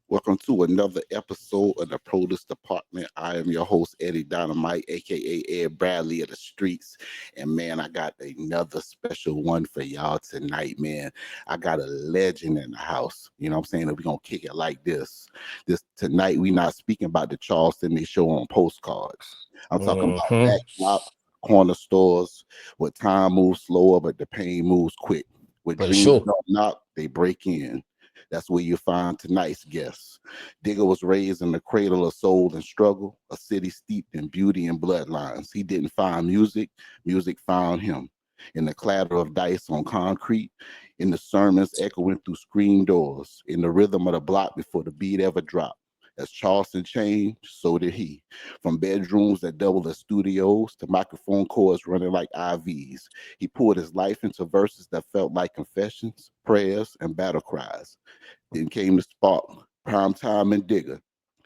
Welcome to another episode of the Produce Department. I am your host, Eddie Dynamite, aka Ed Bradley of the streets. And man, I got another special one for y'all tonight, man. I got a legend in the house. You know what I'm saying? We're gonna kick it like this. This tonight, we not speaking about the Charleston they show on postcards. I'm talking about backdrop corner stores where time moves slower, but the pain moves quick. Where For dreams sure. don't knock, they break in. That's where you find tonight's guest. Digga was raised in the cradle of soul and struggle, a city steeped in beauty and bloodlines. He didn't find music, music found him. In the clatter of dice on concrete, in the sermons echoing through screen doors, in the rhythm of the block before the beat ever dropped. As Charleston changed, so did he. From bedrooms that doubled as studios to microphone cords running like IVs, he poured his life into verses that felt like confessions, prayers, and battle cries. Then came the spark, Primetime and Digga.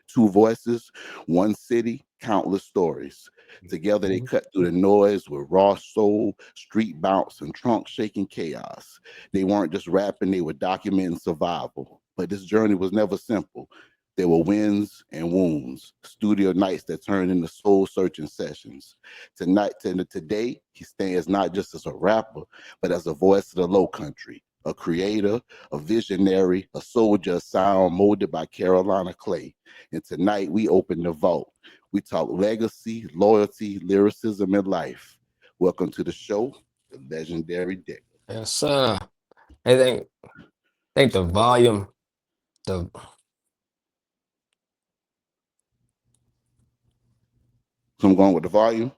Two voices, one city, countless stories. Together they cut through the noise with raw soul, street bounce, and trunk shaking chaos. They weren't just rapping, they were documenting survival. But this journey was never simple. There were wins and wounds, studio nights that turned into soul searching sessions. Today, he stands not just as a rapper, but as a voice of the low country, a creator, a visionary, a soldier of sound molded by Carolina Clay. And tonight we open the vault. We talk legacy, loyalty, lyricism, and life. Welcome to the show, the legendary Dick. Yes, sir. I think the volume, the So I'm going with the volume.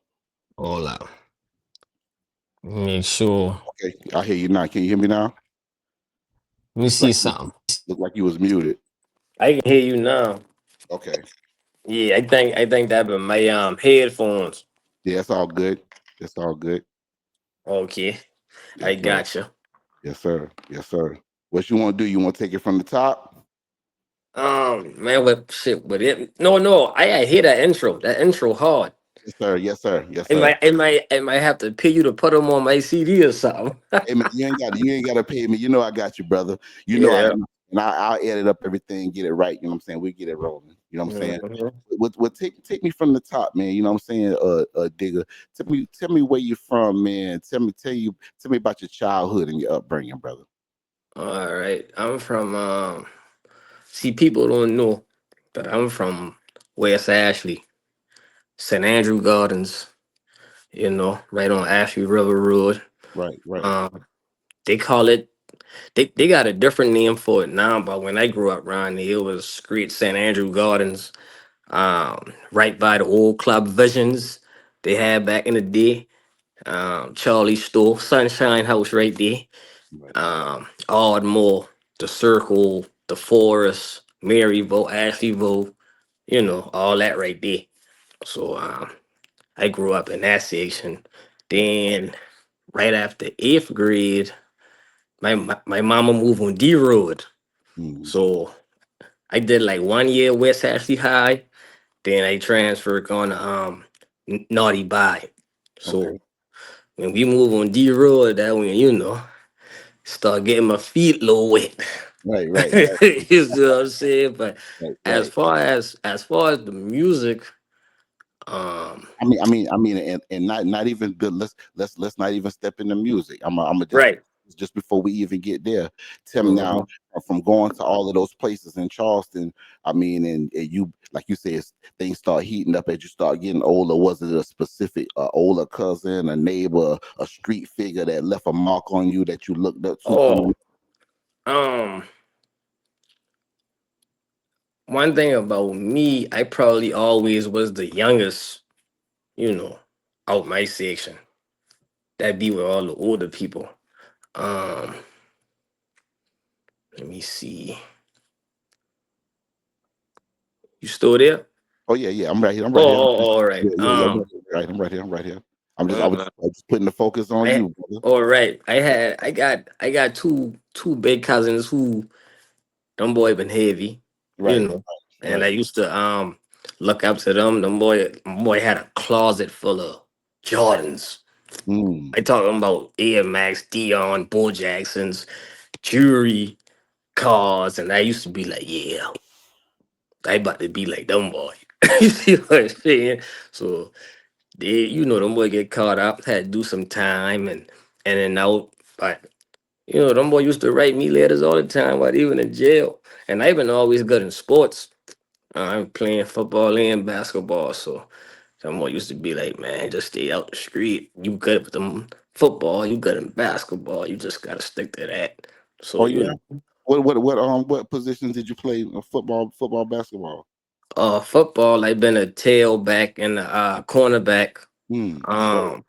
hold up. Make sure. Okay, I hear you now. Can you hear me now? Let me Look see like something. look like you was muted. I can hear you now. Okay. Yeah, I think that been my headphones. Yeah, it's all good. It's all good. Okay, Yes, I sir. got you. Yes, sir. Yes, sir. What you want to do? You want to take it from the top? Man, what shit with it? No, I hear that intro. That intro hard. Yes, sir. Yes, sir. Yes, It sir. might, it might, it might have to pay you to put them on my CD or something. Hey man, you ain't got to pay me. You know I got you, brother. You know I Yeah. do. And I'll edit up everything, get it right. You know what I'm saying? We get it rolling. You know what I'm saying? Mhm. What take me from the top, man. You know what I'm saying? Digger. Tell me where you from, man. Tell me about your childhood and your upbringing, brother. All right, I'm from. See, people don't know, but I'm from West Ashley, St. Andrew Gardens. Right on Ashley River Road. Right, right. Um, they call it. They got a different name for it now, but when I grew up around there, it was Great St. Andrew Gardens, right by the old Club Visions they had back in the day. Charlie Store, Sunshine House right there. Right. Ardmore, the Circle, the Forest, Maryville, Ashleyville, all that right there. So I grew up in that section. Then right after eighth grade, my mama moved on D Road. Mm, So I did like 1 year West Ashley High. Then I transferred on to Naughty By. okay. So when we move on D Road, that when start getting my feet a little wet. Right, right, right, You know what I'm saying? But right, as right. far as the music, um, And not even good. Let's not even step into music. I'm right. just before we even get there. Tell me now, Mhm. from going to all of those places in Charleston. And you, like you said, things start heating up as you start getting older. Was it a specific older cousin, a neighbor, a street figure that left a mark on you that you looked up to Oh, coming? um, one thing about me, I probably always was the youngest, you know, out my section. That be with all the older people. Um, Let me see. You still there? Oh yeah, yeah. I'm right here. I'm Oh, right here. all right. Yeah, yeah, yeah. I'm right here. I'm right here. Uh, I was just putting the focus on I you, brother. all right. I got two big cousins who them boy been heavy, you Right, know, and I right. used to look up to them. Them boy had a closet full of Jordans. Mm, I talking about Air Max, Dion, Bull Jacksons, jewelry, cars, and I used to be like, yeah. I about to be like them boy. You see what I'm saying? So they, them boy get caught up, had to do some time and then out. But them boy used to write me letters all the time while even in jail. And I've been always good in sports. I'm playing football and basketball, so someone used to be like, "Man, just stay out the street. You good with them football, you good in basketball. You just gotta stick to that." So Oh yeah. What positions did you play? Football, basketball. football, I've been a tailback and a cornerback. Dope. Um,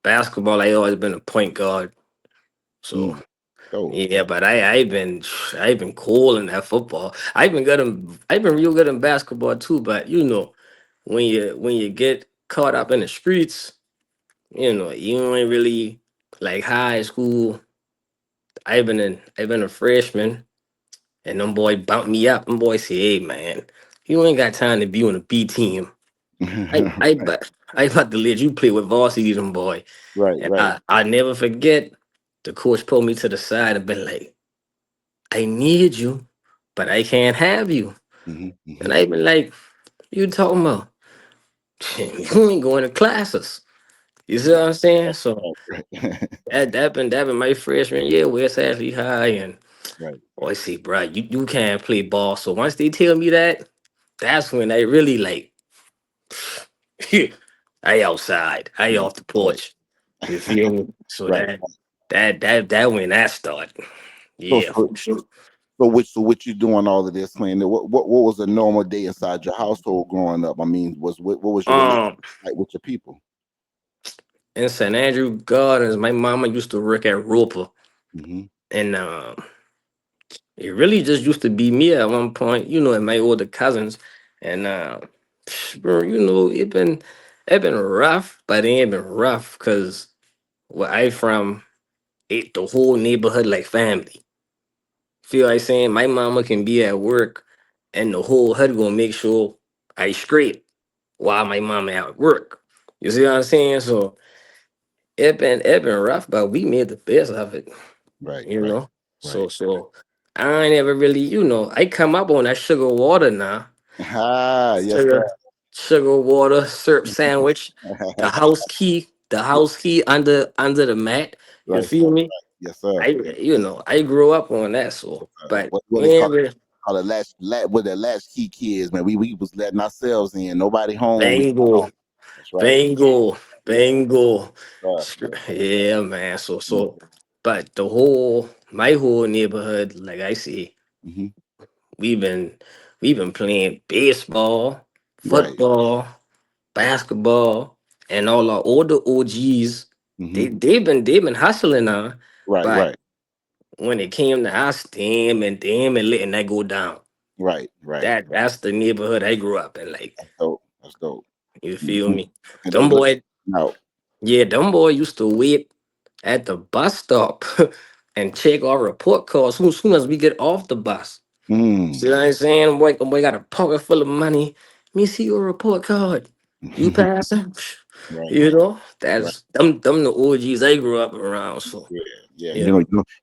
basketball, I always been a point guard. So Mm, dope. yeah, but I've been cool in that football. I've been real good in basketball too. But when you get caught up in the streets, you ain't really like high school. I've been a freshman, and them boy bumped me up. Them boy say, "Hey man, you ain't got time to be on a B team. I about to let you play with varsity, them boy." Right, And right. I never forget. The coach pulled me to the side and been like, "I need you, but I can't have you." Hmm, And hmm. I been like, "You talking about? You ain't going to classes." You see what I'm saying? So Right, right. that been my freshman year, West Ashley High, and Right. boy, see, bro, you can't play ball. So once they tell me that, that's when they really like, I outside, I Right, off the porch. You feel me? So right. that when that started, So, yeah, so, for sure. so what you doing all of this, man? What was a normal day inside your household growing up? I mean, what was your relationship Um, like with your people? in St. Andrew Gardens, my mama used to work at Roper, Hmm. and it really just used to be me at one point, and my older cousins, and bro, it been rough, but it ain't been rough because where I from, the whole neighborhood like family. Feel like saying my mama can be at work, and the whole hood gonna make sure I straight while my mama at work. You see what I'm saying? So it been rough, but we made the best of it. Right, you right, know. So right. so I ain't ever really, I come up on that sugar water now. Ah, yes, sir. Sugar water, syrup sandwich, the house key under the mat. You Right, feel me? yes, sir. I grew up on that, so but What they yeah, really call the what the latchkey kids, man. We was letting ourselves in. Nobody home. We bingo, that's right. bingo, Yeah, bingo. yes, sir. Yeah, man. But my whole neighborhood, like I see, Mm-hmm. we've been we've been playing baseball, Right. football, basketball, and all our older OGs. Mm-hmm. They've been hustling now, Right, but right, when it came to us, them and letting that go down, right, right. that's the neighborhood I grew up in. Like, That's dope. That's dope. you feel Mm-hmm. me? And Them don't let boy, out. yeah, them boy used to wait at the bus stop and check our report cards soon as we get off the bus. Mm. See what I'm saying? Boy got a pocket full of money. Let me see your report card. You passing? Right, right. That's them the OGs I grew up around. So Yeah, yeah. yeah.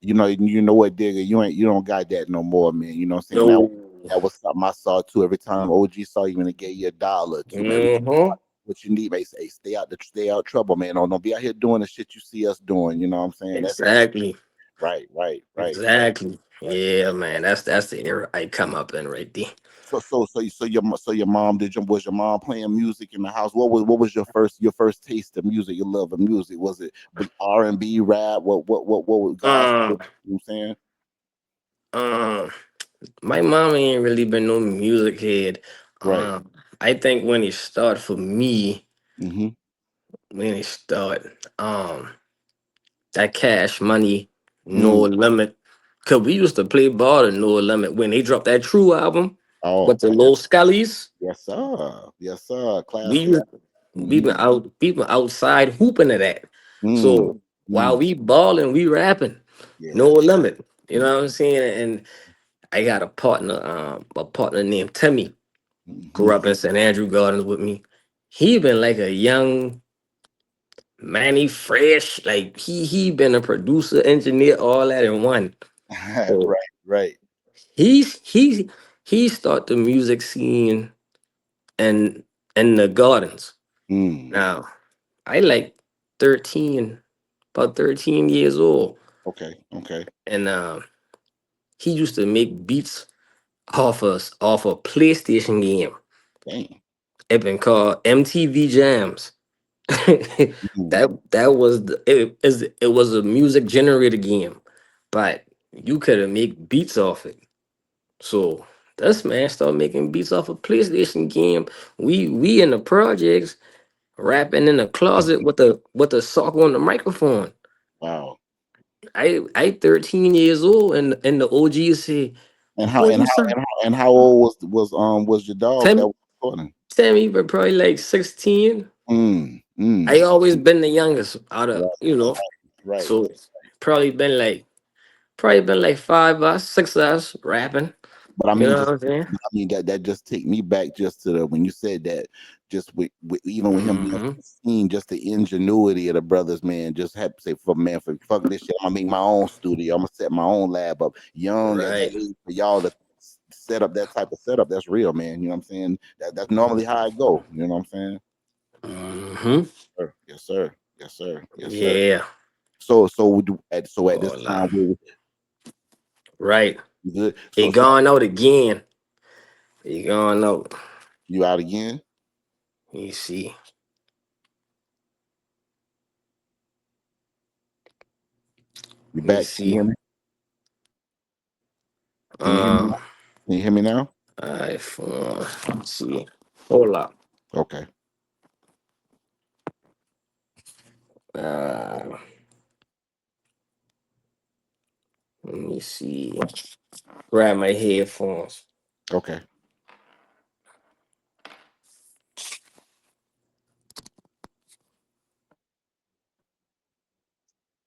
You know what, Digga? You don't got that no more, man. You know what I'm saying? No. That was something I saw too. Every time OG saw you, and they gave you $1 or two, man. Mm-hmm. What you need, man. Say, stay out trouble, man. Don't be out here doing the shit you see us doing. You know what I'm saying? That's Exactly. right, right, right, Exactly. right. Yeah, man. That's the era I come up in right there. So your mom was your mom playing music in the house? What was your first taste of music? Your love of music, was it R&B, rap? What was gospel? You Um, know what I'm saying? um, my mom ain't really been no music head. Right. I think when it started for me, Mm-hmm. when it started, that Cash Money, No Mm. Limit. Cause we used to play ball to No Limit when they dropped that True album Oh, with the Low Scullies. yes, sir. Yes, sir. We Classic. used we Mm-hmm. been out we been outside hooping to that. Mm. So while Mm. we balling, we rapping. No Yeah. limit. You Mm. know what I'm saying? And I got a partner named Timmy, Mm-hmm. grew up in St. Andrew Gardens with me. He been like a young Manny Fresh. Like he been a producer, engineer, all that in one. So Right, right. he's he started the music scene and in the gardens. Mm. Now, I like 13, about 13 years old. Okay. Okay. And he used to make beats off a PlayStation game. Dang. It been called MTV Jams. Mm. That was it was a music generator game, but you could have make beats off it. So this man started making beats off a PlayStation game. We in the projects rapping in the closet with the sock on the microphone. Wow. I 13 years old and the OG say, And how boy, and you how son. and how and how old was your dog that Tim was recording? Timmy, but probably like 16. Mm. Mm. I always been the youngest out of, Right. you know. Right. So probably been like probably been like 5 us, 6 us rapping. But I You mean, know what just I'm saying? I mean that just take me back just to the when you said that just with even with him being Hmm. 16, just the ingenuity of the brothers, man. Just have to say for man for fuck this shit. I'm gonna make my own studio. I'm gonna set my own lab up. Young at that Right. age for y'all to set up that type of setup. That's real, man. You know what I'm saying? That's normally how I go. You know what I'm saying? Hmm. Sir. Yes, sir. Yes, sir. Yes, sir. Yeah. So at this Hold time on. we Right. good. He So gone out again. He gone out. you out again? You see. You Let me back? Can you see. hear me? Can you hear me? Um, Can you hear me now? iPhone. Let's see. Hold up. Okay. Uh, Let me see. Grab my headphones. Okay.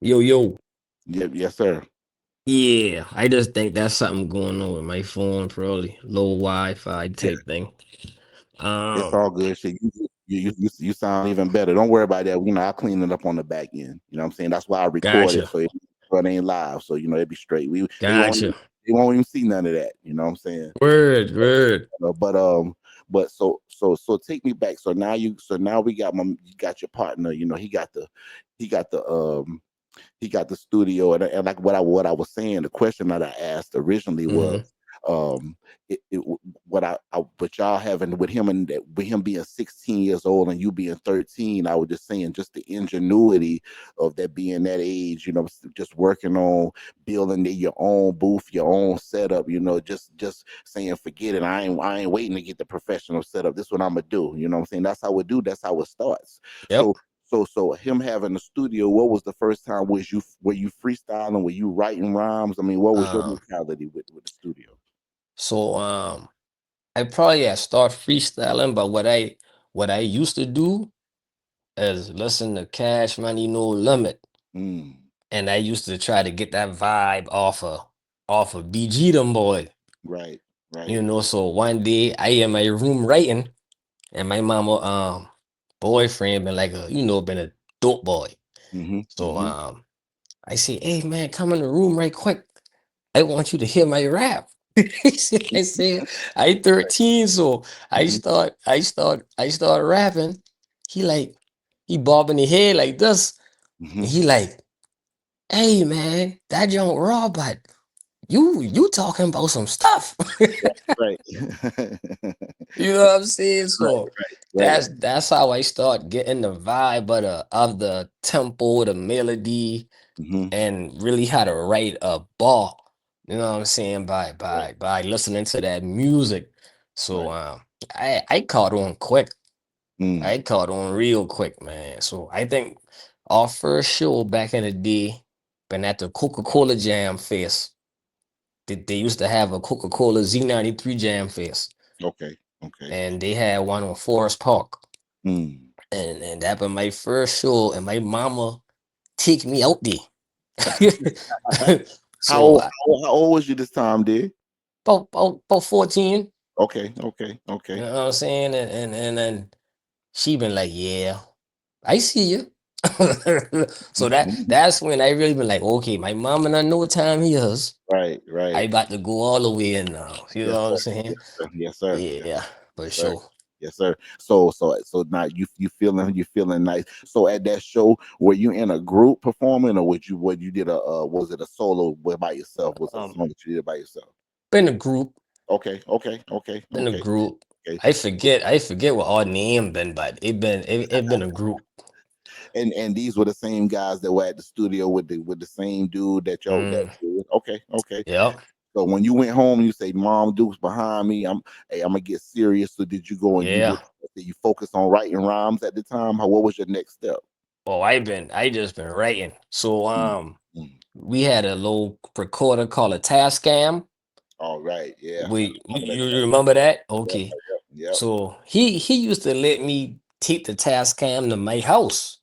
Yo, yo. Yep. Yes, sir. Yeah, I just think that's something going on with my phone, probably low Wi-Fi Yeah, type thing. it's Um, all good. Shit, you sound even better. Don't worry about that. You know, I'll clean it up on the back end. You know what I'm saying? That's why I record it gotcha, so it ain't live. So you know it'd be straight. gotcha. They won't even see none of that. You know what I'm saying? Word, word. But so take me back. So now we got you got your partner. You know, he got the he got the studio and like what I was saying, the question that I asked originally was Mm-hmm. um what what y'all having with him and with him being 16 years old and you being 13. I was just saying just the ingenuity of that being that age, you know, just working on building your own booth, your own setup, you know, just saying forget it. I ain't waiting to get the professional setup. This is what I'm gonna do. You know what I'm saying? That's how we do, that's how it starts. Yep. So him having a studio, what was the first time were you freestyling? Were you writing rhymes? I mean, what was your Um, mentality with the studio? so I probably had start freestyling, but what I used to do is listen to Cash Money No Limit, Mm, and I used to try to get that vibe off of BG them boy. right, right. You know, so one day I in my room writing, and my mama boyfriend been like been a dope boy. Mm-hmm, So mm-hmm, I say, hey man, come in the room right quick. I want you to hear my rap. I said, I 13, so mm-hmm, I start rapping. He like he bobbing his head like this. mm-hmm. And he like, hey man, that junk raw, but you talking about some stuff. Right, You know what I'm saying? right, So right, that's how I start getting the vibe of the tempo, the melody, mm-hmm, and really how to write a bar. You know what I'm saying? By right, by by listening to that music. So right. I caught on quick. I Mm, caught on real quick, man. So I think our first show back in the day been at the Coca-Cola Jam Fest. They used to have a Coca-Cola Z93 Jam Fest, okay, okay. and they had one on Forest Park. Mm. And that been my first show, and my mama take me out there. So How old was you this time, dear? about 14, Okay, okay, you okay. know what I'm saying? And then she been like, yeah, I see you. So that's when I really been like, okay, my mom and I know what time he is. Right, I right. about to go all the way in now. You Yes, know what I'm sir. saying? Yes, sir. Yes, sir. Yeah, for Yes, sir. sure. Yes, sir. So now you feeling nice. So at that show, were you in a group performing, or would you did a was it a solo by yourself? Was it a Um, song that you did by yourself? been a group, Okay, okay, okay, been a okay, group. okay. I forget what our name been, but it been a group. And these were the same guys that were at the studio with the same dude that y'all that Mm, okay, okay. yep, So when you went home, you say, "Mom, Duke's behind me. I'm gonna get serious." So did you go and yeah. did you focus on writing rhymes at the time? What was your next step? Oh, I just been writing. So Mm, mm. we had a little recorder called a Tascam. All right, yeah, I You, remember that you time. remember that? Yep, Okay. yep, yep. So he used to let me take the Tascam to my house.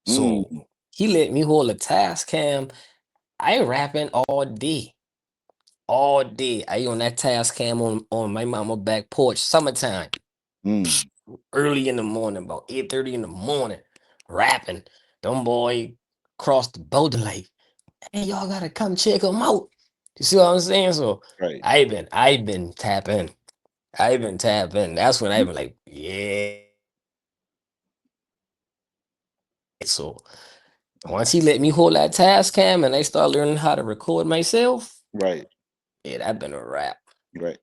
So Mm, he let me hold a Tascam. I rapping all day. All day. I on that Tascam on my mama back porch, summertime, mm, early in the morning, about 8:30 in the morning, rapping. Them boy crossed the boat like, hey, y'all gotta come check them out. You see what I'm saying? So right. I've been tapping. I've been tapping. That's when I've been like, yeah. So once he let me hold that task cam and I start learning how to record myself, Right, yeah, that been a wrap. right.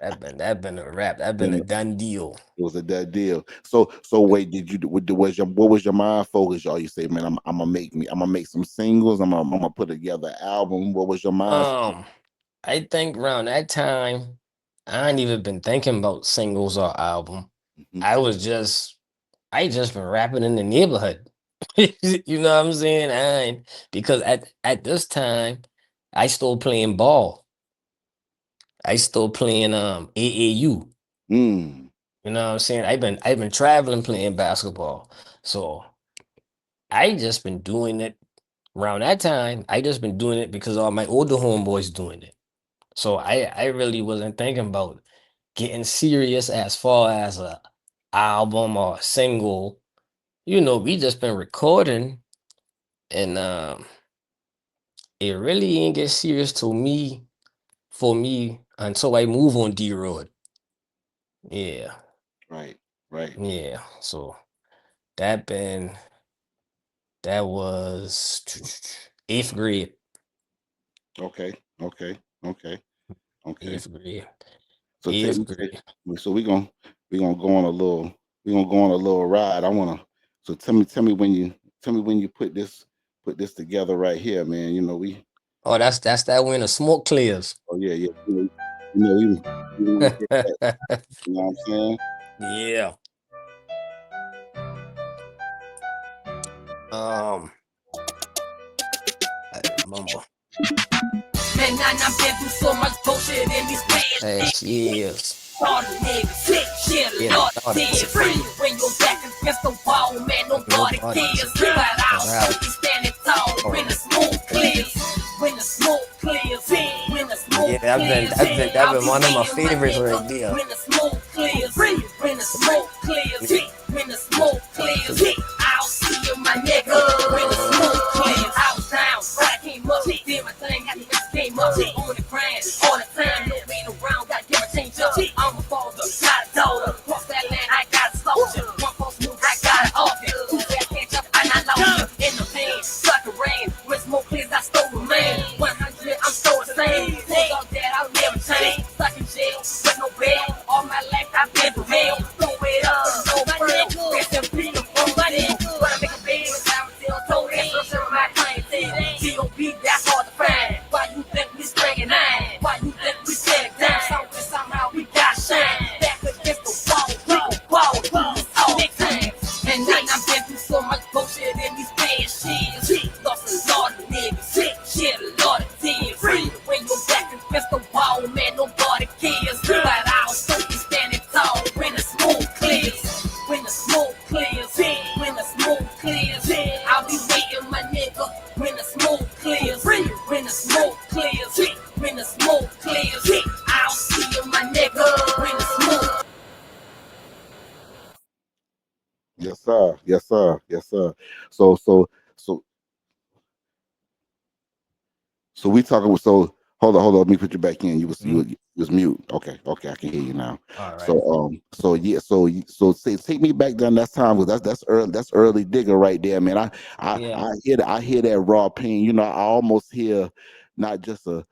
That been a wrap. That been Then a it done deal. was a dead deal. So wait, did you what was your mind focus? Y'all, you say, man, I'm gonna make some singles. I'm gonna put together an album. What was your mind? Um, I think around that time, I ain't even been thinking about singles or album. Mhm, I just been rapping in the neighborhood. You know what I'm saying? Because at this time, I still playing ball. I still playing AAU. mm, You know what I'm saying? I've been traveling playing basketball. So I just been doing it around that time. I just been doing it because all my older homeboys doing it. So I really wasn't thinking about getting serious as far as a album or a single. We just been recording and it really ain't get serious to me for me until I move on D Road. Yeah. right, right. Yeah. So that been that was eighth grade. Okay, okay, okay, okay. Eighth grade. So take Eighth me. grade. So we gonna go on a little. We gonna go on a little ride. I wanna. So tell me when you put this together right here, man. Oh, that's that when the smoke clears. Oh yeah, yeah. We want to hear that. You know what I'm saying? Yeah. Um, I remember Man, I've been through so much bullshit in these past past years. all the niggas sick shit, Yeah, Lord Lord, tears. Free when your back against the wall, man, nobody nobody cares. cares. But I'll But still I be standing tall when the oh, smoke clears. When the smoke clears, when the smoke yeah, that been clears, that been that I'll been be one of my waiting, my favorites nigga. right there. When the smoke clears, when the smoke clears, Yeah. when the smoke clears, I'll see you, my nigga. When the smoke clears, I was down, but I came up, did my thing, got the rest came up on the grind all the time. No wait around, gotta get my change up. I'm a father, not a daughter. Cross that land, I got a soldier. One false move, I got an office. Two fast catch up, I not lost in the pain. Suck the rain, with smoke clears, I stole the man. 100, I'm still the same. Hold up that, I'll never change. Stuck in jail, with no bail. All my life I've been through hell. Throw it up, no frill. Rest in peace, on my nigga. But I make a big, I'm still told that. So share my clientele. G.O.B. that's hard to find. Why you think we stringing nine? Why you think we setting down? Somehow we got shine. Back against the wall, all big time. And then I've been through so much bullshit in these past years. Lost a lot of niggas, shit a lot of tears. When you're back against the wall, man, nobody cares. But I'll still be standing tall when the smoke clears. When the smoke clears, when the smoke clears, I'll be waiting, my nigga. When the smoke clears, when the smoke clears, when the smoke clears, I'll see you, my nigga. When the smoke Yes, sir. Yes, sir. Yes, sir. So so so So we talking. So hold on. Let me put you back in. You was mute. Okay. I can hear you now. All So right. so yeah. So say take me back down that time, because that's early. That's early Digger right there, man. Yeah. I hear that raw pain. You know, I almost hear not just a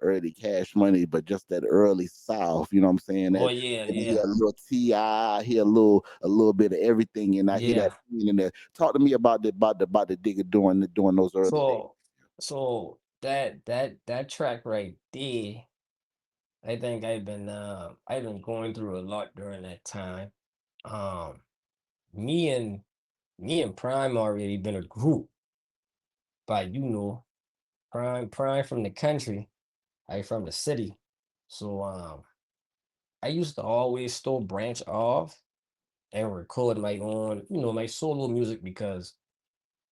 early Cash Money, but just that early South. You know what I'm saying? Oh That yeah, and I hear yeah, a little Ti. I hear a little bit of everything, and I hear that yeah. pain in there. Talk to me about the Digger during those early days. So so that track right there, I think I've been going through a lot during that time. Um me and me and Prime already been a group, but Prime from the country, I from the city. So I used to always still branch off and record my own, my solo music because,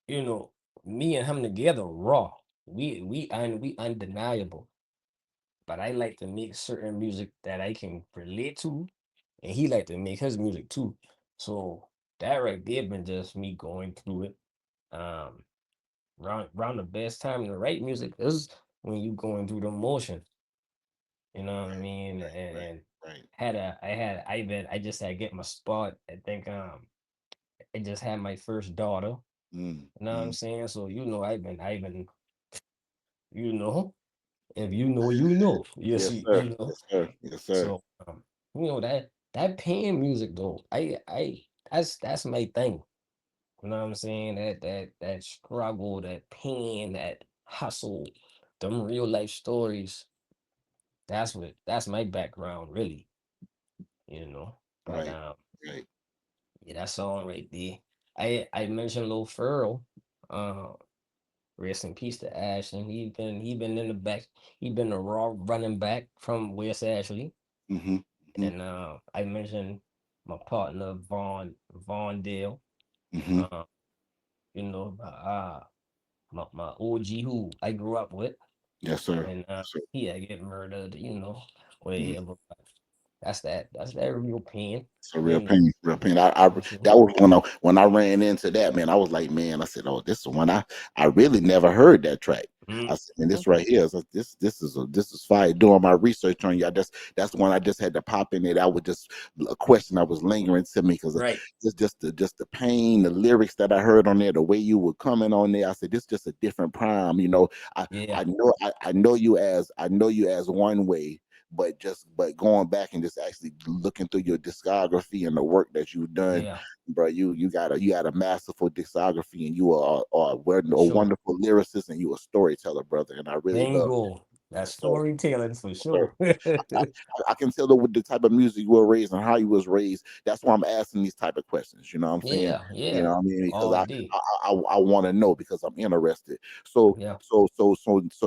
you know, me and him together raw. We undeniable. But I like to make certain music that I can relate to, and he like to make his music too. So that right there been just me going through it. Um, round the best time to write music is when you going through the motion. You know what I mean? Right, And right. I just had to get my spot. I think I just had my first daughter. Mm, You know what I'm mm. saying? So I've been you know if you know you know yes Yes, you sir. you know. Yes, sir. Yes, sir. So that pan music though, that's my thing. You know what I'm saying? That struggle, that pain, that hustle, them real life stories. That's my background really, you know. But Right, right. yeah, that song right there. I mentioned Lil Furl. Uh Rest in peace to Ashton. He been in the back. He been a raw running back from West Ashley. Mm-hmm. Mm-hmm. And I mentioned my partner Vaughn Dale. Mm-hmm. Uh, my OG who I grew up with, Yes, sir. and Yes, sir. he had get murdered. Mm-hmm. Whatever. That's that real pain. It's a real You know. pain, real pain. Mhm. That was when I ran into that, man. I was like, man. I said, oh, this is one I really never heard that track. I said, man, Mhm. this right here is this is fire. Doing my research on you, that's the one I just had to pop in it. I was just a question that was lingering to me, because Right. just the pain, the lyrics that I heard on there, the way you were coming on there. I said, this just a different Prime. Yeah. I know you as one way, but going back and just actually looking through your discography and the work that you've done, Yeah. bro, you got a masterful discography, and you are For a sure. wonderful lyricist, and you a storyteller, brother, and I really love it. Bingo. That's Yes, sir. storytelling for Yes, sir. sure. I can tell with the type of music you were raised and how you was raised. That's why I'm asking these type of questions. You know what I'm saying? Yeah. You Yeah. know what I mean? Because All day. I want to know, because I'm interested. So Yeah.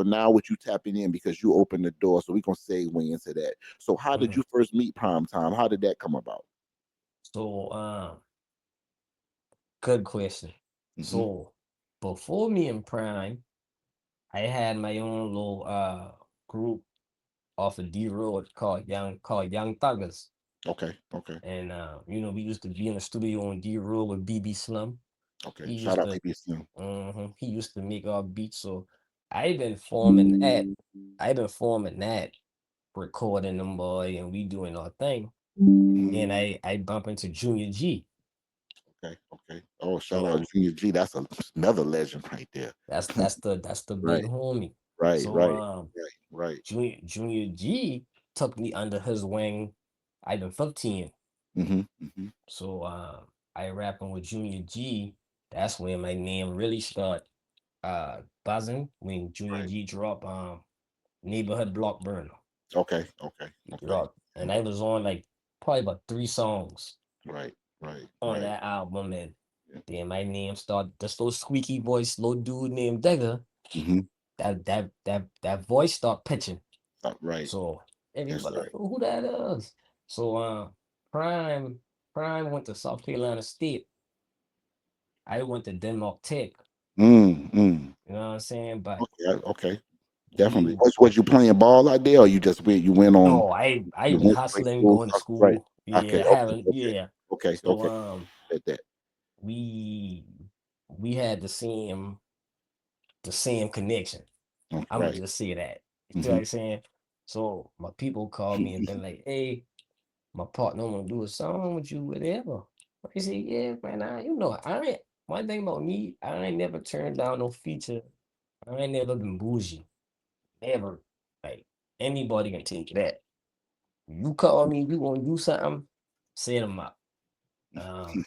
now with you tapping in, because you opened the door, so we gonna segue into that. So how did Mhm. you first meet Prime Time? How did that come about? So good question. Hmm. So before me and Prime, I had my own little group off of D Road called Young Thuggers. Okay, okay, And we used to be in the studio on D Road with BB Slim. okay. He Shout used out to PBS. he used to make our beats. So I've been forming that. I've been forming that, recording them boy, and we doing our thing. Hmm. And I bump into Junior G. Okay, okay. Oh, shout out So Junior G. That's another legend right there. that's the big Right, homie. right, So right, right, right. Junior G took me under his wing. I've been 15. Hmm. Hmm. So I rapping with Junior G. That's when my name really start buzzing, when Junior Right. G drop Neighborhood Block Burner. Okay, okay, He okay. dropped, and I was on like probably about 3 songs Right, right, on right. that album, and Yeah. then my name started, this little squeaky voice, little dude named Digga, Hmm. that voice start pitching. Right. So Yes, everybody sir. like, "Oh, who that is?" So Prime Prime went to South Carolina State. I went to Denmark Tech. Mm, mm. You know what I'm saying? But Okay, okay. Definitely. we Was you playing ball out there, or you went on no, I you be went straight hustling, school? going to Right. school. Okay, Yeah, okay, having okay, yeah. okay, So okay. At that. we we had the same connection. I'm gonna Right. just say that. You see what Hmm. I'm saying? So my people called me and been like, "Hey, my partner wanna do a song with you, whatever." I say, "Yeah, man. I ain't. One thing about me, I ain't never turned down no feature. I ain't never been bougie, never. Like anybody can take that. You call me, you want to do something, set them up." Um,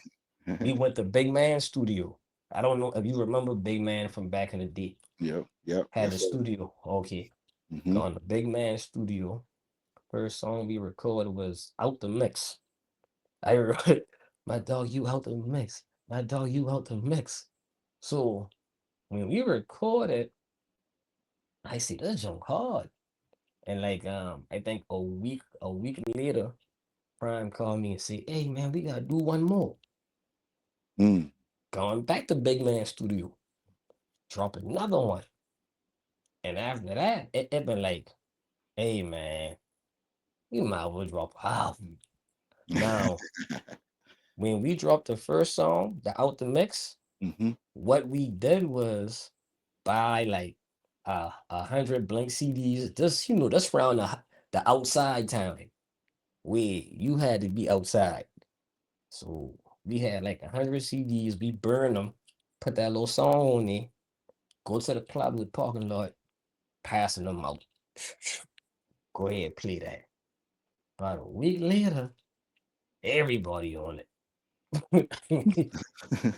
we went to Big Man Studio. I don't know if you remember Big Man from back in the day. Yep. Yep. Had Yes, the sir. studio. Okay. Hmm. Gone to Big Man Studio. First song we recorded was Out the Mix. I wrote, my dog, you out the mix. My dog, you out the mix. So when we recorded, I see this jump hard. And like I think a week later, Prime called me and said, "Hey man, we gotta do one more." Mm. Going back to Big Man Studio, drop another one. And after that, it been like, "Hey man, you might as well drop an album." Now, when we dropped the first song, the Out the Mix, Hmm. what we did was buy like 100 blank CDs. That's around the outside time where you had to be outside. So we had like 100 CDs. We burn them, put that little song on there, go to the club, the parking lot, passing them out. Go ahead, play that. About a week later, everybody on it.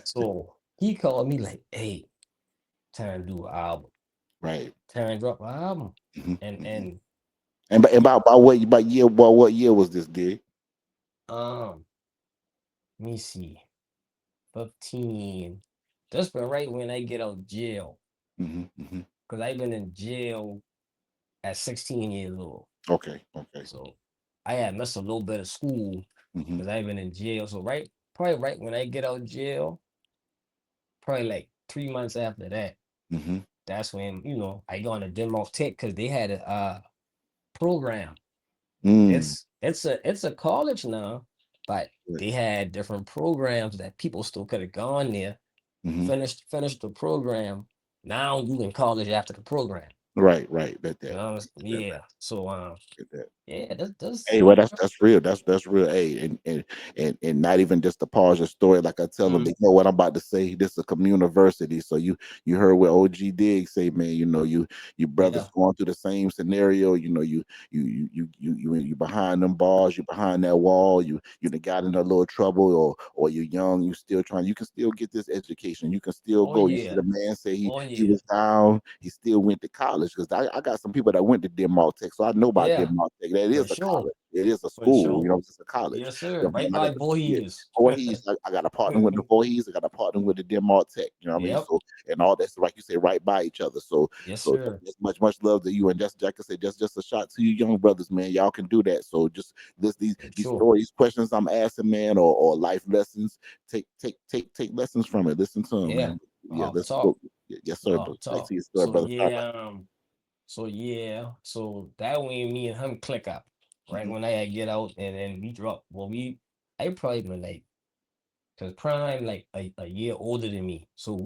So he called me like, "Hey, time to do an album. Right. Time to drop an album." Hmm. And Hmm. and And he about what year was this, Dig? um let me see, 15. That's been right when I get out of jail. Hmm. Hmm. Because I've been in jail at 16 years old. Okay. Okay. So I had missed a little bit of school Hmm. because I've been in jail. So probably right when I get out of jail, probably like 3 months after that, Hmm. that's when, I go on a Denmark Tech because they had a program. Mm. It's a college now, but they had different programs that people still could have gone there, Hmm. finished the program. Now you in college after the program. Right. Right. Bet You that. know, Bet that. yeah. So Bet that. yeah, that's Hey, well, that's real. That's real. Hey, and not even just to pause your story. Like I tell them, mm, they know what I'm about to say. This is a communiversity. So you heard what OG Dig say, man. You brothers yeah. going through the same scenario. You behind them bars. You behind that wall. You done got in a little trouble, or you're young. You still trying. You can still get this education. You can still Oh go. You see yeah. the man say Oh he yeah. was down. He still went to college because I got some people that went to Denmark Tech, so I know about Yeah, Denmark Tech. That for is a sure. college. It is a For school. sure. It's a college. Yes, sir. You know, Right man, by Voorhees. Voorhees. I got a partner with the Voorhees. I got a partner with the Denmark Tech. You know what I mean? Yep. So and all that's like you say, right by each other. So Yes, so sir. just much love to you. And just like I said, just a shot to you young brothers, man. Y'all can do that. So just For these sure. stories, questions I'm asking, man, or life lessons. Take lessons from it. Listen to them, Yeah. man. Yeah, Off let's go. top. Yes, sir. Off But back top. to your story, So brother. Sorry about yeah, so that when me and him click up, that. right? When I get out and then we drop. Well, I probably been like, cause Prime like a year older than me. So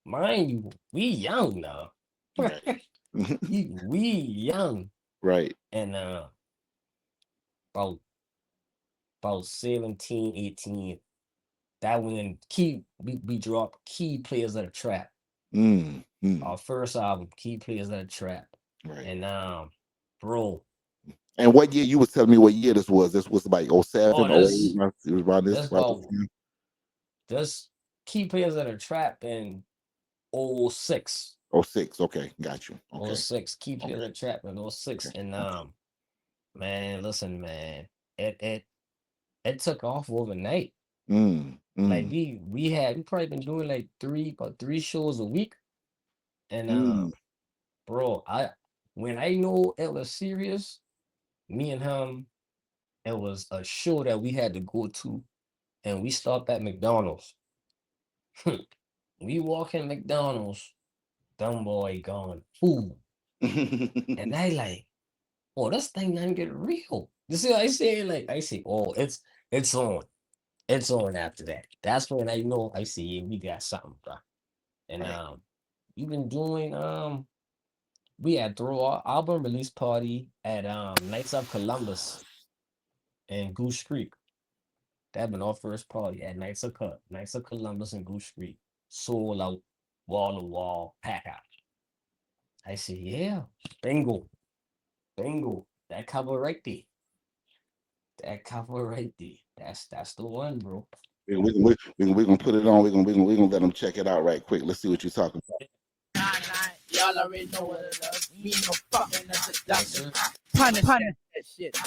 mind you, we young now. Right. we young. Right. And about 17, 18. That when we dropped Key Players of the Trap. Mm, mm, Our first album, Key Players of the Trap. right. And bro, And what year you was telling me what year this was? This was like oh oh seven, oh eight. this It was around this about this about time. this Key Players of the Trap in '06. Oh six. Okay, got you. Oh Okay, six. Key Players okay, of the Trap in '06. okay, And okay. man, listen, man. It took off overnight. Mm, Like mm, we probably been doing like about three shows a week. And mm. bro, when I know it was serious, me and him, it was a show that we had to go to, and we stopped at McDonald's. We walk in McDonald's, dumb boy going food, and I like, oh, this thing done get real. You see what I say? Like I say, oh, it's on, it's on. After that, that's when I know. I see, yeah, we got something, bro. And Right. we've been doing we had throw our album release party at Knights of Columbus and Goose Creek. That been our first party at Knights of Columbus and Goose Creek. Sold out, wall to wall, pack out. I said, yeah, bingo, bingo. That cover right there. That cover right there. That's the one, bro. We gonna put it on. We gonna let them check it out right quick. Let's see what you're talking about. Y'all already know what it is. Me no fucking Yes, introduction. sir. Punish that shit.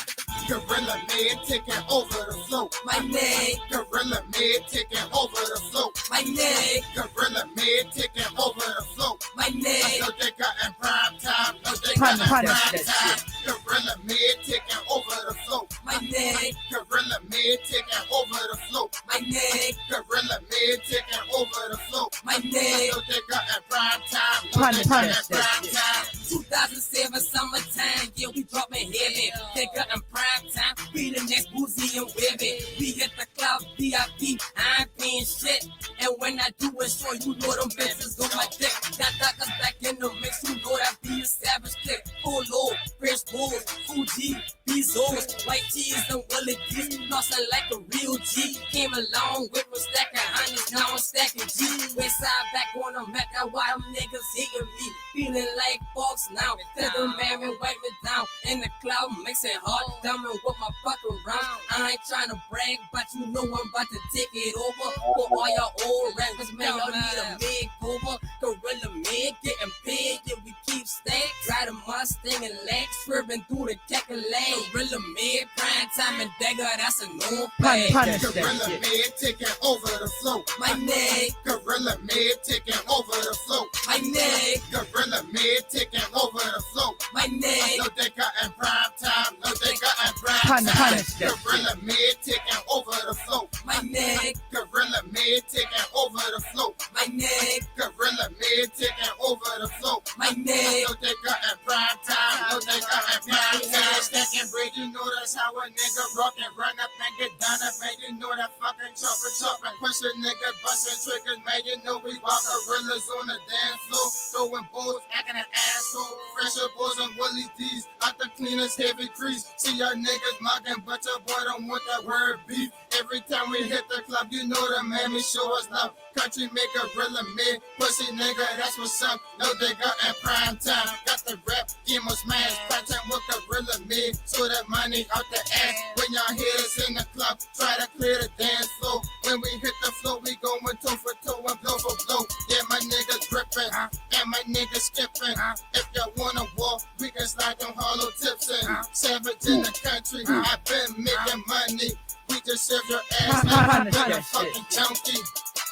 Gorilla man taking over the flow. My name, Gorilla man taking over the flow. My name, Gorilla man taking over the flow. My name, no Digga and Primetime. No Digga and Primetime. Gorilla man taking over the flow. My name, Gorilla man taking over the flow. My name, Gorilla man taking over the flow. My name, no Digga and Primetime. No Digga and Primetime. 2007 summertime, yeah, we dropping heavy. Digga and Primetime, we the next Boozy and Webby. We hit the club VIP, I ain't paying shit. And when I do it, sure you know them bitches on my dick. Got doctors back in the mix, you know that be a savage click. Polo, fresh bulls, Fuji, Bezos, white tees and Willie D's. Flossing like a real G. Came along with a stack of hundreds, now I'm stacking G. Westside back on the map, that's why them niggas hating me. Feeling like Fox now, till the man wipe me down. In the cloud, makes it hard, dumbing with my fucking round. I ain't trying to brag, but you know I'm about to take it over. For all y'all old rappers, man, y'all need a makeover. Gorilla man getting paid, yeah, we keep stacks. Ride a Mustang and legs, swerving through the Cackalack. Gorilla man, Primetime and Digga, that's a known fact. Gorilla man taking over the flow. My name, Gorilla man taking over the flow. My name, Gorilla man taking over the flow. My name, no Digga and Primetime. No Digga and Primetime. Gorilla man taking over the flow. My name, Gorilla man taking over the flow. My name, Gorilla man taking over the flow. My name, no Digga and Primetime. No Digga and Primetime. Stacking bread, you know that's how a nigga rock and run up and get done up, man. You know that fucking chopping. Push a nigga, busting triggers, man. You know we walk gorillas on the dance floor. Throwing balls, acting an asshole. Fresher balls on Willie D's. Out the cleanest heavy crease. See y'all niggas mocking, but your boy don't want that word beef. Every time we hit the club, you know the man, we show us love. Country make a gorilla man. Pussy nigga, that's what's up. No Digga and Primetime. Got the rap, game of smash. Primetime with gorilla man. So that money out the ass. When y'all hear us in the club, try to clear the dance floor. When we hit the floor, we going toe for toe and blow for blow. Yeah, my niggas gripping, and my niggas skipping. If y'all wanna walk, we can slide them hollow tips in. Savage in the country, I've been making money. We just serve your ass like a fucking junkie.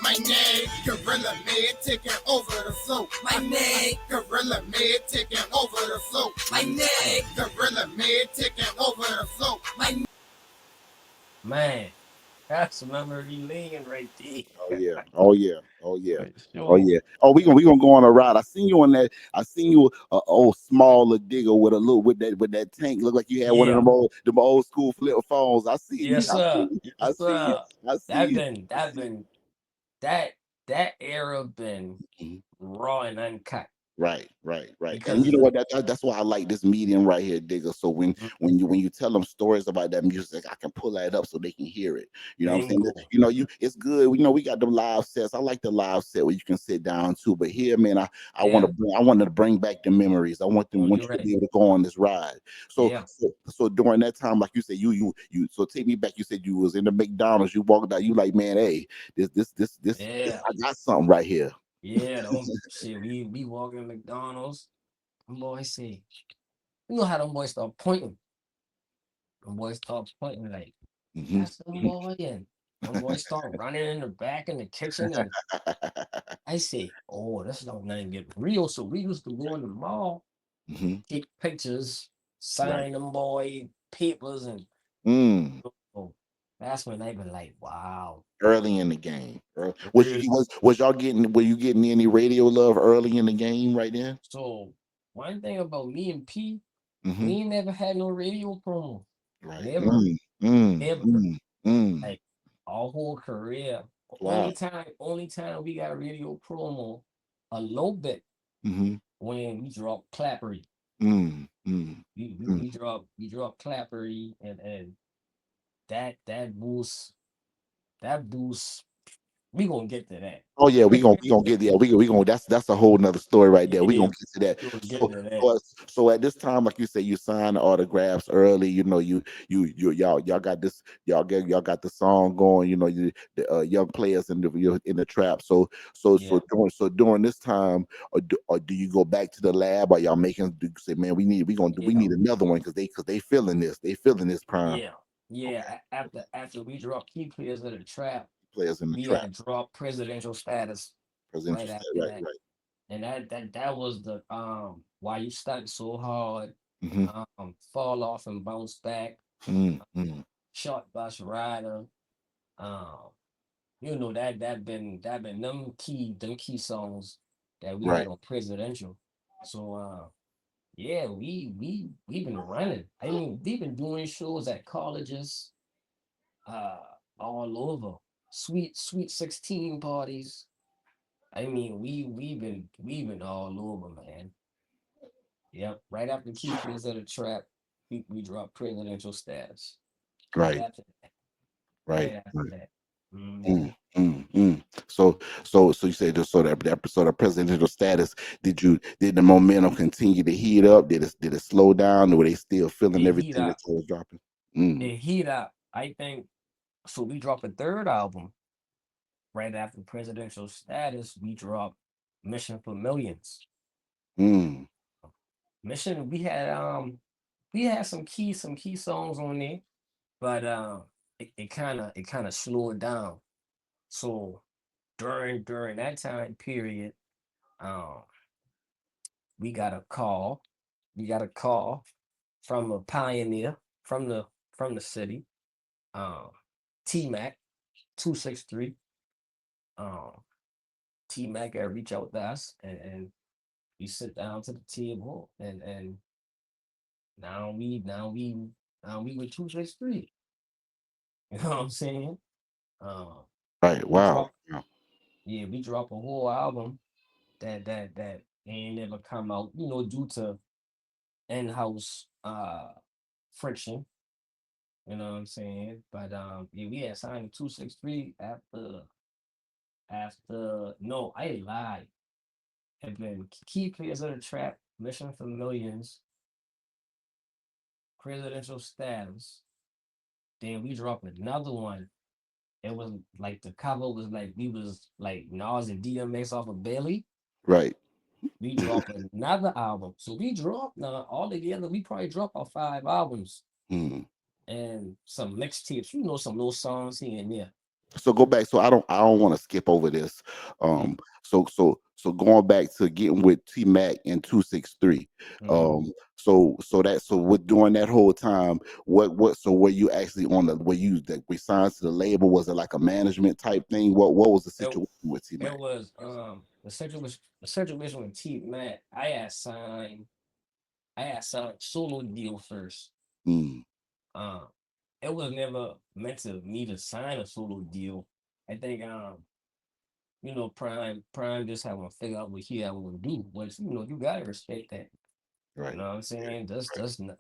My name, Gorilla man taking over the flow. My name, Gorilla man taking over the flow. My name, Gorilla man taking over the flow. My Man, that's memory lane right there. Oh yeah. Oh yeah. Oh yeah. For Oh sure. yeah. Oh, we gonna go on a ride. I seen you on that. I seen you old smaller digger with a little with that tank. Look like you had one of Yeah. them old school flip phones. I see you. Yes, sir. I Yes, see you. sir. I see That you. been I that see you. been that that era been Mhm. raw and uncut Right. And you because know what? That's why I like this medium right here, Digger. So Mhm. when you tell them stories about that music, I can pull that up so they can hear it. You know what I'm saying? Bingo. You know, it's good. You know, we got the live sets. I like the live set where you can sit down too. But here, man, Yeah. I wanted to bring back the memories. Oh, Want you're you to right. be able to go on this ride. So Yeah. so during that time, like you said, you so take me back. You said you was in the McDonald's. You walked out. You like, man, hey, this Yeah. I got something right here. Yeah. Don't shit. We walking McDonald's. Them boys say, you know how them boys start pointing. Them boys start pointing like Hmm. that's them boy and them boys start running in the back in the kitchen and I say, oh, this don't nothing get real. So we used to go in the mall, Hmm. take pictures, Right. sign them boy papers, and Mm. oh, that's when they been like, wow. Early in the game. Real. Was y'all getting were you getting any radio love early in the game right then? So one thing about me and P, we Hmm. ain't never had no radio promo. Right. Never, ever. Mm. Like our whole career. Wow. Only time we got a radio promo a little bit Mm-hmm. when we dropped Clappery. Mm, mm, mm. We dropped Clappery, and that boost. We gonna get to that. Oh yeah, we gonna get, yeah, we gonna, that's a whole nother story right there. We Yeah, gonna get to that. we gonna get So to that. so at this time, like you say, you signed autographs early. You know, y'all got this, y'all got the song going. You know, the young players in the trap. Yeah. So during this time, or do you go back to the lab? Or y'all making, do you say, man, we Yeah. need another one, because they feeling this, prime Yeah. Yeah. After we dropped key players of the trap, players in the we trap. had dropped presidential status right Presidential state, after right, that. right. And that was the why you stuck so hard, Mm-hmm. fall off and bounce back, Mm, mm. short bus rider, um, that been them key songs that we Right, had on presidential. So yeah, we've been running. I mean, we've been doing shows at colleges, uh, all over. Sweet 16 parties. I mean, we've been all over, man. Yep. Right after Key Players of the Trap, we dropped presidential status. Right right, after that. Right right. after that. Hmm. Mm, mm, mm. So you say, just so the presidential status, did the momentum continue to heat up? Did it slow down, or were they still feeling It heat everything that up. you was dropping? Mm, It heat up. I think so. We dropped a third album right after presidential status. We dropped Mission for Millions. mm. Mission. We had some key songs on there, but it kind of slowed down. So during that time period, um, we got a call. We got a call from a pioneer from the city, um, T Mac 263. Um, T Mac got reach out to us, and we sit down to the table, and now we with 263. You know what I'm saying? Um, Right. we Wow. drop yeah, we drop a whole album that ain't never come out, due to in-house friction. You know what I'm saying? But yeah, we had signed 263 after no, I lied. Had been key players of the trap, Mission for Millions, presidential status. Then we dropped another one. It was like the cover was like we was like Nas and DMX off of Belly. Right. We dropped another album. So we dropped now all together. We probably dropped our 5 albums Mm. and some mixtapes. Some little songs here and there. So go back. So I don't want to skip over this. Mm-hmm. So going back to getting with T Mac in 263. Mm-hmm. So with during that whole time, so were you actually on the, were you that we signed to the label? Was it like a management type thing? What was the It, situation with T it Mac? was the situation with T Mac. I had signed solo deal first. Mm, Um, it was never meant to me to sign a solo deal. I think Prime just having to figure out what he had to do. But you gotta respect that. You right. know what I'm saying?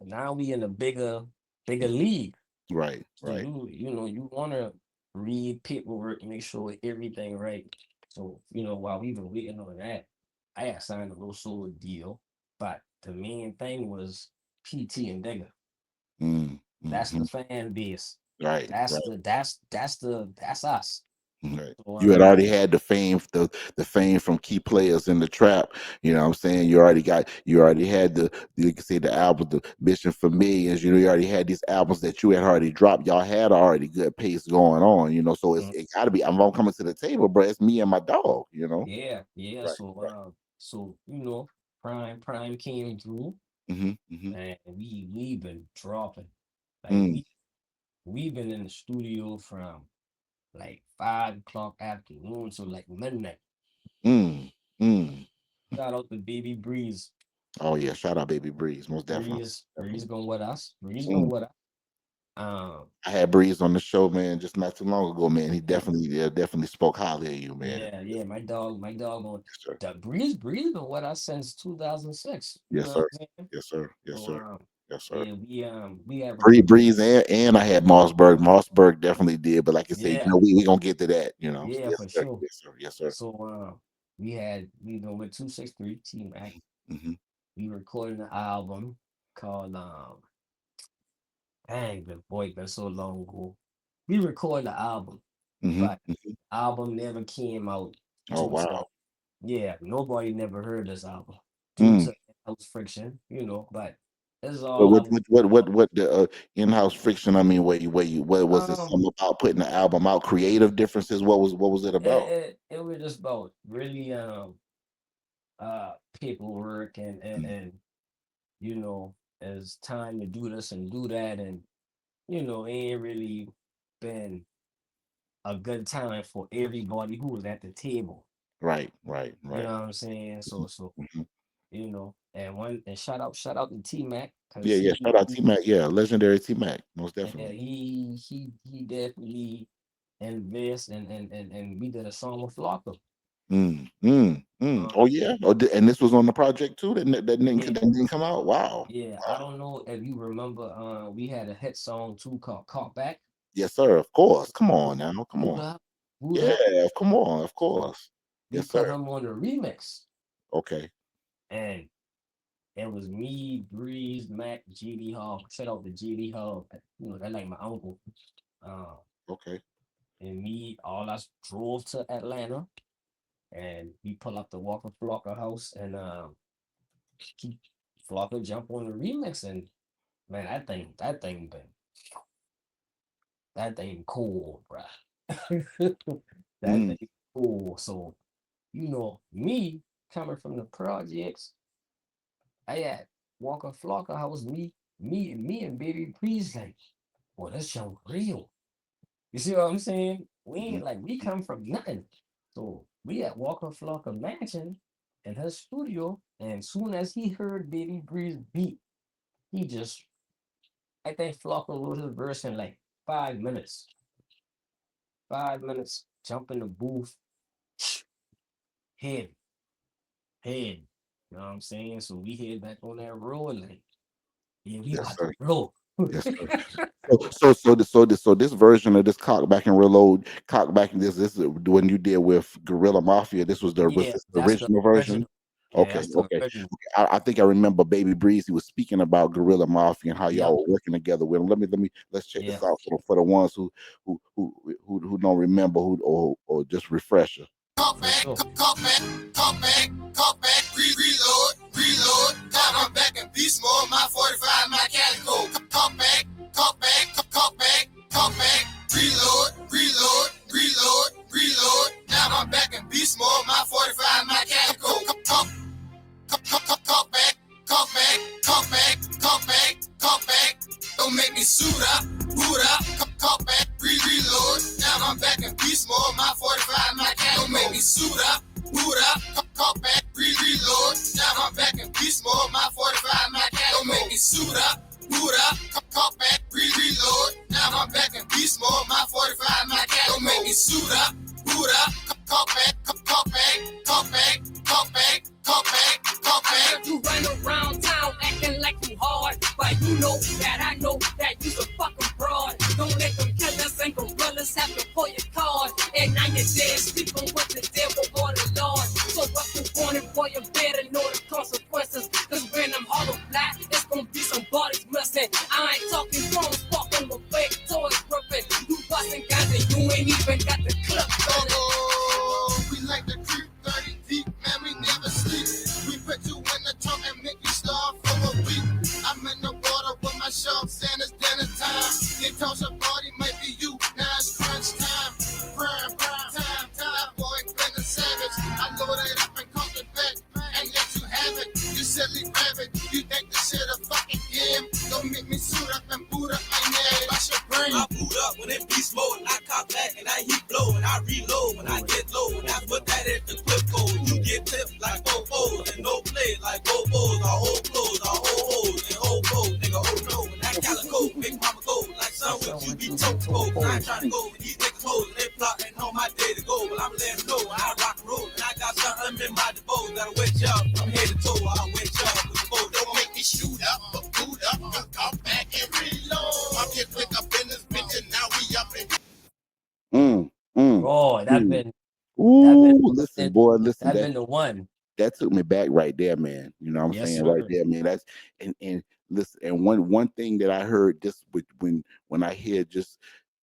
Now we in a bigger league. Right. So Right. you wanna read paperwork, make sure everything right. So while we been waiting on that, I had signed a little solo deal, but the main thing was PT and Digga. Mm, That's hmm. the fan base. Right. That's us. Right. So You had already had the fame from key players in the trap. You know what I'm saying? You already had you can say the album, the Mission for Millions. You already had these albums that you had already dropped. Y'all had already good pace going on, so mm, it gotta be, I'm all coming to the table, bro. It's me and my dog. yeah, yeah. Right, So right. Prime came through, Hmm, hmm. and we've been dropping. Like Mm, we've been in the studio from like 5 o'clock afternoon to like midnight. mm, mm. Shout out to Baby Breeze. Oh yeah, shout out Baby Breeze, most definitely. Breeze Definitely. going with us. Breeze going Mm, with us. I had Breeze on the show, man, just not too long ago, man. He yeah, definitely spoke highly of you, man. yeah. My dog on Yes, sir. the Breeze been with us since 2006. You Yes, know what sir. I'm saying? Yes, sir. Yes, So sir. Yes, sir. yeah, we have recorded. Breeze and I had Mossberg. Mossberg definitely did, but like you say, Yeah, we gonna get to that, you know. yeah, Yes, for sir. sure. Yes, sir. Yes, sir. So we been with 263 T Mac. Mm-hmm. We recorded an album called dang, the boy, been so long ago. We recorded the album, Mm-hmm. but album never came out Oh due wow. to nobody never heard this album due Mm. to house friction, but this is But all I was what the in-house friction? I mean, what was it? um Something about putting the album out? Creative differences? What was it about? it was just about really paperwork and it's time to do this and do that and it ain't really been a good time for everybody who was at the table. Right, right, You right. know what I'm saying? So Mhm. and shout out to T Mac Yeah, because yeah. Shout out T Mac. Yeah, legendary T Mac, most definitely. he definitely invest and we did a song with Flocka. Oh Um, yeah. Oh, and this was on the project too. yeah, That didn't come out. Wow. yeah. I don't know if you remember. We had a hit song too called "Caught Back." Yes, sir. Of course. Come on now. Come Boot on. up, boot up. Yeah. Come on. Of course. We Yes, put sir. him on the remix, Okay. and it was me, Breeze, Mac, GD Hall. Shout out to GD Hall. That like my uncle. Uh, Okay. and me, all us drove to Atlanta, and we pull up the Walker Flocker house, and keep Flocker jump on the remix, and man, that thing cool, bruh. That Mm. thing cool. So me coming from the projects, I had Walker Flocker house, me and Baby Breeze like, boy, this show real. You see what I'm saying? We Mhm. ain't like we come from nothing. So we at Walker Flocker Mansion in his studio, and soon as he heard Baby Breeze beat, he just I think Flocker wrote his verse in like 5 minutes. 5 minutes, jump in the booth, head, head. You know what I'm saying? So we head back on that road like, yeah, we Yes, about to sir. roll. Yes, sir. So this version of this cock back and reload, cock back this is when you did with Gorilla Mafia. This was Yeah, this the that's the original version? original. Yeah, Okay, that's the okay. original. I think I remember Baby Breeze. He was speaking about Gorilla Mafia and how Yep. y'all were working together with him. Let's check Yeah, this out for the ones who don't remember or just refresher. Call for back, sure. call back, call back, call back, reload. Got my back and beast mode, my 45, my calico. Call back, call back, call back, call back, reload. Now I'm back in beast mode, my 45, my calico. Call back, call back, call back, call back, call back. Don't make me suit up, boot up, call back, reload. Now I'm back in beast mode, my 45, my calico. Don't make me suit up, boot up, call back, reload. Now I'm back in beast mode, my 45, my calico. Don't make me suit up, boot up, call back, reload. Now I'm back in beast mode, my 45, my calico. Don't make me suit up, boot up, call back, call back, call back, call back, call back, call back. You run around town acting like you hard, but you know that I know that you's a fucking fraud. Don't let them killers and gorillas have to pull your card. And now you're dead, sleeping with the devil or the Lord. So what you wanted, boy, you better know the consequences. Cause when I'm hollow flat, it's gonna be some bodies missing. I ain't talking phones, walking with fake toys ripping. You busting guys and you ain't even got the clip on it. Oh, we like to creep 30 deep, man, we never sleep. We put you in the trunk and make you starve for a week. I'm in the water with my sharks and it's dinner time. You toss your body, might be you, now it's crunch time. Prime time, boy, been a savage. I load it up and cock it back and let you have it. You silly rabbit, you think this shit a fucking game? Don't make me suit up and boot up my name. Wash your brain. I boot up when it beast mode, and I cop back and I heat blow and I reload when I get low. And that's what that is, the clip code. You get tipped like fofos and no play like bobos. Our whole clothes, our whole hoes and whole foes, nigga, oh no. And that calico, big mama go like some these topos. I ain't trying to go with these niggas hoes. They plotting on my day to go. Well, I'm letting know I rock and roll. And I got something in my depot. Gotta wet y'all from head to toe. I'll wet y'all with the boat. Don't make me shoot up or boot up. Just come back and reload. I'm here quick up in this bitch and now we up in. Oh, that mm. been Listen, boy, listen. that been the one. That took me back right there, man. You know what I'm Yes, saying? Right sir. there, man. That's and listen, and one thing that I heard just when I hear just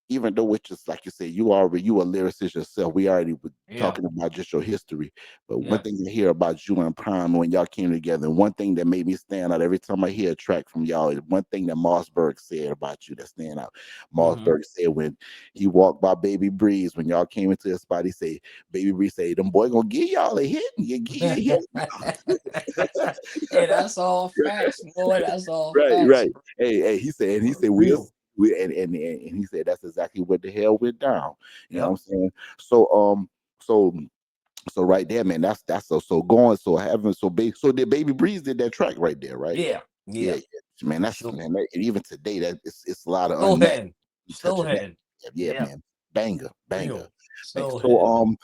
even though it's just like you said, you a lyricist yourself. We already were Yeah. talking about just your history. But one Yeah. thing I hear about you and Prime when y'all came together, and one thing that made me stand out every time I hear a track from y'all is one thing that Mossberg said about you that stand out. Mm-hmm. Mossberg said when he walked by Baby Breeze, when y'all came into his spot, he said, Baby Breeze say, them boy gonna give y'all a hit. You give you a hit. Hey, that's all facts, boy. That's all Right, facts, right. bro. Hey, he For said, real. and he said that's exactly what the hell went down. You know what Yep. I'm saying? So so so right there, man, that's so going so having so did Baby Breeze did that track right there, right? Yeah. Yeah, Yeah. yeah. Man, For that's sure. man, and even today that it's a lot of Slow unmatched heading. Slow touching that. heading. Yeah, Yeah. man. Banger, banger. Real. Like, Slow so heading, man.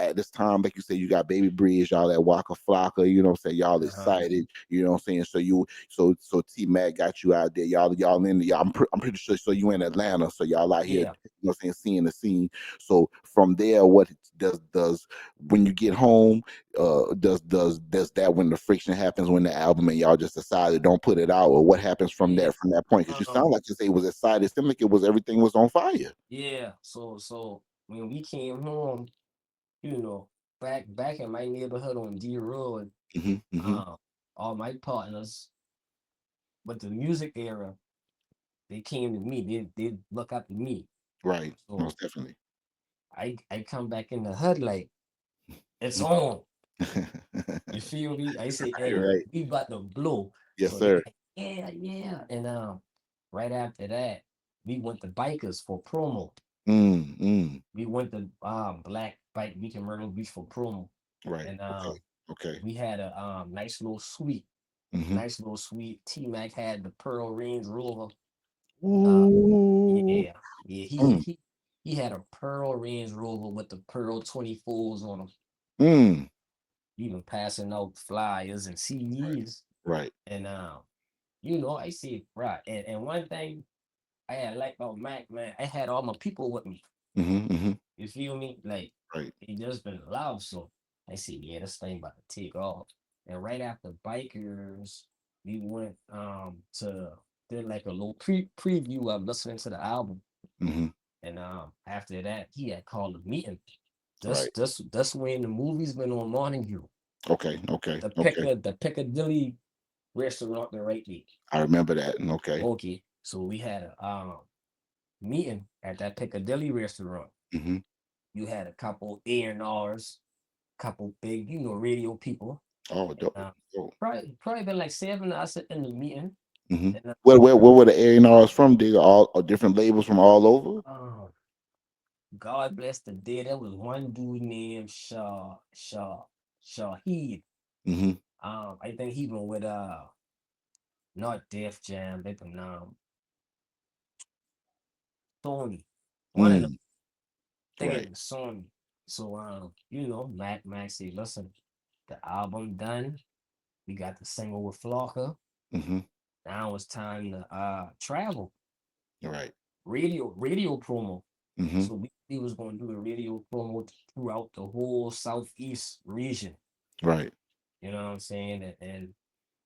at this time, like you said, you got Baby Breeze, y'all at Waka Flocka, you know what I'm saying? Y'all Uh-huh. excited, you know what I'm saying? So T Mac got you out there, y'all in the y'all I'm pretty sure so you in Atlanta, so y'all out here, you Yeah. know what I'm saying, seeing the scene. So from there, what does when you get home, does that when the friction happens when the album and y'all just decided don't put it out, or what happens Yeah. from that point? Because you sound like you say was excited, it seemed like it was everything was on fire. Yeah. So when we came home, you know, back in my neighborhood on D Road, Hmm, hmm. um, all my partners with the music era, they came to me. They look up to me. Right, So most definitely. I come back in the hood like it's on. You feel me? I say, hey, Right. we about to blow. Yes, So they sir. like, yeah, yeah. And right after that, we went to bikers for promo. Mm, mm. We went to Black Bike Week in Myrtle Beach for promo. Right. And Okay. Okay. we had a nice little suite. Hmm. Nice little suite. T Mac had the Pearl Range Rover. Uh Ooh. yeah, yeah, Mm, he had a Pearl Range Rover with the Pearl 24s on them, mm. even passing out flyers and CDs. Right. And you know, I see right. And one thing I had liked about Mac, man, I had all my people with me. Hmm, hmm. You feel me? Like Right. it just been loud. So I see, yeah, this thing about to take off. And right after bikers, we went to did like a little preview of listening to the album. Hmm. And after that, he had called a meeting. Right. That's when the movie's been on Morning View. Okay. Okay. Okay. The Piccadilly restaurant the right there. I remember that. Okay. Okay. So we had a meeting at that Piccadilly restaurant. Hmm. You had a couple A&Rs, couple big, radio people. Oh, And dope. Dope. probably been like seven of us in the meeting. Hmm. And Where were the A&Rs from? They all different labels from all over. God bless the dead. There was one dude named Shahid. Hmm. I think he went with not Def Jam, they been Sony. One of them, Mm. I think Right. it was Sony. So Mac said, listen, the album done. We got the single with Flocka. Hmm. Now it's time to travel. Right. Radio promo. Hmm. So we was gonna do the radio promo throughout the whole southeast region. Right. You know what I'm saying? And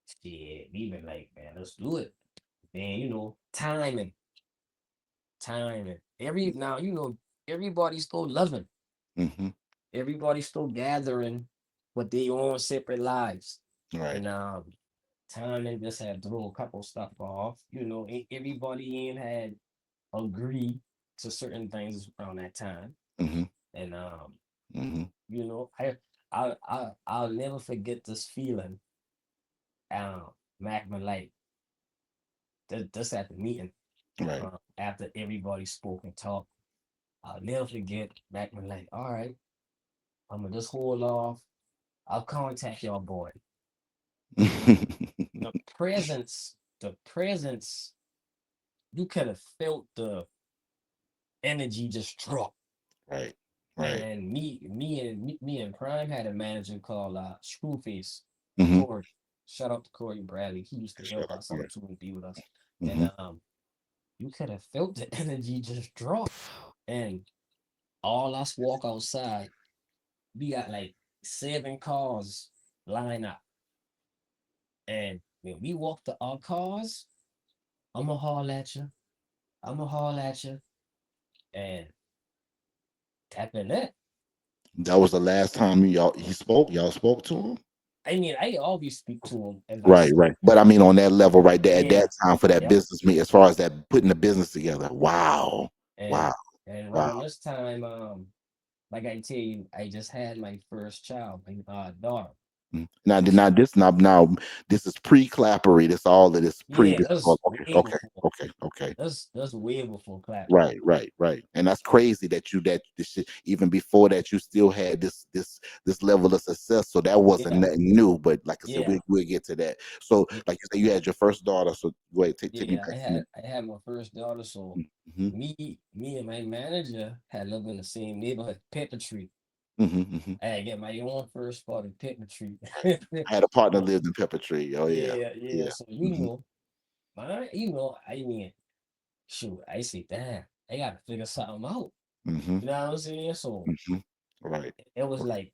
shit, we been like, man, let's do it. And timing. Everybody's still loving. Hmm. Everybody's still gathering with their own separate lives. Right. And timing just had throw a couple stuff off. Everybody in had agreed to certain things around that time. Hmm. And Hmm. you know, I'll never forget this feeling. Mac been like this at the meeting. Right. After everybody spoke and talked, I'll never forget Mac been like, all right, I'm gonna just hold off. I'll contact y'all boy. The presence you could have felt the energy just drop. Right. Right. And me and Prime had a manager called Screwface Mm-hmm. Corey. Shout out to Corey Bradley. He used to Shut help up. us Yeah. out too and be with us. Mm-hmm. And you could have felt the energy just drop. And all us walk outside, we got like 7 cars line up. And when we walk to our cars, I'ma haul at you. I'ma haul at you. And tap in that. That was the last time y'all he spoke. Y'all spoke to him. I mean, I always speak to him if I Right, see right. him. But I mean, on that level, right there, at Yeah. that time for that Yep. business meet, as far as that putting the business together. Wow, wow, And wow. around this time, like I tell you, I just had my first child, my daughter. Now this is pre-clappery. This all of this pre. Yeah, This all that's okay, way okay, before. okay, okay. That's way before Clapper. Right, right, right. And that's crazy that you that this shit even before that you still had this level of success. So that wasn't Yeah, nothing new. But like I said, yeah, we'll get to that. So yeah, like you said, you had your first daughter. So go ahead, take me yeah. back from I had my first daughter, so there. me and my manager had lived in the same neighborhood, Pepper Tree. Hmm, hmm. I had get my own first spot in Pepper Tree. I had a partner So lived in Pepper Tree. Oh yeah, yeah, yeah. yeah. So Hmm, I mean, shoot, I say, damn, I gotta figure something out. hmm, You know what I'm saying? So hmm. Right. it was like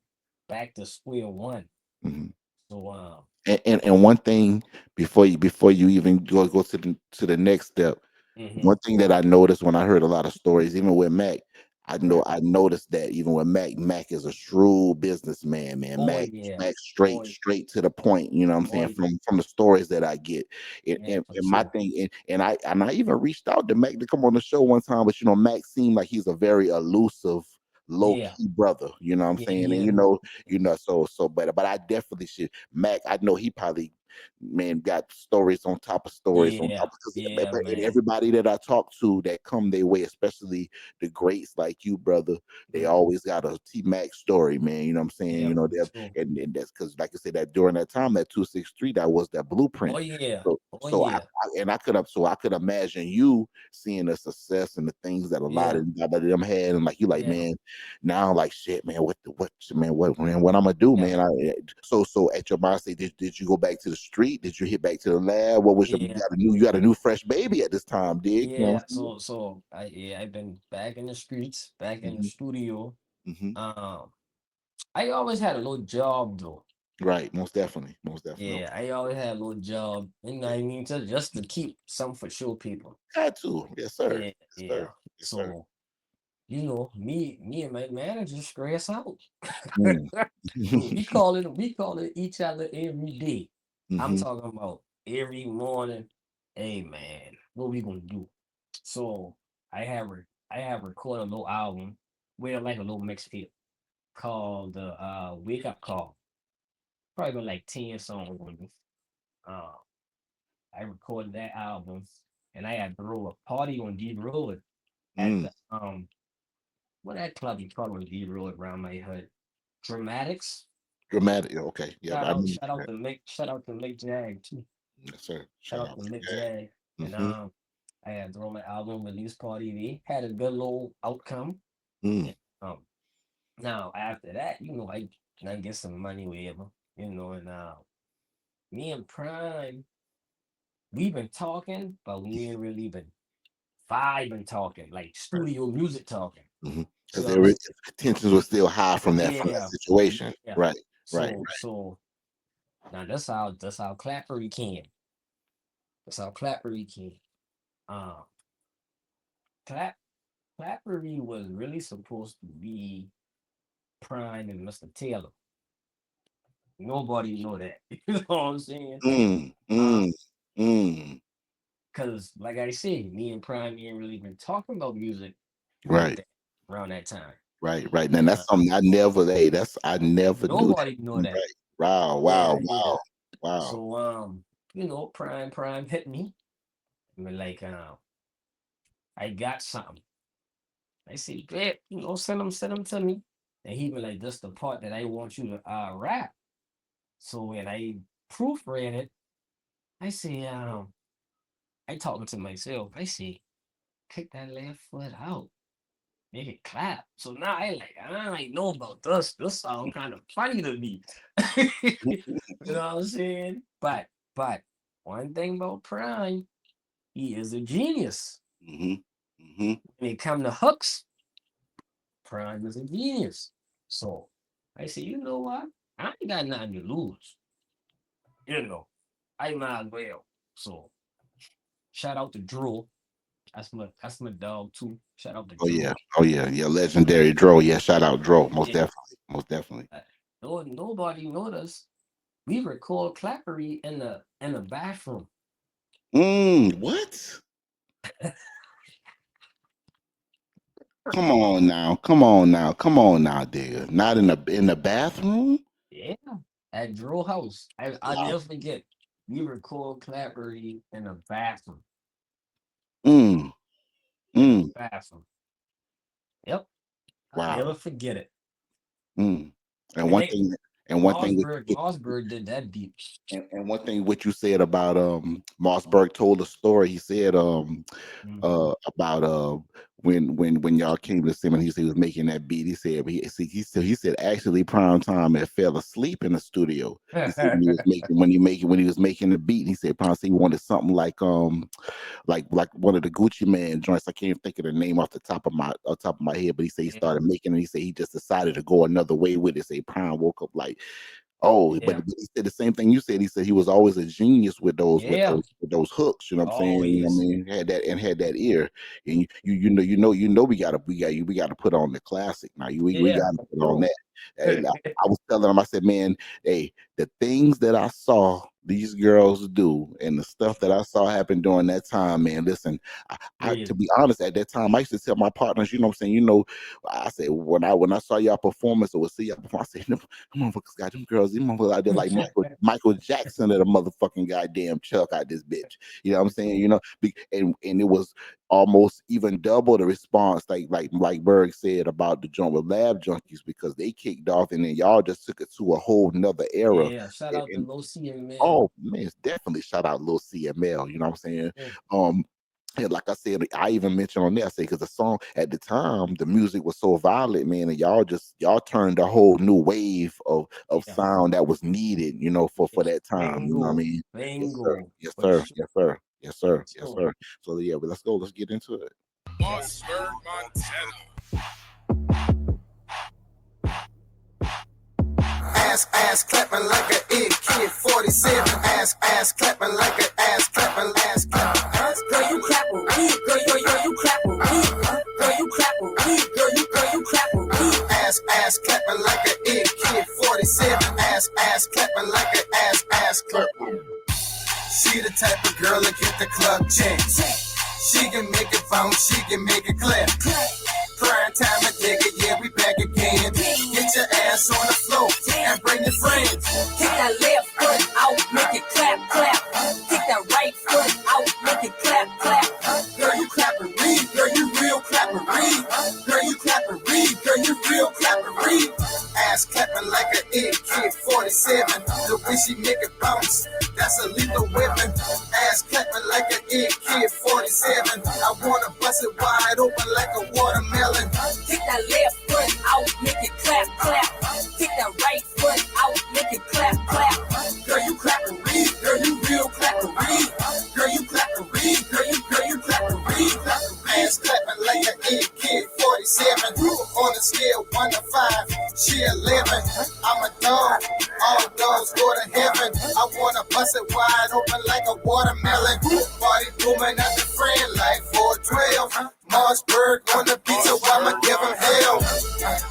back to square one. Mhm. So And one thing before you even go to the next step, hmm one thing that I noticed when I heard a lot of stories, even with Mac, right. I noticed that even with Mac is a shrewd businessman, man. Oh yeah. Mac Oh straight to the point. You know what I'm oh saying? yeah. From the stories that I get, Yeah, for and my sure. thing, and I even reached out to Mac to come on the show one time, but Mac seemed like he's a very elusive, low Yeah. key brother. You know what I'm Yeah, saying? And yeah. so, but I definitely should. Mac, I know he probably, man, got stories on top of stories on Yeah. top because Yeah, and man. everybody that I talk to that come their way, especially the greats like you, brother, they Mhm. always got a T Mac story, man. You know what I'm saying? Yeah, for They're, sure. and that's because, like I said, that during that time, that 263, that was that Oh blueprint. yeah. So, Oh so yeah. I could imagine you seeing the success and the things that a lot Yeah. of them had, and like you, like, Yeah. man, now like shit, man, what I'm gonna do, Yeah. man? So at your mind, say, did you go back to the street? Did you hit back to the lab? What was Yeah. you got a new fresh baby at this time, dig? You know what Yeah. So I've been back in the streets, back I'm in the saying? studio. Hmm. Um I always had a little job though. Right, most definitely, most definitely. Yeah, I always had a little job. You know what I mean? Just to keep some for sure people. Had to, yes, sir, Yeah, yes, sir, yeah. yes, sir. So, me and my manager stress out. Mm. We call it each other every day. I'm Hmm. talking about every morning. Hey man, what we gonna do? So I have recorded a little album, well like a little mixtape called the Wake Up Call. Probably been like 10 songs on it. Uh, I recorded that album and I had throw a party on D Road at Mm. the what that club you call on D Road around my hood. Dramatics. Dramatic, yeah, okay, yeah, I remember that. Shout out to Mick Jag too. Yes, sir. Shout Shout out out to to Mick that. Jag. And Hmm. I had thrown my album release party. We had a good little outcome. Mm. And, now after that, I get some money wherever, and me and Prime, we've been talking, but we ain't really been vibing talking, like studio music talking. Because You know what I'm saying? tensions were still high from that Yeah, situation. yeah. Right, right, So now that's how Clappery came. That's how Clappery came. Um, Clap Clappery was really supposed to be Prime and Mr. Taylor. Nobody know that. You know what I'm saying? Mm, Uh, mm, mm. cause like I said, me and Prime ain't really been talking about music like Right, that around that time. right. Now And that's something I never knew that. nobody know Mm. that. Right. Wow, Yeah, wow, yeah. wow, wow. So Prime hit me. I mean, like I got something. I said, bet, send them to me. And he be like, this the part that I want you to rap. So when I proofread it, I say, I talking to myself. I say, kick that left foot out, make it clap. So now I like know about this. This sound kind of funny to me. You know what I'm saying? But one thing about Prime, he is a genius. Mm-hmm. Mm-hmm. When it come to hooks, Prime is a genius. So I say, you know what? I ain't got nothing to lose. You know, I might as well. So shout out to Drew. That's my dog too. Shout out to Oh yeah. Drew. Oh yeah. Yeah. Legendary Dro. Yeah. Shout out Dro. Most Yeah. definitely. Most definitely. No, nobody noticed. We record Clappery in the bathroom. What? Come on now. Come on now. Come on now, Digga. Not in the bathroom? Yeah, at Drew house. I'll Wow. never forget. We record Clappery in the bathroom. Mm. In the Mm. bathroom. Yep. I'll Wow. never forget it. Mm. And And one they thing and one thing Mossberg did that beat. and one thing what you said about Mossberg told a story. He said Mhm. about when y'all came to see him and he said he was making that beat. He said he said actually Prime Time had fell asleep in the studio. He said when he was making the beat, he said Prime said he wanted something like one of the Gucci Man joints. I can't think of the name off the top of my head, but he said he Yeah, started making it. He said he just decided to go another way with it. Say Prime woke up like, oh, but yeah, he said the same thing you said. He said he was always a genius with those with yeah. those with those hooks. You know what I'm saying? You know what I Always. mean, had that ear, and we got to put on the classic now. We Yeah, got to put on true. that. And I was telling him, I said, man, hey, the things that I saw these girls do and the stuff that I saw happen during that time, man. Listen, to Crazy. be honest, at that time, I used to tell my partners, you know what I'm saying, I said when I saw y'all performance or would see y'all perform, I said, them motherfuckers got them girls, these motherfuckers out there like Michael Jackson of the motherfucking goddamn Chuck out this bitch. You know what I'm saying? And it was almost even double the response, like Berg said about the joint with Lab Junkies, because they kicked off and then y'all just took it to a whole nother era. Yeah, shout And, out to and Low C and Mel. oh man, it's definitely shout out Lil CML. You know what I'm saying? Yeah, Um, and like I said, I even mentioned on there, I say because the song at the time, the music was so violent, man, and y'all turned a whole new wave of yeah, sound that was needed, for yeah. that time. You know what I Bingo. mean? Yes, sir. Bingo. Yes, For sir. sure. Yes, sir. Yes, sir. Yes, So, sir. So yeah, but let's go. Let's get into it. Mossberg, Montana. Ass clapping like a kid 47. Ass clapping like a ass clapping. Girl, you clap a weed. Girl, you clap a weed. Girl, you clap a weed. Girl, you clap a weed. Ass clapping like a kid 47. Ass clapping like a ass clapping. She the type of girl that get the club check. She can make it bounce, she can make it clap. Prime time and Digga, yeah, we back again. Get your ass on the floor and bring your friends. Kick that left foot out, make it clap, clap. Kick that right foot out, make it clap, clap. Girl, you clapping reed, girl, you real clapping reed. Girl, you clapping reed, girl, you real clapping reed. Ass clapping like a kid 47. The way she make it bounce, that's a lethal weapon. Ass clapping like a kid 47. I wanna bust it wide open like a watermelon. Kick that left foot out, make it clap, clap. Kick that right foot out, make it clap, clap. Girl, you clapping reed, girl, you real clapping reed. Girl, you clapping reed, girl, you clapping reed. Ass clapping like a kid 47. On a scale 1 to 5, she 11. I'm a dog, all dogs go to heaven. I wanna bust it wide open like a watermelon. Body booming at the friend like 412. Mossberg on the beat, so I'ma give him hell.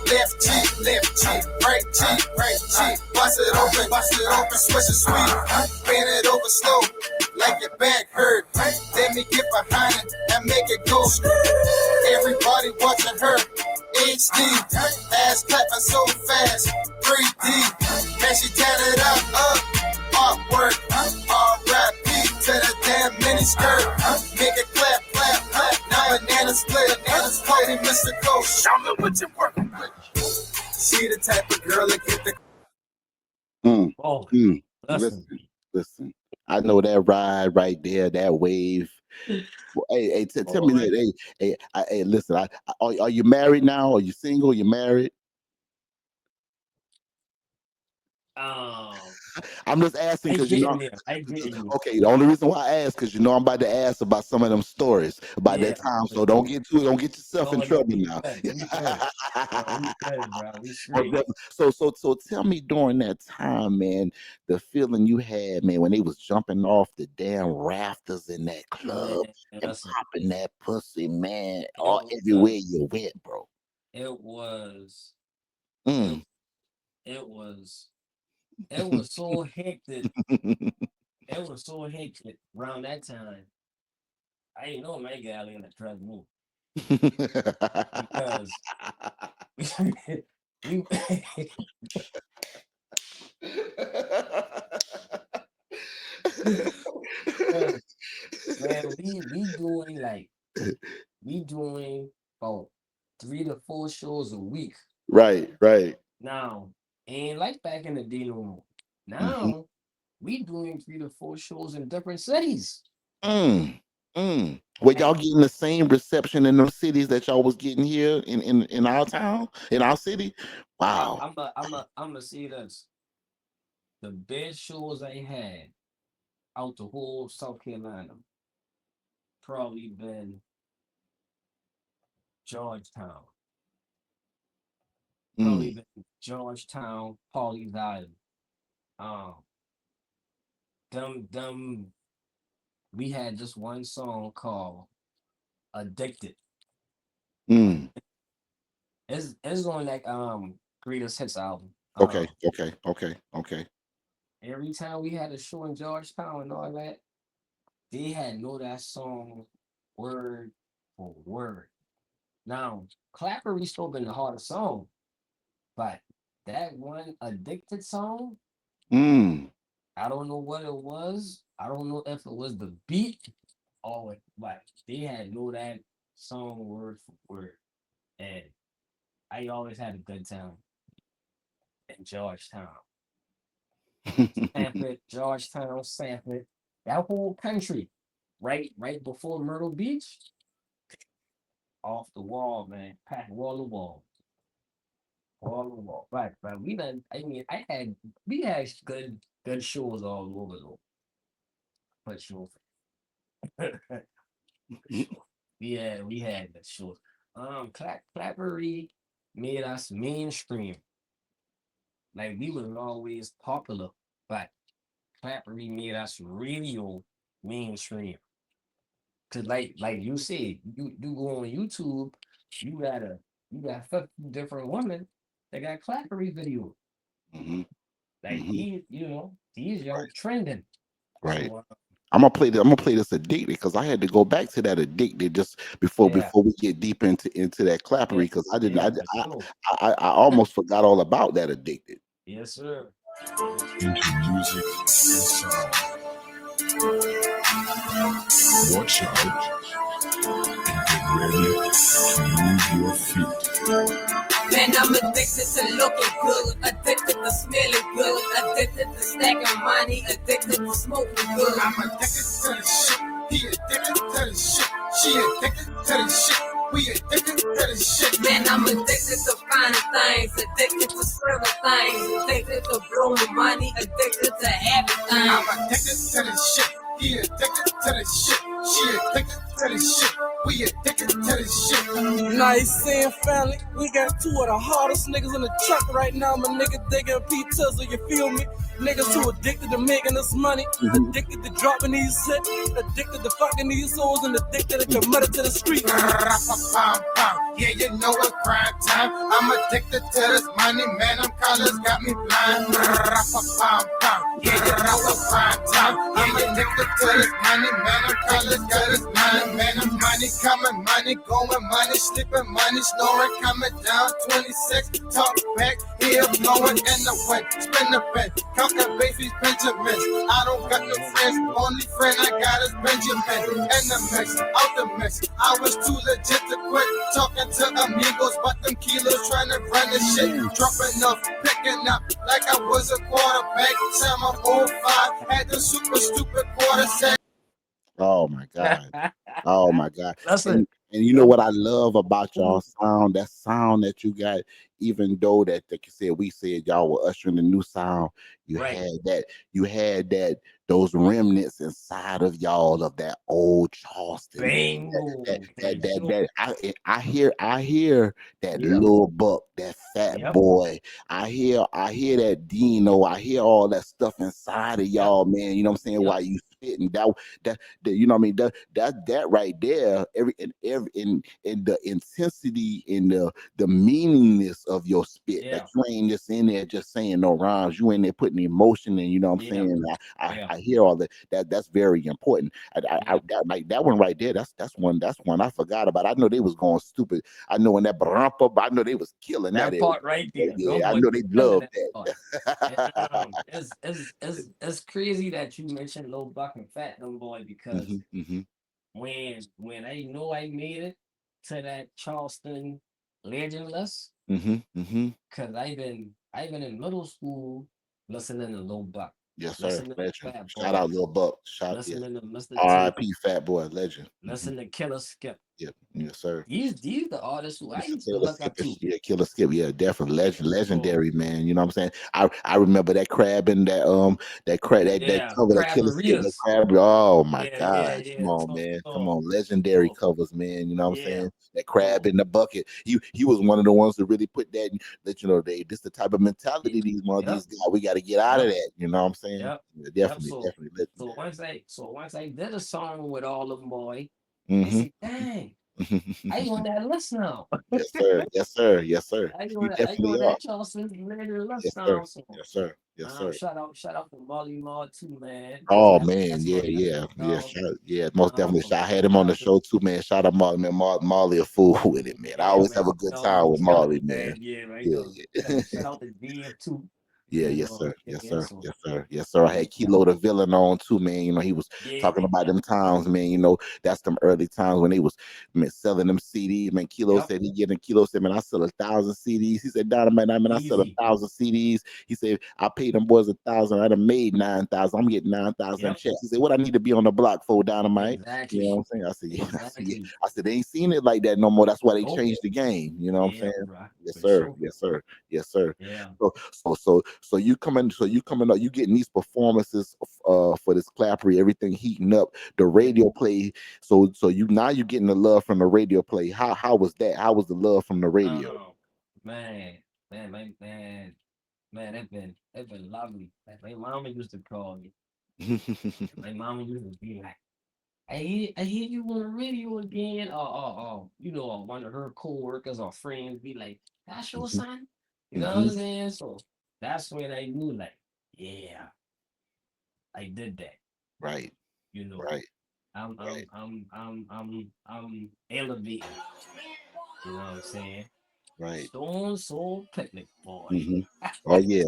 Left cheek, right cheek. Bust it open, switch it sweet. Bend it over slow, like your back hurt. Let me get behind it and make it go. Everybody watching her, HD. Ass clapping so fast, 3D. Man, she tatted up, artwork. R.I.P. to the damn mini skirt. Make it clap. Now banana split, Cody, Mr. Coach. Show me what you're working with. She the type of girl that get the Mm, oh, mm. listen. Listen. I know that ride right there, that wave. Well, hey, tell me Boy. that. Hey, listen. Are you married now? Are you single? You married? Um, I'm just asking I because getting there. I getting you. okay. The only reason why I ask because I'm about to ask about some of them stories about Yeah, that time. for So sure. don't get yourself in No, trouble we now. good. We good. No, we good, bro. We Well, straight. brother, so tell me during that time, man, the feeling you had, man, when they was jumping off the damn rafters in that Man, club and listen, popping that pussy, man, it all was everywhere you went, bro. it was it Mm. it was it was so hectic. It was so hectic around that time. I didn't know my gal in the trust me because we because man we doing about 3 to 4 shows a week Right. now. And like back in the day no more. Mhm. Now we doing 3 to 4 shows in different cities. Mm, Were Like y'all getting the same reception in those cities that y'all was getting here in our town, in our city? Wow. I'm a say this. The best shows I had out the whole South Carolina probably been Georgetown. Probably Mm, been Georgetown, Pawleys Island. Um, them we had just one song called Addicted. mm. It's on that Greatest Hits album. Okay. Every time we had a show in Georgetown and all that, they had know that song word for word. Now, Clapper still been the hardest song, but that one Addicted song, Mm. I don't know what it was. I don't know if it was the beat or what, but they had know that song word for word. And I always had a good time in Georgetown. Sanford, Georgetown, Sanford, that whole country, right before Myrtle Beach, off the wall, man, packed wall to wall, wall to wall. But we done. I mean, we had good shows all over though. For sure, for sure. We had good shows. Clappery made us mainstream. Like we was always popular, but Clappery made us radio mainstream. Cause like you said, you go on YouTube, you got a you got 50 different women that got Clappery video. Hmm. Like Hmm. these yo trending. Right. So I'm gonna play this addicted because I had to go back to that addicted just yeah, before we get deep into that clappery yeah, because I didn't yeah, for sure. I almost forgot all about that addicted. Yes, sir. Into music and sound. Watch out and get ready to move your feet. Man, I'm addicted to looking good, addicted to smelling good, addicted to stacking money, addicted to smoking good. I'm addicted to the shit. He addicted to the shit. She addicted to the shit. We addicted to the shit. Man, I'm addicted to finding things, addicted to serving things, addicted to blowing money, addicted to everything. I'm addicted to the shit. He addicted to the shit. She addicted to the shit. We addicted to the shit. Nice seeing family. We got two of the hardest niggas in the truck right now. My nigga Digga and P Tizzle, you feel me? Niggas who addicted to making us money, Mhm. addicted to dropping these hits, addicted to fucking these souls, and addicted to committed to the street. Yeah, you know it's prime time. I'm addicted to this money, man. Them colors got me blind. Yeah, you know it's prime time. I'm addicted to this money, man. Them colors got us blind, man. Them money coming, money going, money sleeping, money snoring, coming down 26. Talk back, here blowing in the wind. Spin the bed, counting babies, Benjamins. I don't got no friends, only friend I got is Benjamin. In the mix, out the mix. I was too legit to quit talking to amigos, but them kilos trying to run the shit. Dropping off, picking up like I was a quarterback. Time I'm 05, had the super stupid quarter set. Oh my God. Oh my God. Listen, And you know them, what I love about y'all sound? That sound that you got, even though that like you said we said y'all were ushering the new sound, you right. had that, you had that those remnants inside of y'all of that old Charleston. Bingo. For sure. I hear that Yeah. little buck, that fat Yep. boy. I hear that Dino. I hear all that stuff inside of Yep. y'all, man. You know what I'm saying? Yep. While you spitting that you know what I mean? That right there, in the intensity in the meaningness of your spit, that Yeah. you ain't just in there just saying no rhymes. You in there putting emotion in, you know what I'm Yeah. saying? Yeah. I hear all that. That's very important. Yeah. Like that one right there. That's one I forgot about. I know they was going stupid. I know when that bumper, I know they was killing that. That part right there. Those Yeah, I boys know they killing loved that part. And that. it's crazy that you mentioned Low Buck and Fat them boy because Hmm. Hmm. when I know I made it to that Charleston legend list, Hmm. Hmm. because I've been in middle school listening to Low Buck, Yes, sir. listening to Legend. Fat Shout out Boy, Lil Buck. Shout yeah. listening to Mr. T, R.I.P. Fat Boy. Legend. Hmm. listening to Killer Skip. Yep. Yes, sir. These the artists who I used to Killer look Skip up is to. yeah, Killer Skip, yeah, definitely So legendary man. You know what I'm saying? I remember that crab and that crab that yeah, cover that crab Killer Skip, that burritos. crab. Oh my Yeah, yeah, God. Come yeah. on, So man. Come so on. Legendary so covers, man. You know what I'm yeah. saying? That crab So in the bucket. He was one of the ones that really put that, you know, this the type of y- mentality yep, these guys, we gotta get out of yep, that. You know what I'm saying? yep, Yeah, yep. definitely, definitely legendary. So once I did a song with all of them, boy, I Hmm. said, dang, I on that list now. Yes, sir. Yes, sir. Yes, sir. You I definitely on are. that Charleston later list Yes, sir. now. So Yes, sir. Yes, sir. shout out to Molly Law too, man, because Oh man, that's yeah, my yeah, yeah, dog. yeah, most definitely. I had him Shout on the out to show too, man. Shout out Marley, man. Marley a fool with it, man. I yeah, always man. have a good Dog, time he's with killing Marley, it, man. man. Yeah, right Yeah, though. yeah. Shout out to Dept too. Yeah, You yes, know, sir. Yes, yeah, sir. so Yes, sir. Yes, sir. I yeah, had Kilo the villain on too, man. You know, he was yeah, talking about yeah, them times, man. You know, that's them early times when they was, man, selling them CDs. Man, yep, Kilo said, man, I sell 1,000 CDs. He said, Dynamite, I mean, I sell a easy, thousand CDs. He said, I paid them boys 1,000. I done made 9,000. I'm getting 9,000 yep, checks. He said, what I need to be on the block for, Dynamite? You know exactly, what I'm saying? I said, yeah. I said, yeah. exactly. I said, they ain't seen it like that no more. That's why they Nope, changed the game. You know what I'm yeah, saying? bro, Yes, for sir. sure. Yes, sir. Yes, sir. Yeah, So you coming up, you getting these performances for this clappery, everything heating up, the yeah. radio play. So you now you getting the love from the radio play. How was that? How was the love from the radio? Oh man, man, that's been lovely. Like my mama used to call me. My mama used to be like, I hear you on the radio again. One of her co-workers or friends be like, that's your Hmm. son? You know what Hmm. I'm saying? So that's when I knew, like, yeah, I did that. Right, You know, right, I'm right, I'm I'm I'm I'm I'm elevating. You know what I'm saying? right. Stone Soul Picnic, boy. Hmm. Oh yeah.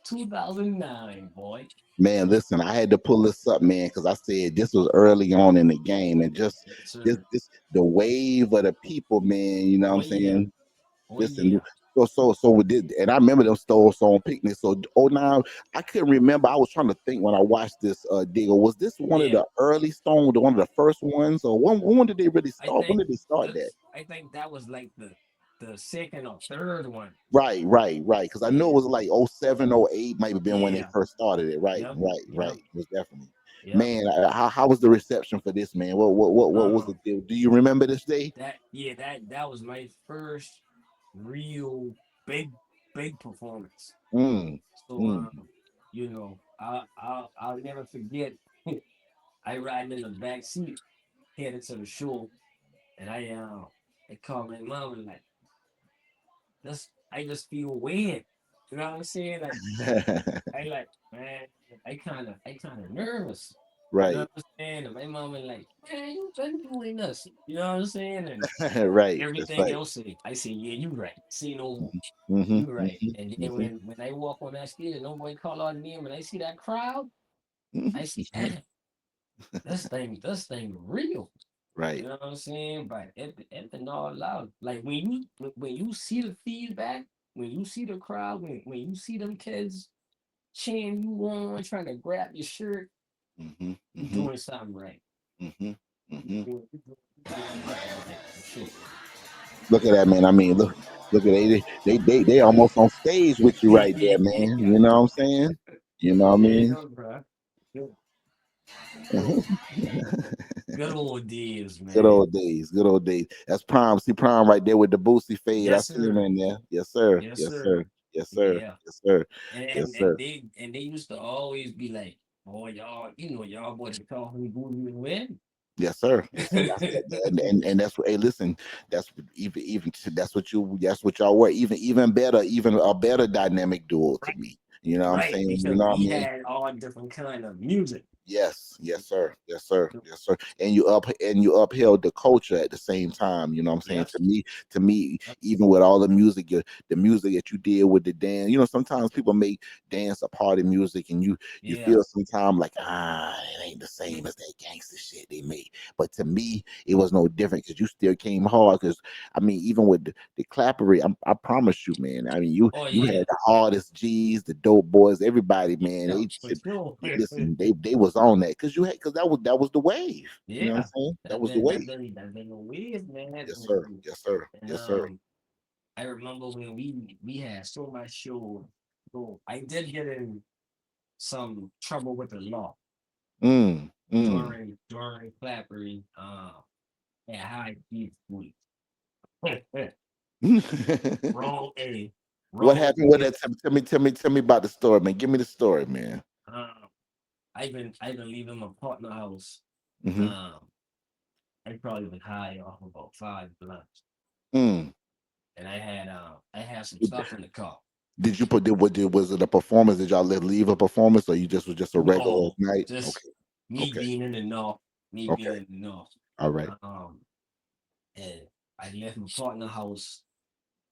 2009, boy. Man, listen, I had to pull this up, man, because I said this was early on in the game, and just Yes, sir. this the wave of the people, man. You know what Oh I'm yeah. saying? Oh Listen, yeah. so we did, and I remember them stores on picnic. So oh now I couldn't remember. I was trying to think when I watched this Digger. Was this one of Yeah. the early Stone, one of the first ones, or when did they really I start? When think did they start that? I think that was like the second or third one. Right, right, right. Because I know it Yeah. was like oh 07, oh 08 might have been when they Yeah. first started it. Right, Yep. right, right. Yep. It was definitely. Yep. Man, how was the reception for this, man? What was the Um deal? Do you remember this day? that was my first real big big performance. Mm, So mm. I'll never forget I riding in the back seat headed to the show and I called my mom and like this I just feel weird. You know what I'm saying? Like I like, man, I kind of nervous. You know Right, what I'm saying? And my mom was like, man, you been doing this. You know what I'm saying? And right. That's everything right. else, I say, yeah, you right. See no more. Mm-hmm, You right. mm-hmm, And then mm-hmm. when I walk on that stage and nobody call out name and I see that crowd, I see, Mhm. damn, this thing real. You Right. know what I'm saying? But it been all loud. Like when you see the feedback, when you see the crowd, when you see them kids cheering you on, trying to grab your shirt, Mhm, you mhm, doing something right. Hmm. Hmm. Doing that like for sure. Look at that, man. I mean, look at they almost on stage with you right there, man. You know what I'm saying? You know what I mean? Yeah, bro. Good, Mhm. good old days, Good man. old days, good old days. That's Prime. See Prime right there with the Boosie fade. I Yes, see him sir. in there. Yes, sir. Yes, Yes, sir. sir. Yes, sir. Yeah. Yes, sir. And Yes, and, sir. and they and they used to always be like, "Boy, y'all, y'all boys are talking booty and win." Yes, sir. And that's and that's what. Hey, listen. That's what that's what y'all were. Even better. Even a better dynamic duo to Right, me. You know what I'm right, saying? You because know what I we mean? had all different kind of music. Yes, yes, sir, yes, sir, yes, sir. And you upheld the culture at the same time. You know what I'm saying? Yes. To me, Yep. even with all the music, the music that you did with the dance. You know, sometimes people make dance a part of music, and you Yeah. feel sometimes like it ain't the same as that gangster shit they made. But to me, it was no different because you still came hard. Because I mean, even with the clappery, I promise you, man. I mean, Oh you had yeah. the hardest G's, the dope boys, everybody, man. Yeah. For sure. Listen, they was on that because that was the wave. You know what I'm Yeah. saying? That That was the been wave. that been that been a wave, man. Yes, sir. Yes, sir. And Yes, sir. I remember when we had so much show. So I did get in some trouble with the law Mm, mm. during Clappery at high speed week. Wrong A, What wrong happened with A. that? Tell me about the story, man. Give me the story, man. Um, I've been leaving my partner house. Hmm. Um, I probably been high off about 5 blunts, Mm. and I had some stuff in the car. Did you put was it a performance? Did y'all leave a performance, or you just was just a regular No, night? just Okay, me okay, being in the north, me being okay. in the north. All right. Um, and I left my partner house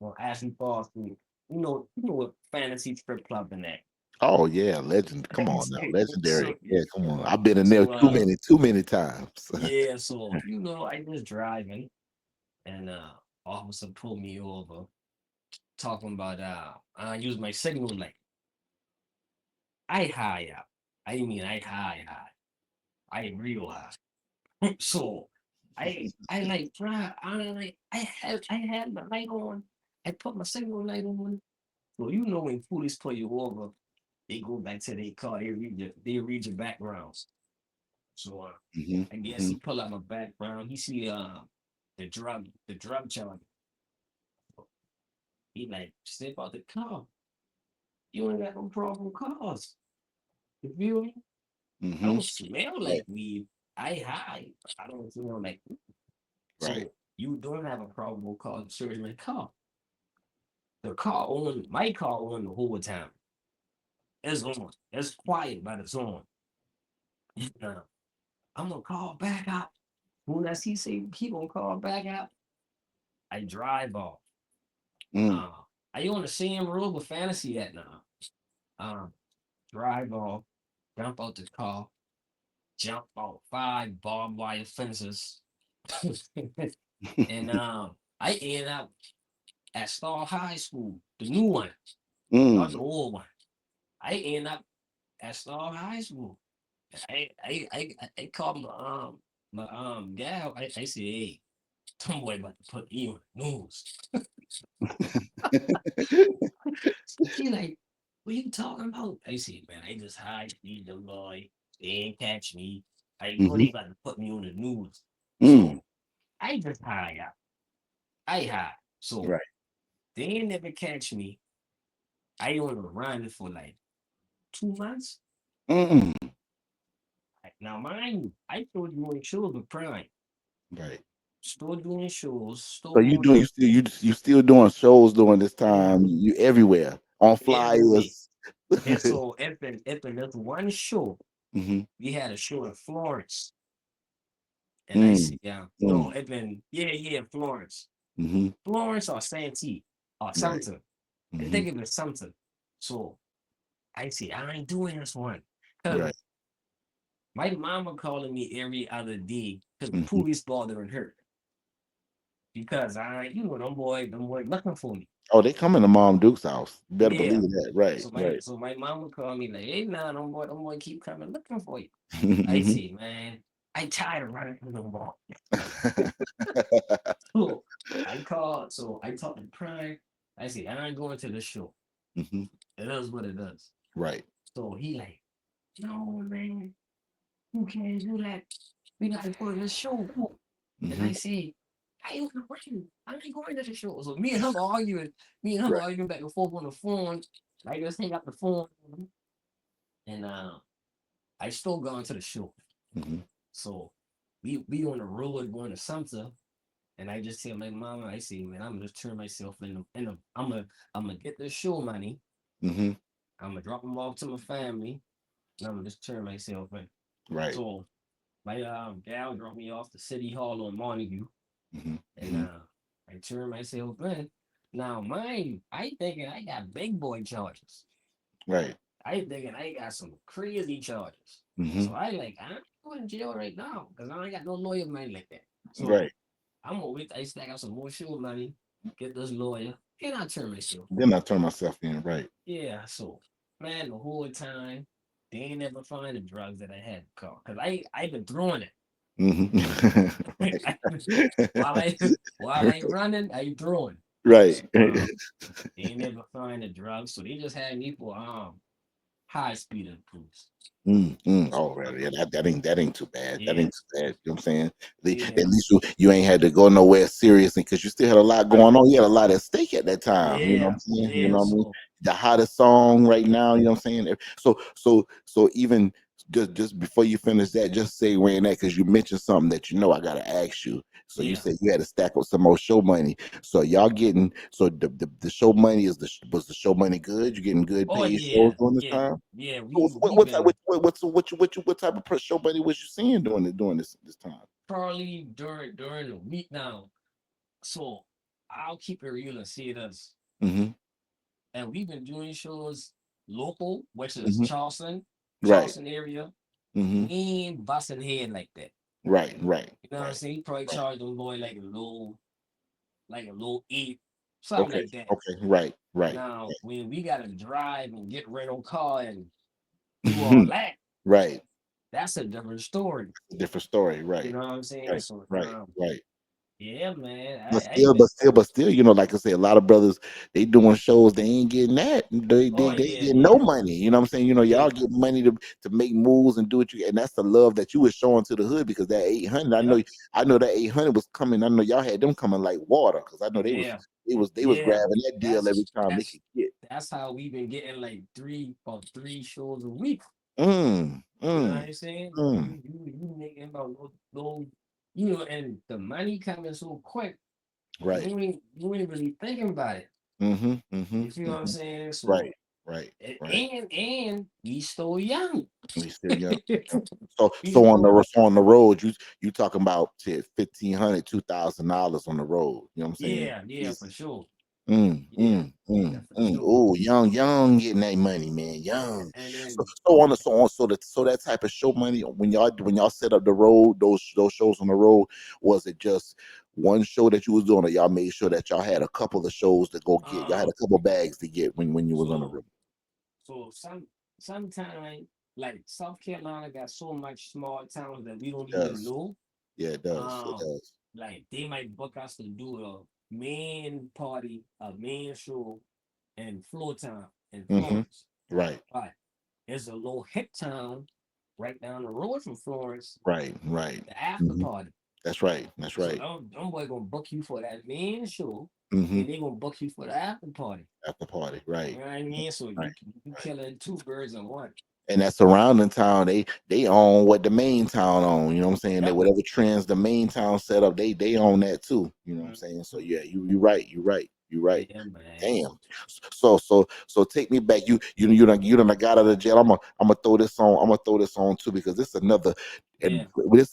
on Ashley Falls Street. You know what fantasy strip club in that. Oh yeah, legend. Come on now, legendary. so Yeah, come on. I've been in there so too many times. yeah, so I was driving and officer pulled me over talking about I use my signal light. I high up. I mean I high. I real high. So I like drive. I had my light on. I put my signal light on. So when police pull you over, they go back to their car. They read your backgrounds. So Hmm. I guess Hmm. he pull out my background. He see the drug charge. He like step out the car. You ain't got no problem with cars. You feel me? I Hmm. don't smell Right. like weed. I high. But I don't smell like weed. Right. So you don't have a problem with cars. Search my car. The car on my car on the whole time. It's on. It's quiet, but it's on. Uh, I'm gonna call back up. Soon as he say he gonna call back up, I drive off. Mm. Uh, I on the same road with fantasy at now. Um, drive off, jump out the car, jump out 5 barbed wire fences, and I end up at Star High School, the new one, not the Mm. old one. I end up at Star High School. I called my gal. I said, hey, some boy about to put me on the news. She like, what you talking about? I said, man, I just hide these little boy. They ain't catch me. I know Hmm. they about to put me on the news. Mm. So I just hide out. I hide. So Right. they ain't never catch me. I on the run for like 2 months. Mm. Now mind you, I still doing shows with Prime. Right. Still doing shows, So still you going doing you still doing shows during this yeah, time? You everywhere on everywhere. flyers. And so if there's one show, Hmm. we had a show in Florence. And I Mm. see, yeah, no, Mm. it been yeah, Florence. Hmm. Florence or Santee or Right. something. I Hmm. think it was something. So I see, I ain't doing this one. Right. Cause my mama calling me every other day because the Hmm. police bothering her. Because them boy looking for me. Oh, they coming to Mom Duke's house. You better Yeah. believe that. Right. So my Right. so my mama called me like, hey nah, them boy keep coming looking for you. I Hmm. see, man. I tired of running from the ball. So I called, so I talked to Prime. I said, I ain't going to the show. Hmm. It is what it does. Right. So he like, no man, you can't do that. We got to go to the show. And I Hmm. said, I ain't going. I ain't going to the show. So me and him arguing, Right. back and forth on the phone. I just hang up the phone. And I still going to the show. Hmm. So we on the road going to Sumter. And I just tell my mama, I say, man, I'm gonna just turn myself I'm gonna get the show money. Hmm. I'm gonna drop them off to my family, and I'm gonna just turn myself in. Right. So my gal dropped me off to City Hall on Montague, Hmm. and Hmm. I turned myself in. Now, mind you, I thinking I got big boy charges. Right. I thinking I got some crazy charges. Hmm. So I ain't going to jail right now because I ain't got no lawyer money like that. So Right. I'm gonna wait. I stack up some more show money, get this lawyer, and I turn myself. Then I turn myself in. Right. Yeah, so man, the whole time they ain't never find the drugs that I had caught because I been throwing Hmm. it. while I while I running, I throwing. Right. So they ain't never find the drugs, so they just had me for high speed of cruise. Oh, So well, yeah, that ain't too bad. That yeah, ain't too bad. You know what I'm saying? At yeah, least you ain't had to go nowhere serious, because you still had a lot going on. You had a lot at stake at that time. You know what yeah, I'm saying? You yeah. know what I mean? So The hottest song right now. You know what I'm saying? So even just before you finish that, just say when that, because you mentioned something that I gotta ask you. So you yeah. said you had to stack up some more show money. So y'all getting the show money was the show money good? You getting good Oh paid shows yeah, during this yeah, time? yeah. What We what type been what type of show money was you seeing during this time? probably during the week now. So I'll keep it real and say this. Hmm. And we've been doing shows local, which is Hmm. Right. Charleston area. Hmm. We ain't busting head like that. Right. Right. You know what I'm Right. saying? You probably Right. charge them boy like a low eight, something Okay. like that. Okay. Right. Right. Now, when we gotta drive and get rental car and do all that, Right. that's a different story. Different story. You Right. know what I'm saying? Right. So Right. Right. yeah, man. But I still, been but still, but still, like I said, a lot of brothers, they doing shows, they ain't getting that. oh They yeah, get no yeah, money. You know what I'm saying? yeah, Y'all get money to make moves and do what you, and that's the love that you was showing to the hood, because that 800, yep, I know that 800 was coming. I know y'all had them coming like water, because I know yeah, they was yeah. grabbing that deal every time they That's could get. that's how we've been getting like three shows a week. Mm, You know what mm, I'm saying? mm. You making about those, and the money coming so quick, Right. you ain't really thinking about it. Mm-hmm. Mm-hmm. You feel what I'm Mm-hmm. saying? So Right. Right. Right. and we still young. We still young. We still So on the road, you talking about shit, $1,500, $2,000 on the road. You know what I'm saying? yeah, for Easy. sure. Mm, Yeah, mm, yeah, mm, for mm. sure. Oh, young getting that money, man. Yeah, Young. and So, then so on the so on so that type of show money, when y'all set up the road, those shows on the road, was it just one show that you was doing, or y'all made sure that y'all had a couple of shows to go get? Y'all had um a couple bags to get when you was on the so road. sometime like South Carolina got so much small towns that we don't It even does. know. Yeah, it does. It Um, does. like they might book us to do a main party, a main show in Town in Mm-hmm. Florence. Right. But it's a little hip town right down the road from Florence, Right. Right. the after Hmm. party. That's right. That's So right. them boy gonna book you for that main show, Hmm. and they gonna book you for the after party. After party. You Right. know what I mean? So Right. you Right. killing two birds in one. And that surrounding town, they own what the main town own. You know what I'm saying? That Yep. whatever trends the main town set up, they own that too. You know what I'm saying? So Mhm. yeah, you right, you right, you right. Yeah, man. Damn. So take me back. You done got out of jail. I'm gonna throw this on. I'm gonna throw this on too, because this another, Yeah. and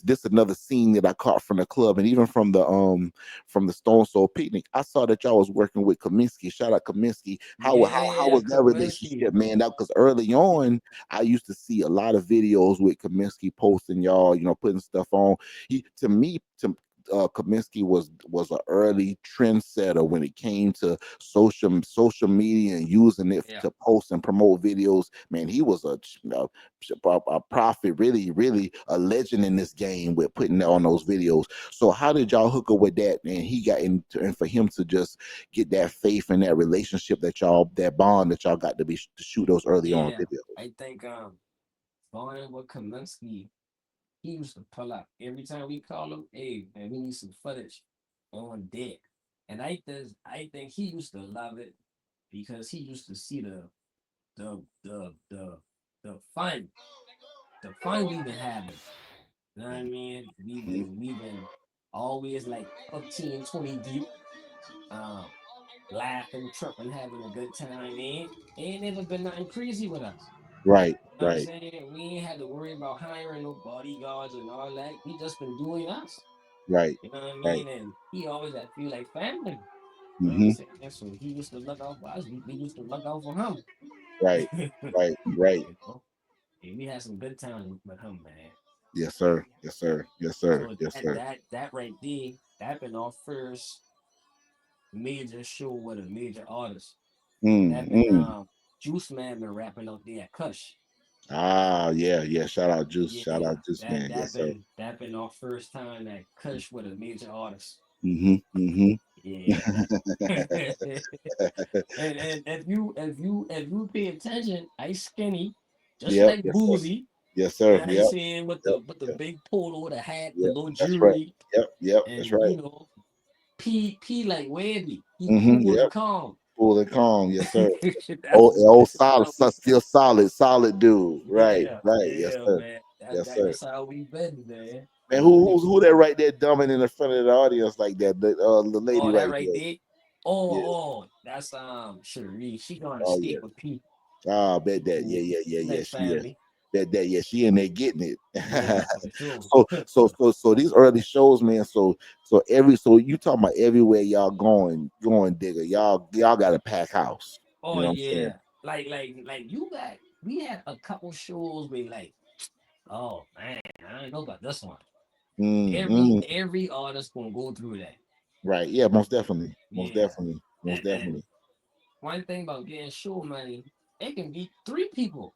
this another scene that I caught from the club, and even from the Stone Soul picnic. I saw that y'all was working with Kaminsky. Shout out Kaminsky. How Yeah, was that Kaminsky. relationship, man? That because early on, I used to see a lot of videos with Kaminsky posting y'all, putting stuff on. He to me to Kaminsky was an early trendsetter when it came to social media and using it Yeah. to post and promote videos. Man, he was a prophet, really, really a legend in this game with putting on those videos. So how did y'all hook up with that? And he got into, and for him to just get that faith and that relationship that y'all, that bond that y'all got to be to shoot those early on Yeah. videos. I think going with Kaminsky, he used to pull up every time we call him, hey man, we need some footage on deck. And I think he used to love it because he used to see the the the the fun, the fun we've been having. You know what I mean? Mhm. We've been always like 15, 20 deep, um, laughing, tripping, having a good time. Ain't never been nothing crazy with us. Right, You know what I'm right, saying? We ain't had to worry about hiring no bodyguards and all that. We just been doing us. right, You know what I right. mean? And he always had feel like family. You know what I'm Hmm. saying? So he used to look out for us. We used to look out for him. Right, right, right. You know? And we had some good times with him, man. Yes, sir. Yes, sir. Yes, sir. So Yes, sir. that right there, that been our first major show with a major artist. Mm, That been mm. Juice Man been rapping out there at Kush. Ah, yeah, yeah. Shout out Juice. Shout Yeah, out Juice Man. Yes, sir. that been our first time at Kush with a major artist. Mm-hmm. Mm-hmm. Yeah, that. And if you pay attention, I skinny, just Yep. like Yes, sir. Boozy. Yes, You sir. know what I'm Yep. saying, with Yep. the Yep. big polo, the hat, the Yep. little That's right. jewelry, Yep. Yep. That's and right. P like Webby. He Mm-hmm. cool Yep. and calm. Cool and calm. Yes, sir. that's Oh, oh, that's solid, how we, still solid, solid dude. Right. yeah, Right. Yes, yeah, sir. man. Yes, sir. That's how we been, man. Man, You know, who that right there dumbing in the front of the audience like that? The lady oh, that right right there. there. Yeah. That's Cherie. She going to Oh stick yeah. with P. Ah, bet that. Yeah, Yeah, yeah, yeah, she yeah. like She is. family. Bet that. Yeah, she in there getting it. Yeah, for sure. So these early shows, man. So you talking about everywhere y'all going, digger. Y'all got a pack house. You Oh know what I'm saying? yeah, like you got. We had a couple shows where like, oh man, I don't know about this one. Mm, Every mm. every artist gonna go through that. Right. Yeah. Most definitely. Most Yeah, definitely. Most and definitely. one thing about getting show money, it can be three people.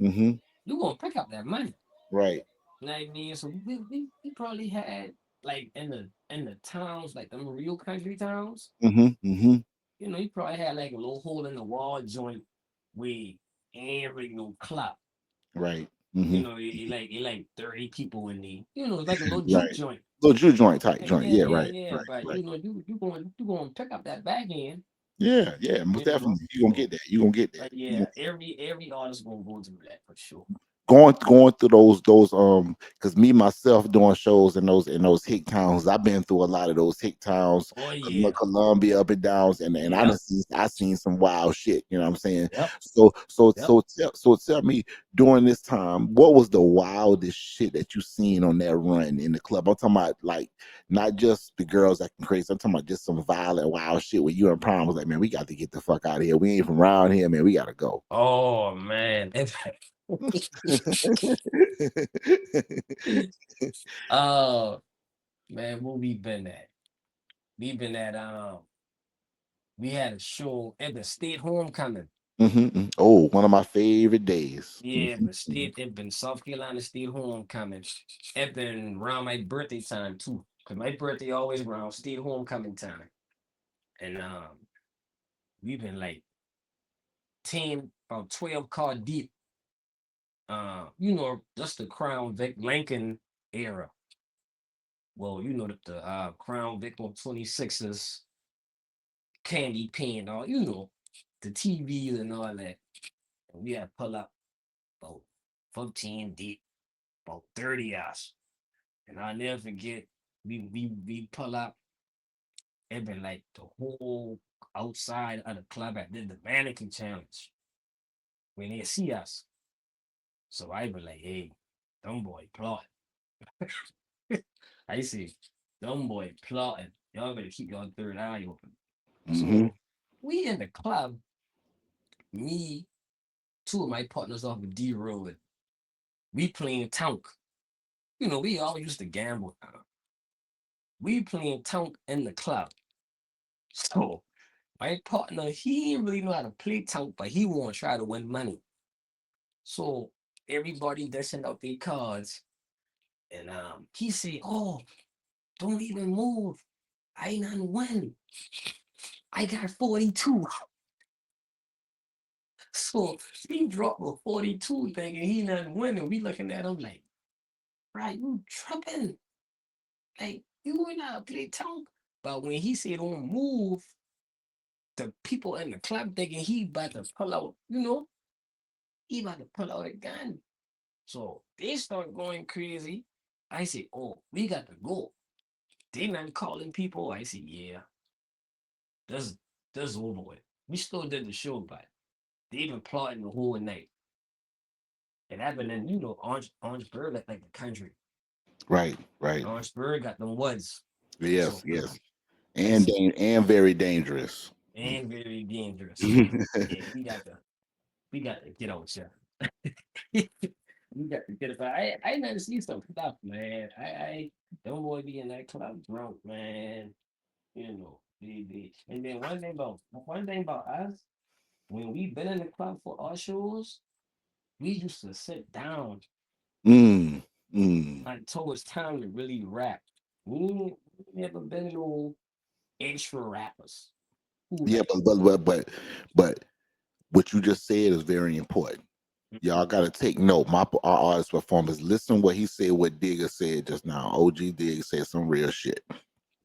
Mm-hmm. You gonna pick up that money. Right. You know what I mean? So we probably had like in the towns, like them real country towns. Mm-hmm. Mm-hmm. You probably had like a little hole in the wall joint where ain't really no club. Right. Mm-hmm. It like 30 people in there. It's like a little juke Right. joint. Little Jew joint type Like, joint. yeah, Yeah. yeah, Right. yeah. Right. But Right. you gonna pick up that back end, Yeah. Yeah. Most definitely. You gonna So get that. You gonna get that. but yeah, every artist gonna go through that for sure. Going through those because me myself doing shows in those hick towns. I've been through a lot of those hick towns, Oh yeah. Columbia up and downs, and Yep. I seen some wild shit. You know what I'm saying? Yep. Yep. So tell me, during this time, what was the wildest shit that you seen on that run in the club? I'm talking about like not just the girls acting crazy. I'm talking about just some violent wild shit where you and Prom was like, man, we got to get the fuck out of here. We ain't from around here, man. We gotta go. Oh man. Oh man, where we been at? We been at we had a show at the state homecoming. Mhm. Oh, one of my favorite days. Yeah, Mhm, the mhm. state it been South Carolina State homecoming. It been around my birthday time too. Cause my birthday always around state homecoming time. And we've been like 10, about 12 car deep. Just the Crown Vic Lincoln era. Well, the Crown Vic 26s, candy pan, all the TVs and all that. And we had pull up about 15 deep, about 30 us. And I'll never forget, we pull up, it been like the whole outside of the club at the mannequin challenge when they see us. So I be like, hey, dumb boy plot. I see dumb boy plotting. Y'all better keep your third eye open. Mhm. So we in the club, me, two of my partners off of D Road, we playing Tonk. We all used to gamble. we playing tonk in the club. So my partner, he didn't really know how to play tonk, but he want to try to win money. So everybody dishing out their cards. And he said, "Oh, don't even move. I ain't gonna win. I got 42." So he dropped a 42 thinking he not winning. We looking at him like, right, you tripping. Like, you ain't not play tonk. But when he said don't move, the people in the club thinking he about to pull out, he about to pull out a gun. So they start going crazy. I said, "Oh, we got to go." They not calling people. I said, "Yeah, that's over with." We still did the show, but they been plotting the whole night. It happened in, Orangeburg, like the country. Right, right. Orangeburg got them woods. Yes, So yes. I And said, and very dangerous. and very dangerous. So yeah, we got to get out here. We got to get it. But I never see some stuff, man. I don't want to be in that club drunk, man. And then one thing about us, when we been in the club for our shows, we used to sit down Mm, mm. until it's time to really rap. We never been no extra rappers who Yeah, like, but what you just said is very important. Y'all got to take note. Our artist performers, listen what he said, what Digga said just now. OG Digga said some real shit.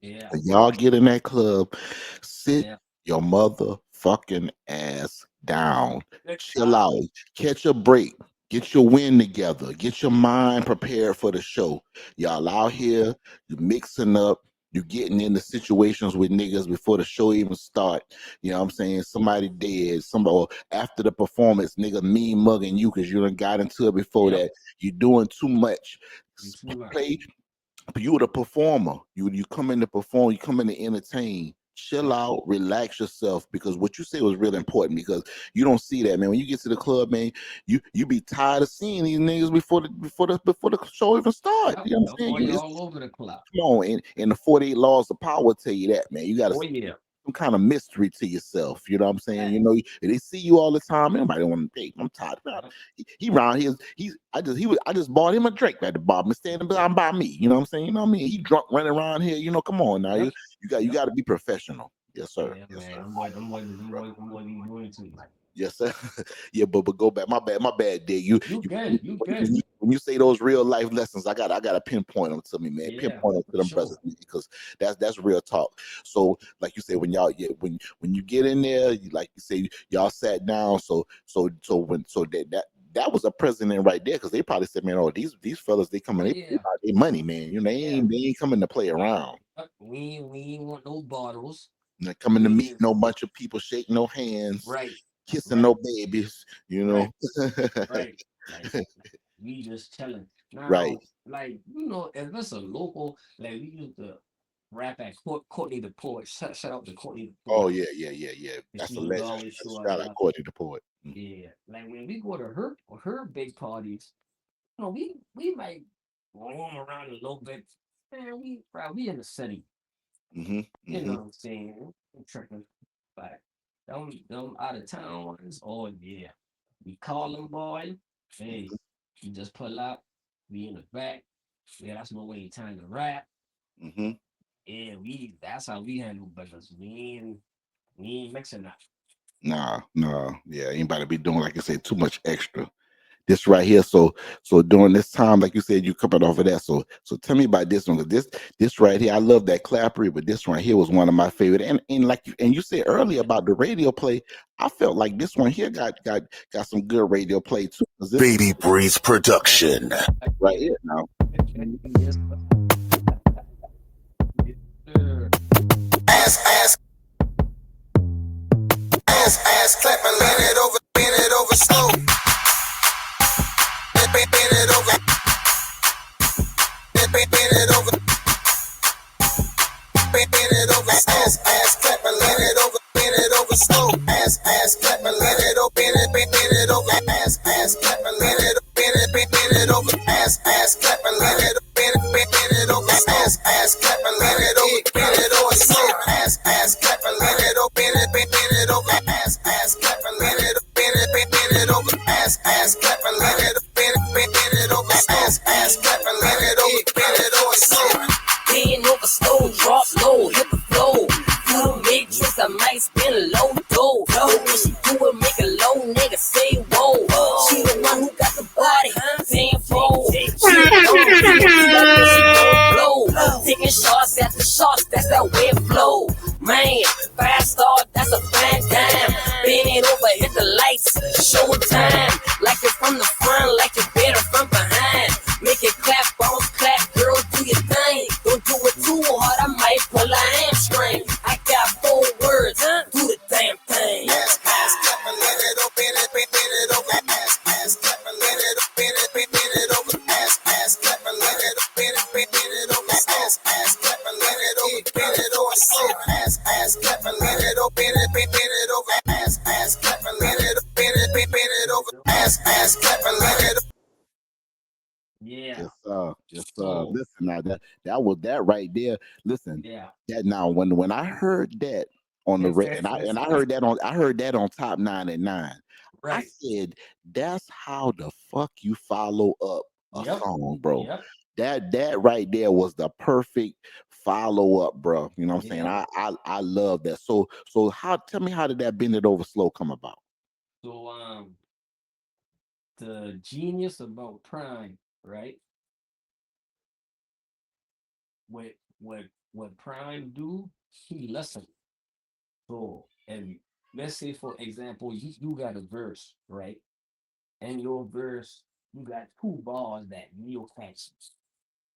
yeah, When y'all get in that club, sit yeah, your motherfucking ass down. good Chill God, out. Catch a break. Get your wind together. Get your mind prepared for the show. Y'all out here, you mixing up. You getting into situations with niggas before the show even start. You know what I'm saying? Somebody dead. Somebody or after the performance, nigga mean mugging you because you done got into it before yep, that. You doing too much. you too much. Play you the performer. You come in to perform, you come in to entertain. Chill Yep, out, relax yourself because what you said was really important because you don't see that, man. When you get to the club, man, you be tired of seeing these niggas before the show even start. yep, You know what them I'm saying? boys all over the club. Come on, and the 48 laws of power tell you that, man. You gotta Oh yeah, some kind of mystery to yourself. You know what I'm saying? that, They see you all the time. Everybody want to date. I'm tired. yep, He around here. I just bought him a drink at the bar. And standing by me. You know what I'm saying? You know what I mean? He drunk running around here. Come on now. yep, You yep. got to be professional. Yes, sir. Yeah, Yes, man, sir. them boys be doing it to you. Yes, sir. Yeah, but go back. My bad, Dig. You good, you good. When you say those real life lessons, I got to pinpoint them to me, man. Yeah, Pinpoint them for to them brothers sure. because that's real talk. So, like you said, when y'all when you get in there, like you say, y'all sat down. That was a president right there because they probably said, man, oh these fellas they Oh coming they yeah, about their money, man. yeah. They ain't coming to play around. We ain't want no bottles. They're coming to We meet just no bunch of people, shake no hands, right, kissing right, no babies. You know, right, right. Like we just chilling. right. Now, like if it's a local, like we used to rap at Courtney the Poet. Shout out to Courtney the Oh Poet. yeah. And That's she a used to legend. always show us Shout out love. Courtney the poet. Yeah, like when we go to her big parties, we might roam around a little bit. Man, we in the city. Mm-hmm. You know Mm-hmm. what I'm saying? I'm tripping. But them out of town ones, oh yeah. We call them boy. Hey, you just pull up, we in the back. Yeah, that's no way time to rap. Mm-hmm. Yeah, that's how we handle business. We ain't mixing that. Nah. Yeah, anybody be doing like you said too much extra. This right here. So during this time, like you said, you coming off of that. So tell me about this one. 'Cause this right here, I love that clappery, but this right here was one of my favorite. And like you said earlier about the radio play, I felt like this one here got some good radio play too. 'Cause this Baby Breeze Production. right Yeah. here now. Yes, sir. Ass clapping, bend it over slow. Bend it over, bend it over, bend it over, ass clapping, bend it over slow. Ass clapping, bend it over, ass clapping, bend it over, ass clapping, bend it over, ass clapping, spend low dough. When she do it, make a low nigga say whoa. She the one who got the body, tenfold. She gon' blow. Taking shots after shots, that's that way it flow. Man, fast start, that's a fine time. Bend it over, hit the lights, show time. Like it from the front, like you better from behind. Make it clap, bounce, clap, girl, do your thing. Don't do it too hard, I might pull a hamstring. I got 4 words, do the damn thing. Ass clap and let it open it, bend it over. Ass clap and let it open it, bend it over. Ass clap and let it open it, bend it over. Ass clap and let it open, bend it over. Ass clap and let it open it, bend it over. Ass clap and let it open it, bend it over. Ass clap and let it. Yeah. Yes, So listen, now that was that right there. Listen, yeah. that now when I heard that on the and I heard that on Top 9 at 9. I Right. said, that's how the fuck you follow up a Yep. song, bro. Yep. That right there was the perfect follow up, bro. You know what I'm saying? Yeah. I love that. So how tell me how did that Bend It Over Slow come about? So the genius about Prime, right? What what Prime do, he listen. So and let's say for example, you got a verse, right? And your verse, you got 2 bars that real catch.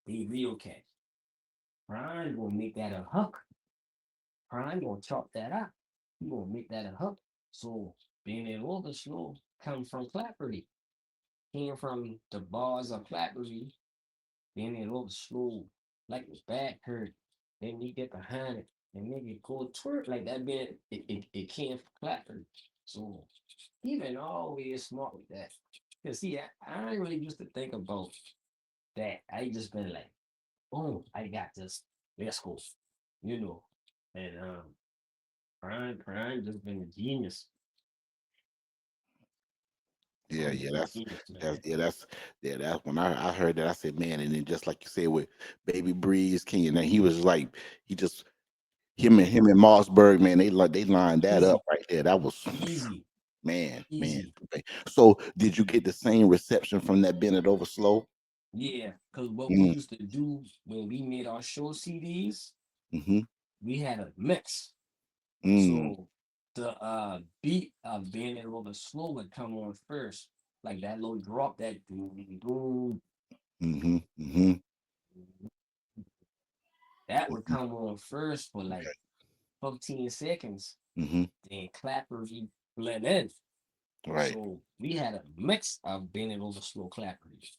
They real catch. Prime gonna make that a hook. Prime gonna chop that up. He gonna make that a hook. So being in over slow come from Clapperty. Came from the bars of Clapperty, being in over slow, like his back hurt. Then you get behind it and make it go twerk like that being it came from Clapperty. So he been always smart with that. Cause see, I ain't really used to think about that. I just been like, oh, I got this. Let's go. You know. And Prime just been a genius. Yeah, Prime yeah, been a genius, man. that's when I heard that I said, man, and then just like you said with Baby Breeze King, and then he was like he just him and Mossberg, man, they lined that up Easy, right there. That was easy, man. easy. Okay. So did you get the same reception from that Bend It Over Slow? Yeah, because what we Mm, used to do when we made our show CDs, mm-hmm, we had a mix. mm, So the beat of being it over slow would come on first, like that little drop, that boom, boom, mm-hmm, mm-hmm, that would come on first for like 15 seconds. mm-hmm. Then clappers we blend in. Right. So we had a mix of being it over slow clappers.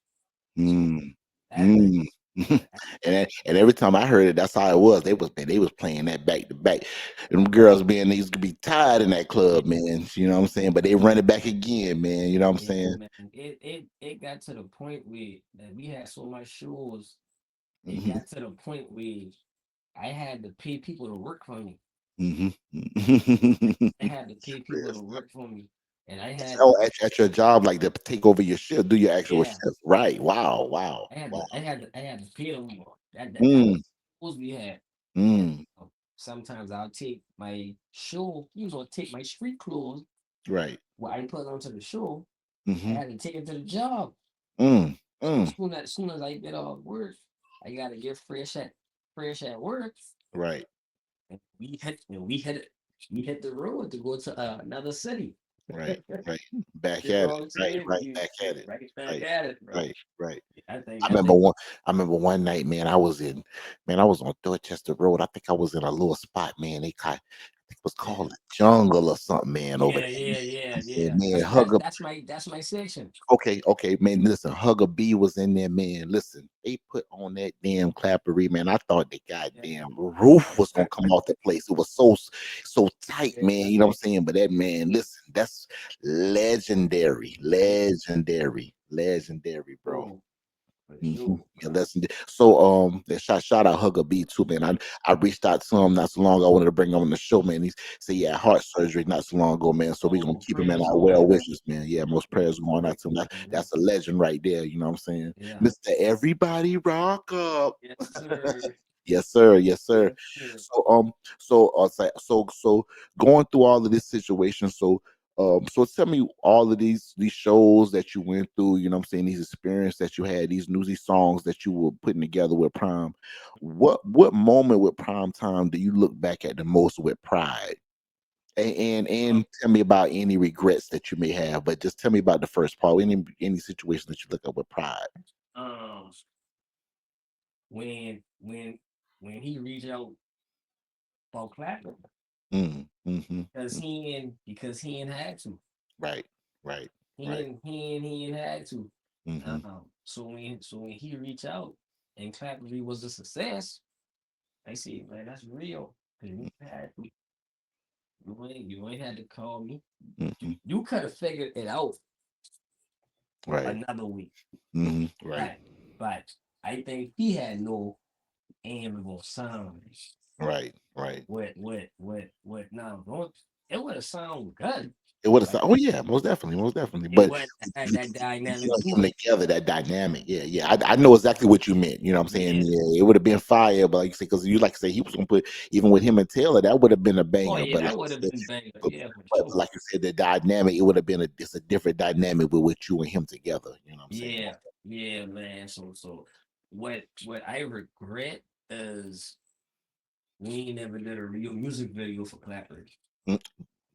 So Mm, that thing, mm. And every time I heard it, that's how it was. They was playing that back to back. And them girls, man, they used to be tired in that yeah, club, man. You know what I'm saying? But they run it back again, man. You know what I'm yeah, saying? man. It got to the point where that we had so much shows. It Hmm. got to the point where I had to pay people to work for me. Hmm. I had to pay people to work for me, and I had Oh, to, at your job, like to take over your shift, do your actual yeah, shift. Right. Wow. Wow. Wow. I had to pay them more. That Mm, was supposed we had. And mm, sometimes I'll take my show. You know, take my street clothes. right. What I put onto the show, I Hmm. had to take it to the job. Mm, So mm, soon as I get off work, I gotta get fresh at work. right. And we hit the road to go to another city. Right. Right. Back You at know it. what I'm Right. saying? Right. You Back at it. right back Right. at it, bro. Right. Right. I think I remember one night, man, I was on Dorchester Road. I think I was in a little spot, man. I think it was yeah. called the Jungle or something, man, over Yeah, there. yeah, I yeah, said, yeah. man, That's my section. okay, man. Listen, Hugger B was in there, man. Listen, they put on that damn clappery, man. I thought the Yeah. goddamn roof was gonna come off the place. It was so tight, Yeah. man. You know what I'm saying? But that man, listen, that's legendary, bro. Oh, for Mhm. sure, Yeah, bro. that's so. Yeah, shout out Hugger B too, man. I reached out to him not so long ago. I wanted to bring him on the show, man. He said he had heart surgery not so long ago, man. So we gonna Oh, keep him in prayers our going well out. wishes, man. Yeah, most prayers Prayers going going out to him. out, man. That's a legend right there. You know what I'm saying, Yeah. Mister Everybody Rock Up. Yes, sir. Yes, sir. Yes, sir. Yeah, yeah. So going through all of this situation, so tell me all of these shows that you went through, you know what I'm saying, these experiences that you had, these songs that you were putting together with Prime. What moment with Prime Time do you look back at the most with pride? And tell me about any regrets that you may have, but just tell me about the first part, any situation that you look up with pride. Um, when when when he reached out for clapping, Mm, mm-hmm, because he ain't had to. right, right, He right. ain't he ain't he ain't had to. Mm-hmm, So when he reached out and Clappery was a success, I see, man, that's real. 'Cause you ain't had to call me. mm-hmm, You could have figured it out right, another week. right, But but I think he had no amiable sound. right, right. What now? It would have sound good, It would have but said, "Oh yeah, most definitely." it But wouldn't have had you that you dynamic and to him it. together, that dynamic, yeah, yeah. I know exactly what you meant. You know what I'm saying? Yeah. Yeah, it would have been fire, but like you say, because you like to say he was gonna put even with him and Taylor, that would have been a Oh banger. yeah, But that like would you have said, been banger. but, Yeah, for but sure. like you said, the dynamic, it would have been it's a different dynamic with you and him together. You know what I'm saying? Yeah, yeah, man. So what I regret is we ain't never did a real music video for Clapper. Mm,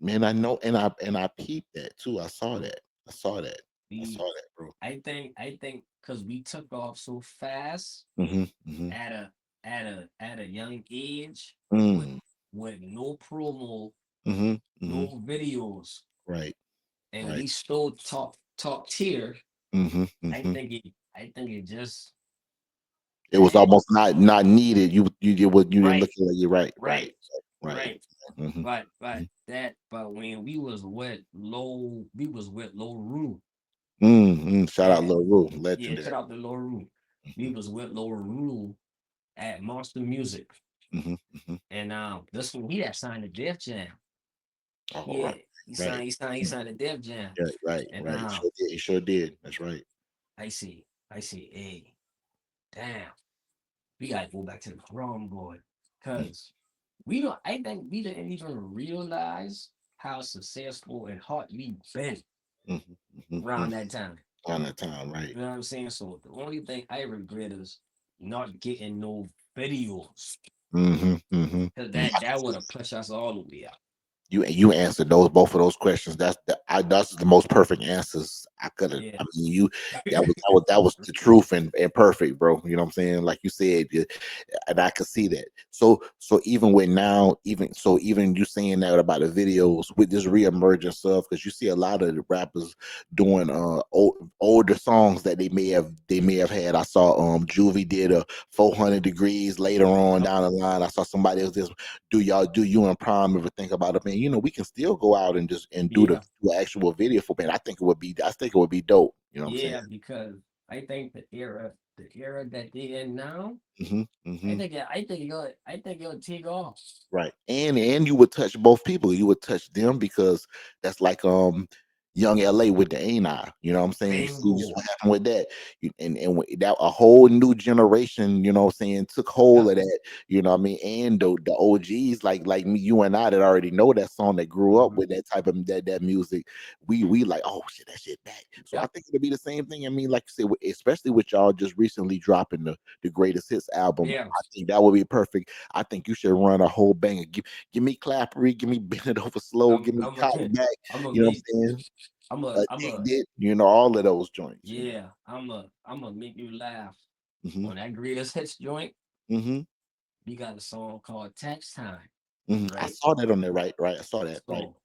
man, I know, and I peeped that too. I saw that. I saw that. I saw We that, bro. I think because we took off so fast Mm-hmm. Mm-hmm. at a young age with Mm, with no promo, mm-hmm. Mm-hmm. no videos, Right. and Right. we still top tier. Mm-hmm. I Mm-hmm. think it I think it just It was had almost not needed. You didn't look right, at it. You're right. Right. right, Right. right. Mm-hmm. But when we was with low room. Mm-hmm. Shout out At Lil Ru, Yeah, cut legendary. out the low room. We Mm-hmm. was with low room at Monster Music. Mm-hmm. Mm-hmm. And this one he had signed the Def Jam. All Yeah, right. Right. he signed the Def Jam. Yeah. Right. And Right. He sure did. He sure did. That's right. I see, hey, damn, we gotta go back to the drum board. Cause I think we didn't even realize how successful and hot we been Mm-hmm. Mm-hmm. around that time. On that time. Right. You know what I'm saying? So the only thing I regret is not getting no videos. Mm-hmm. Mm-hmm. Cause that would have pushed us all the way out. You answered both of those questions. That's the most perfect answers I could have. Yeah. I mean, that was the truth and perfect, bro. You know what I'm saying? Like you said, and I could see that. So even with now, even you saying that about the videos with this reemergence stuff, because you see a lot of the rappers doing older songs that they may have had. I saw Juvie did a 400 degrees later on Yup. down the line. I saw somebody else just do you and Prime ever think about it, man? We can still go out and just do Yeah. the actual video for, man. I think it would be dope. You know what I'm saying? Yeah, because I think the era that they in now, Hmm. Hmm. I think it'll take off. Right. And you would touch both people. You would touch them because that's like Young LA with the Ain't I. You know what I'm saying? You see just Bingo. what happened with that. That a whole new generation, you know what I'm saying, took hold Yep. of that, you know what I mean? And the OGs like me, you and I that already know that song, that grew up Mhm. with that type of that music, we like, oh shit, that shit back. So I Yep. think it'll be the same thing. I mean, like you said, especially with y'all just recently dropping the greatest hits album. Yeah. I think that would be perfect. I think you should run a whole banger. Give me Clappery, give me Bend It Over Slow, I'm give me I'm a, Cotton Back. I'm a You know what make I'm saying? I'm Dig a Dit, all of those joints. yeah, I'm a make you laugh. Hmm. On that greatest hits joint, Hmm. we got a song called Tax Time, I right? saw that on there, right, right. I saw that, right. So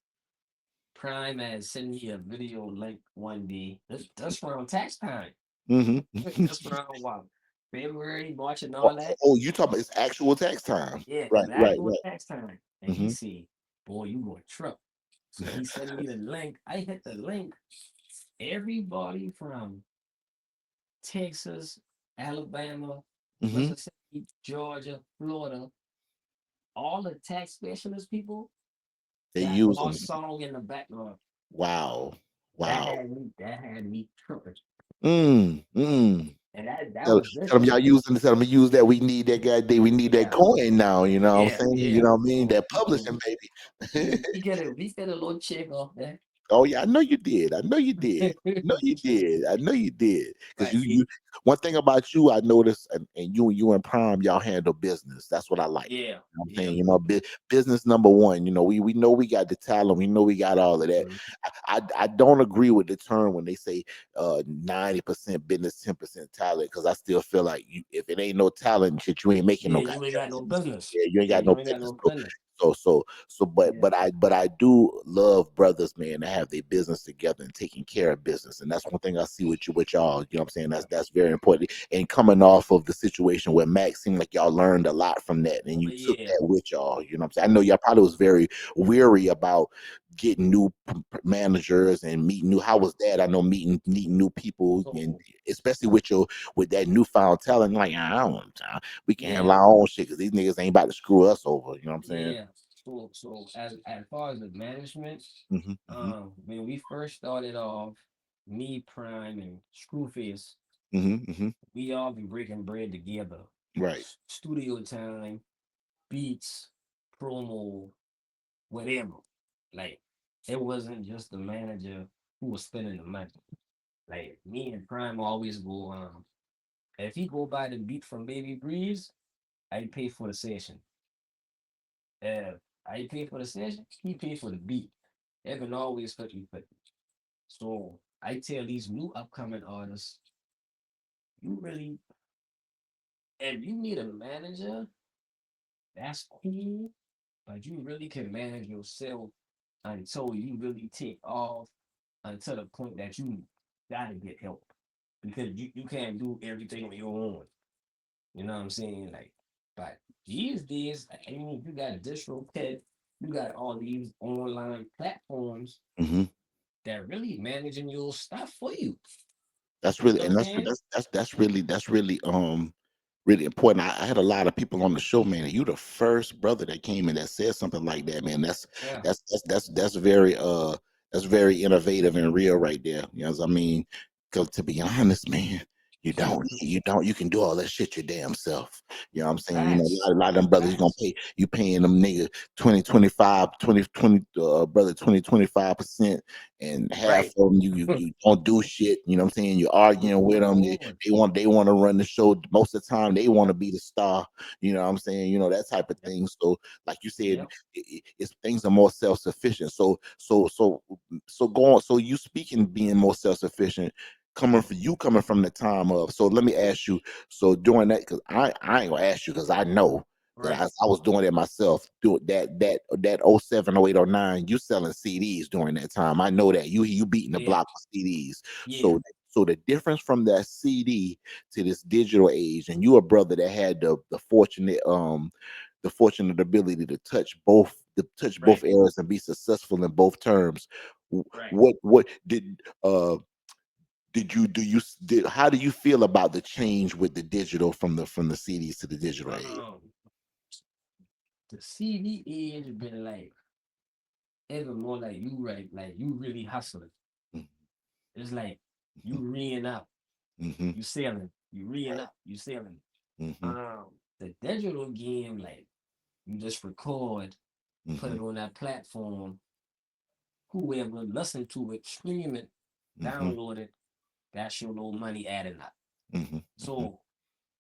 Prime had sent me a video link one day. That's around tax time. Hmm. That's around what? February, March, and Oh, all that. you talking about it's actual tax time. Yeah, Right, it's right, actual right. tax time. And he Hmm. said, boy, you going to trip. So he sent me the link. I hit the link. Everybody from Texas, Alabama, Hmm. Mississippi, Georgia, Florida, all the tax specialist people They got our using it. song in the background. Wow. That Wow. had me, that had me tripping. Mm, mm. And that Tell, was tell them y'all disrespect. using. Tell them to use that. We need that goddamn. We need that Yeah, coin now. You know what I'm yeah, saying? You yeah. know what I mean? So That publishing, baby. we get a little check off that. Oh yeah, I know you did. I know you did. I know you did. I know you did. Because But you one thing about you, I noticed, and you and Prime, y'all handle business. That's what I like. yeah, You know what I'm yeah. saying, business number one. We know we got the talent. We know we got all of that. Mhm. I don't agree with the term when they say 90% business, 10% talent. Because I still feel like if it ain't no talent, shit, you ain't making Yeah, no you ain't goddamn got no business. business. Yeah, you ain't Yeah, got no you ain't got business. no business. But Yeah, I do love brothers, man, that have their business together and taking care of business. And that's one thing I see with y'all. You know what I'm saying? yeah, That's very important. And coming off of the situation where Max seemed like y'all learned a lot from that and you took yeah. that with y'all. You know what I'm saying? I know y'all probably was very weary about getting new managers and meeting new. How was that? I know meeting new people and So especially with that newfound talent, like I don't want we can handle yeah, our own shit because these niggas ain't about to screw us over. You know what I'm saying? yeah. So as far as the management, Hmm, hmm, when we first started off, me, Prime, and Screwface, hmm, hmm. we all be breaking bread together. Right. Studio time, beats, promo, whatever. Like it wasn't just the manager who was spending the money. Like me and Prime always go, if he go buy the beat from Baby Breeze, I pay for the session. If I pay for the session, he pay for the beat. Evan always 50-50. So I tell these new upcoming artists, you really, if you need a manager, that's cool, but you really can manage yourself until you really take off until the point that you gotta get help. Because you can't do everything on your own. You know what I'm saying? Like, but these days, I mean, you got DistroKid, you got all these online platforms Hmm. that really managing your stuff for you. That's You really know what and I'm that's saying? that's really really important. I had a lot of people on the show, man. You the first brother that came in that said something like that, man. Yeah. That's very that's very innovative and real right there. You know what I mean? Because to be honest, man, you can do all that shit your damn self. You know what I'm saying? Facts. A lot of them brothers you gonna Facts. pay you paying them nigga 20 brother 20 25%, and half Right. of them you don't do shit. You know what I'm saying? You're arguing with them. Mm-mm. They want to run the show. Most of the time they want to be the star. You know what I'm saying? That type of Yep. thing. So like you said, Yep. it's things are more self-sufficient. So going, so you speaking being more self-sufficient, coming from the time of, so let me ask you, so doing that, because I ain't gonna ask you because I know that Right. I was doing it myself, doing that oh 07, oh 08, oh 09, you selling CDs during that time. I know that you beating the Yeah. block with CDs. Yeah. So the difference from that CD to this digital age, and you a brother that had the fortunate ability to touch both Right. eras and be successful in both terms. Right. What did you do you did how do you feel about the change with the digital from the CDs to the digital age? The CD age been like even more like you right, like you really hustling. It's like you reeing up, Mm-hmm, you selling, you reeing right. up, you selling. Mm-hmm, The digital game, like you just record, put mm-hmm, it on that platform, whoever listen to it, stream it, mm-hmm, download it, that's your little money adding up. mm-hmm, mm-hmm. So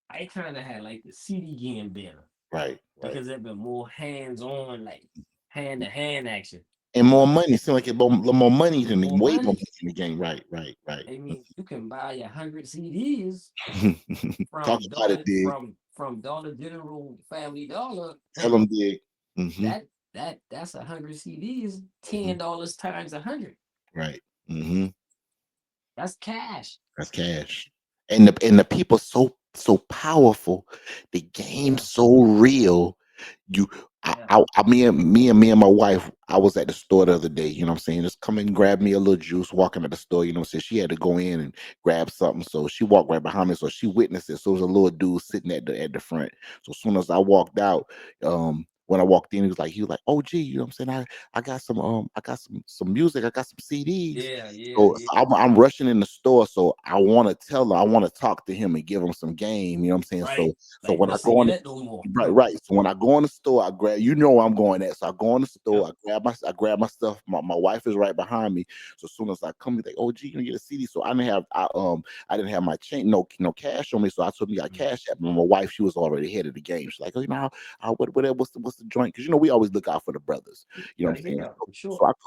I kind of had like the CD game better Right, right. because it been more hands on, like hand to hand action. And more But money. Seem like it more money than more way more money, money in the game. Right, right, right. I mean, you can buy 100 CDs Talk about it, dig. from Dollar General, Family Dollar. Tell them, dig. Mm-hmm. That's 100 CDs. Mm-hmm. $10 times 100. Right. Mm-hmm. That's cash. That's cash. And the people so powerful. The game Yeah, so real. You yeah, me and my wife, I was at the store the other day, you know what I'm saying? Just come and grab me a little juice, walking at the store, you know what I'm saying? She had to go in and grab something. So she walked right behind me. So she witnessed it. So it was a little dude sitting at the front. So as soon as I walked out, when I walked in, he was like, "Oh, gee, you know what I'm saying? I got some music. I got some CDs." Yeah, yeah, So yeah. I'm rushing in the store, so I want to tell him, I want to talk to him and give him some game. You know what I'm saying? Right. So Like, when I not go singing in, that no more. right, right. So when I go in the store, I grab, you know where I'm going at. So I go in the store, Yep. I grab my stuff. My wife is right behind me. So as soon as I come, he's like, "Oh, gee, you gonna get a CD?" So I didn't have my chain, no cash on me. So I told him, "You got Mm. cash app." And my wife, she was already ahead of the game. She's like, "Oh, what's the joint?" Because we always look out for the brothers. You know what Gotta I'm hit saying? out So, for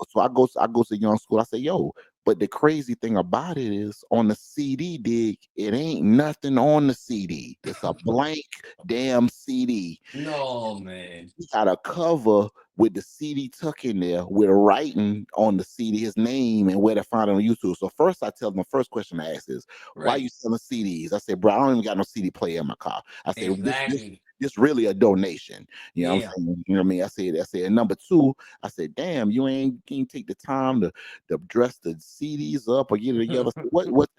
so sure. I go to young school. I say, "Yo," but the crazy thing about it is on the CD dig, it ain't nothing on the CD. It's a blank damn CD. No, man. He got a cover with the CD tuck in there with a writing on the CD, his name and where to find it on YouTube. So first I tell them, the first question I ask is, "Why Right. you selling CDs?" I said, "Bro, I don't even got no CD player in my car." I said, "This Exactly. this really a donation." You know what Yeah. I'm saying? You know what I mean? I said, and number two, I said, "Damn, you ain't take the time to dress the CDs up or get it together." So what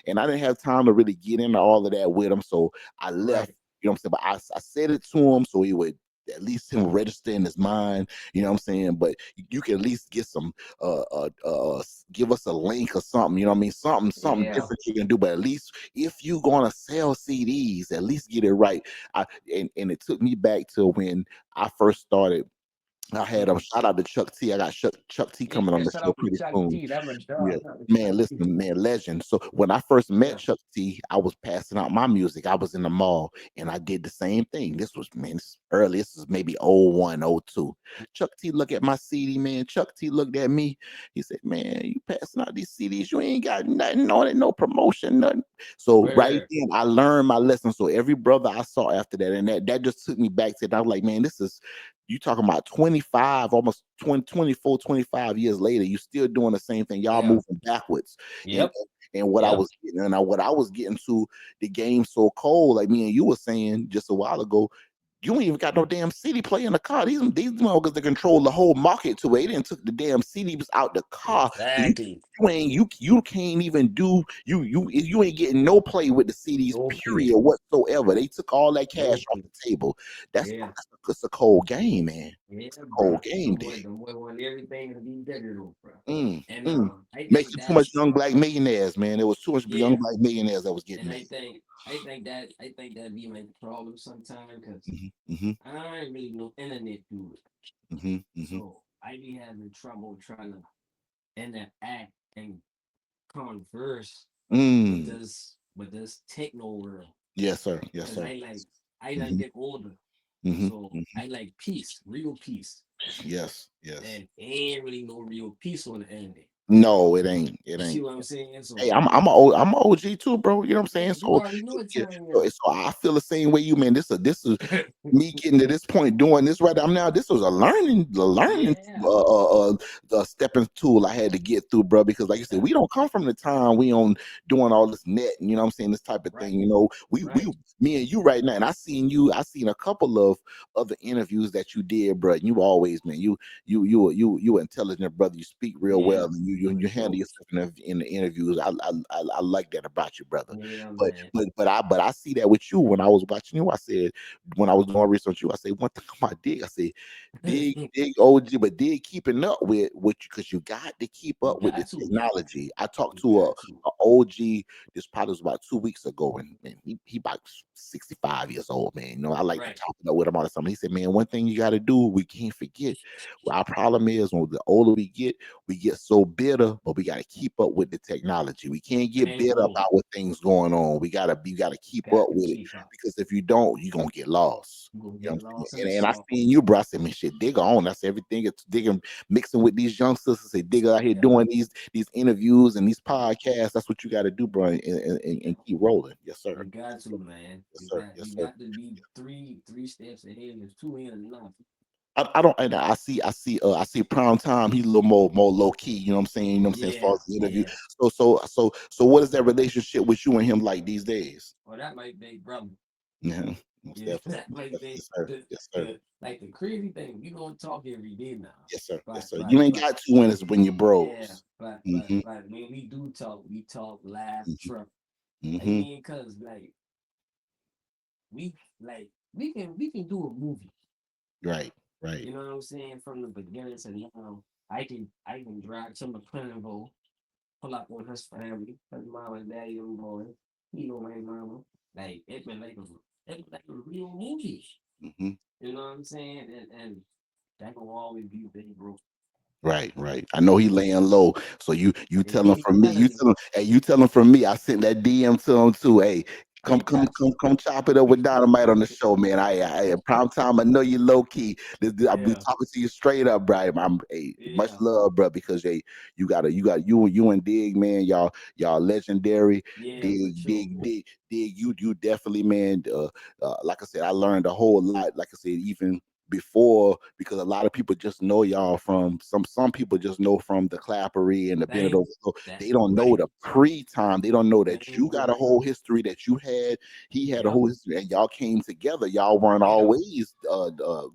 and I didn't have time to really get into all of that with him. So I left, Right. you know what I'm saying? But I said it to him so he would at least him register in his mind, you know what I'm saying? But you can at least get some give us a link or something, you know what I mean? Something Yeah. different you can do. But at least if you gonna sell CDs, at least get it right. And it took me back to when I first started. I had a Mm. shout out to Chuck T. I got Chuck T coming on Yeah, the shout show out to pretty Chuck soon. T. That was Yeah. dog. Shout out to Man, Chuck T. listen, man, legend. So when I first met Yeah. Chuck T, I was passing out my music. I was in the mall and I did the same thing. This was, man, this is early. This is maybe '01, '02. Chuck T looked at my CD, man. Chuck T looked at me. He said, "Man, you passing out these CDs. You ain't got nothing on it, no promotion, nothing." So right Word. then I learned my lesson. So every brother I saw after that, and that just took me back to it. I was like, man, this is you talking about 25, almost 20, 24, 25 years later, you still doing the same thing. Y'all Yeah. moving backwards. And Yep. and what I Yep. was getting, what I was getting to the game so cold, like me and you were saying just a while ago, you ain't even got no damn CD player in the car. These motherfuckers that control the whole market to it. They didn't took the damn CDs out the car. So Exactly. you can't even do you ain't getting no play with the CDs, No play. period whatsoever. They took all that No cash off play. the table. That's Yeah. that's a cold game, man. Yeah, Cold bro. game, dig. The boy want everything to be digital, bro. Mm, And mm. I think Making too much that's young black millionaires, man. There was too much young yeah. black millionaires that was getting And made. I think that be my problem sometimes because Hmm. Hmm. I ain't really no internet dude. Hmm. Hmm. So I be having trouble trying to interact and converse Mm. with this techno world. Yes, sir. Yes, Cause sir. I like Hmm. get older. Hmm. So Hmm. I like peace, real peace. Yes, yes. And ain't really no real peace on the end. No, it ain't. It You see ain't. what I'm saying? Hey, So I'm a OG too, bro. You know what I'm yeah, saying? you So, already know what yeah, time so I feel the same way you, man. This is me getting to this point, doing this right. I'm now. This was a learning, yeah, the stepping tool I had to get through, bro. Because like you said, yeah, we don't come from the time we on doing all this net, and you know what I'm saying, this type of right, thing. You know, we right. me and you right now, and I seen a couple of other interviews that you did, bro. And you always, man, you intelligent brother. You speak real well, Yeah, and you for handle sure. yourself in the interviews. I like that about you, brother. Yeah, But man. I see that with you when I was watching you. I said when I was doing research, you I say one thing about Dig. I say Dig OG, but Dig keeping up with you because you got to keep You up with the got to. technology. I talked You to got to. a OG. This probably was about 2 weeks ago, and he about 65 years old, man. You know, I like to Right. talk with him all the time. He said, "Man, one thing you got to do, we can't forget. Well, our problem is when the older we get so bitter, but we got to keep up with the technology. We can't get bitter Bingo. about what things going on. We gotta keep up Got to with it keep up. because if you don't, you're gonna get lost." You gonna You know get what I'm lost in saying? the And I sauce. seen you, bro. I said, "Man, shit, Digga on. That's everything. It's Digga mixing with these youngsters. I say, Digga out here Yeah. doing these interviews and these podcasts. That's what you got to do, bro, and keep rolling." Yes, sir. You got to, man. Yes, sir. Yes, You sir. got to be three steps ahead. If two ain't enough. I don't. And I see prime time. He's a little more low key. You know what I'm saying? You know what I'm saying? As far Yeah, as the interview. yeah. So what is that relationship with you and him like these days? Well, that might be brother. Yeah, most Yeah, definitely. that Most might definitely. be Yes, sir. Yes, sir. the like the crazy thing. We don't talk every day now, Yes, sir. Yes, but sir. You ain't but got to when it's when you're yeah, bros. but Mm-hmm. when we do talk, we talk laugh, trip. I Mm-hmm. mean, cause we like we can do a movie. Right. Right. You know what I'm saying? From the beginning to now, I can drive to McClellanville, pull up on his family, his mom and daddy, them boys. He know my mama. Like it been like a real movie. Hmm. You know what I'm saying? And that will always be big, bro. Right, right. I know he laying low. So you And tell him he from me. You telling me, tell him, hey, you tell him from me. I sent that DM to him too. Hey, I got you. come chop it up with Dynamite on the show, man. I prime time. I know you low key. I'll be Yeah, talking to you straight up, bro. I'm hey, much yeah, love, bro, because hey, you and Dig, man. Y'all legendary. yeah, for Dig, sure. you definitely, man. Like I said, I learned a whole lot. Like I said, even before, because a lot of people just know y'all from some people just know from the Clappery and the Bennett Thank Overflow. that's They don't know right. the pre-time. They don't know that you Thank got a you. whole history that you had. He had a Yep. whole history, and y'all came together. Y'all weren't Yeah. always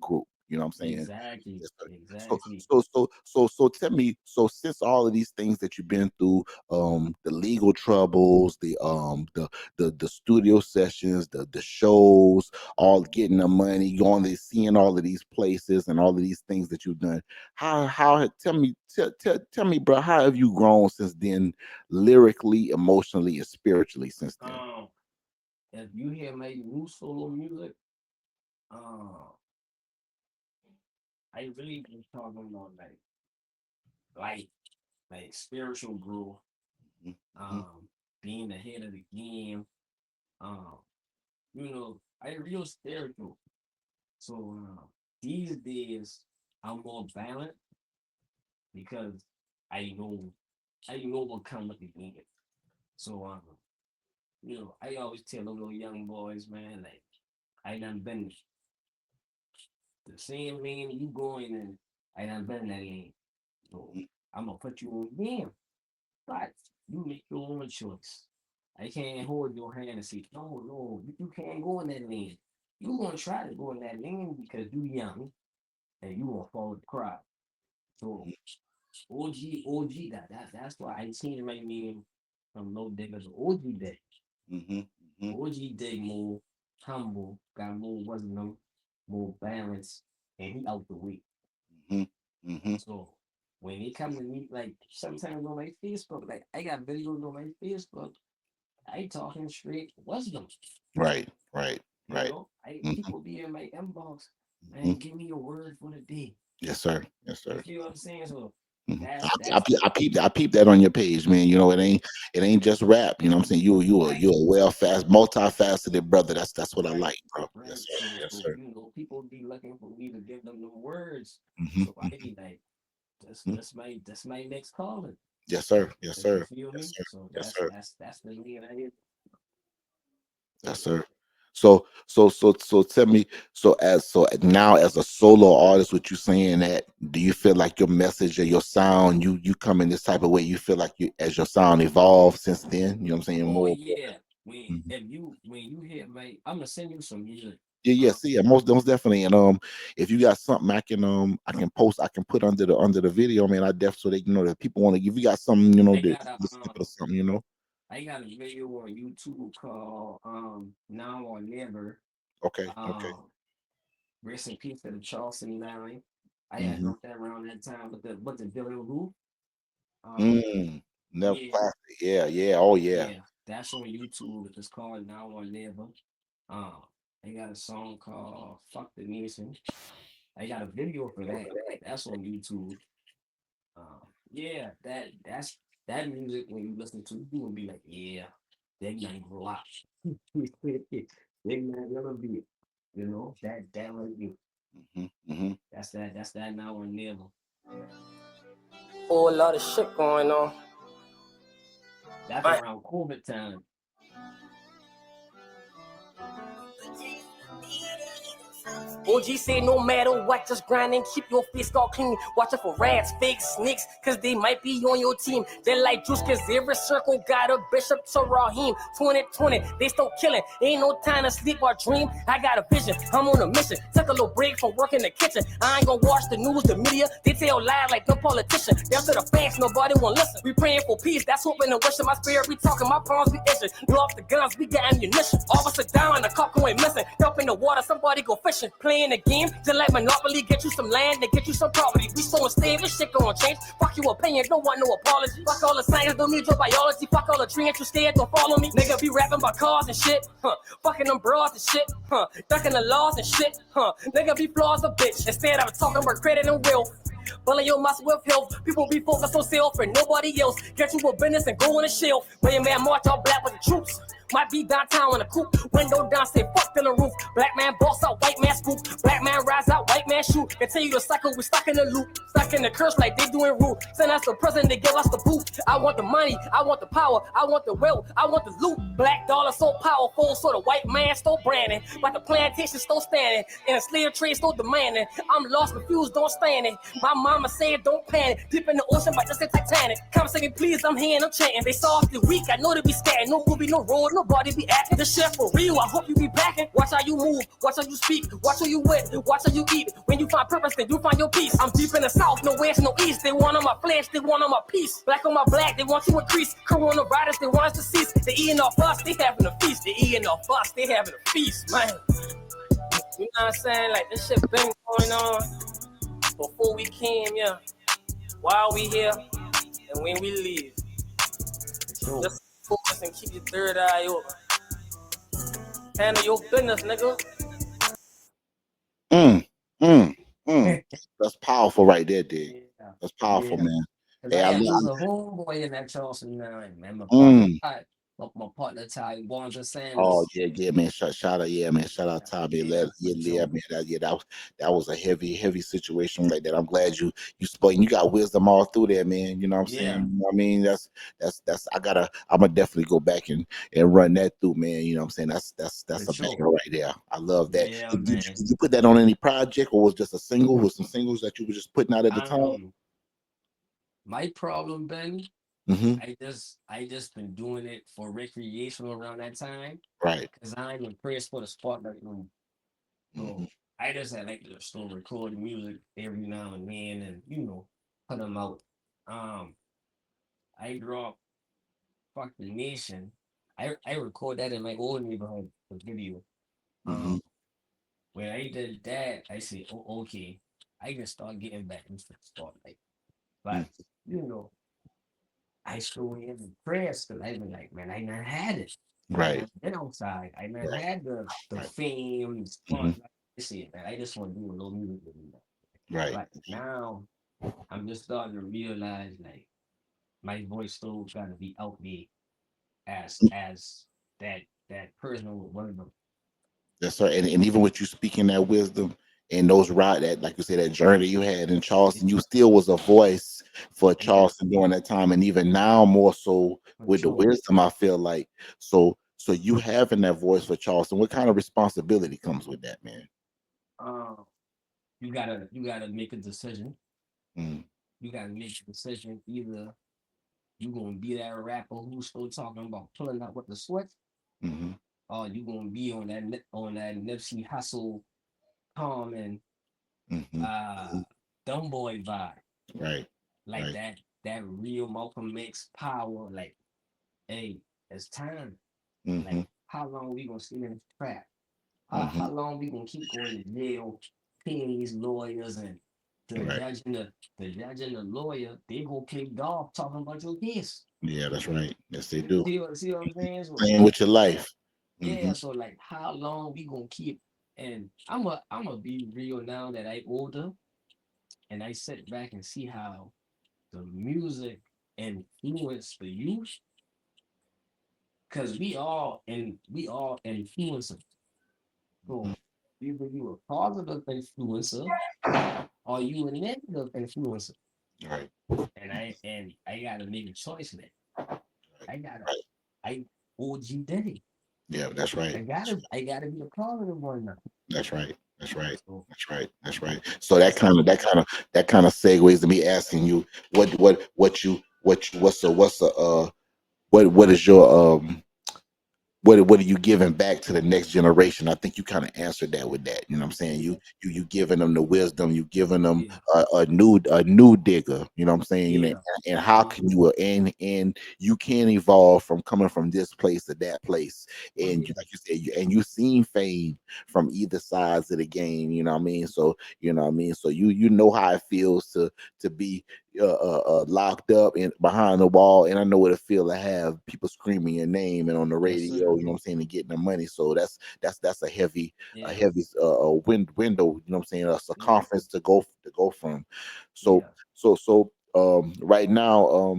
group. You know what I'm saying? Exactly. Yes, sir. So, Exactly. tell me. So, since all of these things that you've been through, the legal troubles, the studio sessions, the shows, all getting the money, going to seeing all of these places and all of these things that you've done. Tell me, bro, how have you grown since then, lyrically, emotionally, and spiritually since then? Um, if you hear my new solo music, uh, I really been talking about like like spiritual growth, Mhm. um, being ahead of the game, um, I real spiritual. So these days I'm more balanced because I know I know what come with the game. So I always tell the little young boys, man, like I done been the same lane you going in, I done been in that lane. So I'm gonna put you on game. But you make your own choice. I can't hold your hand and say, no, no, you can't go in that lane. You gonna try to go in that lane because you young and you gonna follow the crowd. So OG, that's why I changed my name from No Digga to OG Day. Mhm. Mhm. OG Day more humble, got more wisdom, more balance, and he out the way. Mhm. Mhm. So when he come to me, like sometimes on my Facebook, like I got videos on my Facebook, I talking straight wisdom. Right. Right. You Right. know, I Mhm. people be in my inbox, Mhm. man, give me a word for the day. Yes, sir. Yes, You sir. feel what I'm saying? So Mhm. that's I peep that on your page, man. You know, it ain't just rap. You know what I'm saying? You right, a multifaceted brother. That's what I right, like, bro. Yes, right. sir. Yes, So sir. people be looking for me to give them the words. Mhm. So I Mhm. be like, Mhm. that's my next calling. Yes, sir. Yes, You sir. feel Yes, me? sir. So Yes, sir. that's the lead I am. Yes, sir. So tell me, so now as a solo artist, what you saying that do you feel like your message or your sound, you come in this type of way, you feel like you as your sound evolved since then, you know what I'm saying? Oh More. yeah. When Mhm. if you when you hear my I'm gonna send you some music. Yeah, yeah, Um see, yeah, most definitely. And if you got something I can post, I can put under the video, man. I def so they can know that people want to. If you got something, I that got a snippet or something, you know. I got a video on YouTube called Now or Never. Okay, okay. Um Rest in peace to the Charleston Line. I had Mm-hmm. wrote that around that time with the Billy Roof. Um Never yeah, classic. Yeah, yeah. Oh yeah. yeah. That's on YouTube. It's called Now or Never. Um I got a song called Fuck the Nation. I got a video for that. That's on YouTube. Yeah, that music when you listen to, you will be like, yeah, they not gonna lie. They not gonna be it. You know, that right there. Hmm. Hmm. That's that now or never. Whole lot of shit going on. That's Man, around COVID time. OG say no matter what, just grind and keep your face all clean. Watch out for rats, fake snakes, cause they might be on your team. They like juice, cause every circle got a bishop to Raheem. 2020, they still killing. Ain't no time to sleep or dream. I got a vision, I'm on a mission. Took a little break from work in the kitchen. I ain't gonna watch the news, the media. They tell lies like no politician. Down to the facts, nobody won't listen. We praying for peace, that's hoping and wishing. My spirit be talking, my palms be itching. You off the guns, we got ammunition. Officer down, the cop going missing. Dump in the water, somebody go fishing. playing the game, just like Monopoly, get you some land and get you some property. We so unstable, shit gon' change. Fuck your opinion, don't want no apology. Fuck all the science, don't need your biology. Fuck all the trends, you scared, don't follow me. Nigga be rapping about cars and shit, fucking them broads and shit, ducking the laws and shit, nigga be flaws a bitch. Instead of talking about credit and wealth, bullying your muscle with health. People be focused on self and nobody else. Get you a business and go on the shelf. When your man march all black with the troops. Might be downtown in a coupe, window down, say fuck in the roof. Black man boss out, white man scoop. Black man rise out, white man shoot. Continue the cycle, we stuck in the loop. Stuck in the curse like they doing root. Send us the president, they give us the boot. I want the money, I want the power, I want the wealth, I want the loot. Black dollar so powerful, so the white man still branding. But the plantation still standing, and the slave trade still demanding. I'm lost, confused, don't stand it. My mama said don't panic. Deep in the ocean, but just a Titanic. Come say me please, I'm here and I'm chanting. They softly weak, I know they be scared. No movie, no road, nobody be acting. The shit for real, I hope you be backing. Watch how you move, watch how you speak, watch who you with, watch how you eat. When you find purpose, then you find your peace. I'm deep in the south, no west, no east. They want on my flesh, they want on my peace. Black on my black, they want to increase. Coronavirus, they want us to cease. They eating off us, they having a feast. They eating off us, they having a feast, man. You know what I'm saying? Like this shit been going on before we came here, while we here, and when we leave. Just focus and keep your third eye open. Handle your business, nigga. Mm, mm, mm. That's powerful right there, Dig. Yeah. That's powerful, Yeah. man. Cause Hey, I I had love. lose a homeboy in that Charleston nine, man. Mm. My partner Ty Wanda Oh Sanders. yeah, man. Shout out, yeah, man. Shout out Tommy. Yeah, Yeah, man. That was a heavy situation like that. I'm glad you spoke. You got wisdom all through there, man. You know what I'm saying? yeah, You know what I mean? That's. I'm gonna definitely go back and run that through, man. You know what I'm saying? That's for a sure. banger right there. I love that. Yeah, Did man. you put that on any project, or was it just a single with some singles that you were just putting out at the time? My problem, Ben, Mm-hmm. I just been doing it for recreational around that time. Right. Cause I'm impressed for the spotlight room. Mm-hmm. So I just had like to start recording music every now and then, and put them out. Um, I dropped "Fuck the Nation." I record that in my old neighborhood for video. Mm-hmm. Um, when I did that, I said, "Oh, okay, I can start getting back into the spotlight." But you know, I still in the press because I been like, man, I not had it. I Right. not been outside. I not Right. had the Right. fame, the Mm-hmm. spotlight. I see it, man. I just want to do a little music with me. Right. But now I'm just starting to realize like my voice still gotta be out there as that person with one of them. That's right. And even with you speaking that wisdom and those ride that, like you said, that journey you had in Charleston, you still was a voice for Yeah, Charleston during that time. And even now more so for with the sure. wisdom, I feel like so you having that voice for Charleston, what kind of responsibility comes with that, man? Um, you gotta make a decision. Mm, You gotta make a decision. Either you gonna be that rapper who's still talking about pulling up with the sweat, mm-hmm, or you gonna be on that Nipsey Hustle, calm and mm-hmm, uh dumb boy vibe, right, like right. that real Malcolm X power. Like, hey, it's time. Mm-hmm, Like, how long we gonna stay in this trap? mm-hmm, How long we gonna keep going to jail, paying these lawyers and the right. judge and the lawyer? They go play golf talking about your case. Yeah, that's right. Yes, they do. See what I'm saying? So Playing with your life. Mm-hmm, yeah, so like how long we gonna keep? And I'm a be real now that I older, and I sit back and see how the music influence the youth, because we all influencers. mm-hmm, So either you a positive influencer or you a negative influencer. right, And I gotta make a choice, man. I gotta right. I OG Daddy. Yeah, that's right. I gotta be a positive one now. That's right. That's right. So That's right. That's right. So that's how I got. that kind of segues to me asking you what is your what are you giving back to the next generation? I think you kind of answered that with that. You know what I'm saying? You giving them the wisdom, you giving them Yeah, a new digger. You know what I'm saying? yeah, And how can you and you can evolve from coming from this place to that place. oh And yeah, like you said, and you seen fame from either sides of the game. You know what I mean? So you know what I mean. So you know how it feels to be locked up and behind the wall, and I know what it feel to have people screaming your name and on the yes radio, sir, you know what I'm saying, and getting the money. So that's a yeah, heavy window, you know what I'm saying, a yeah, circumference to go from. So yeah. right now,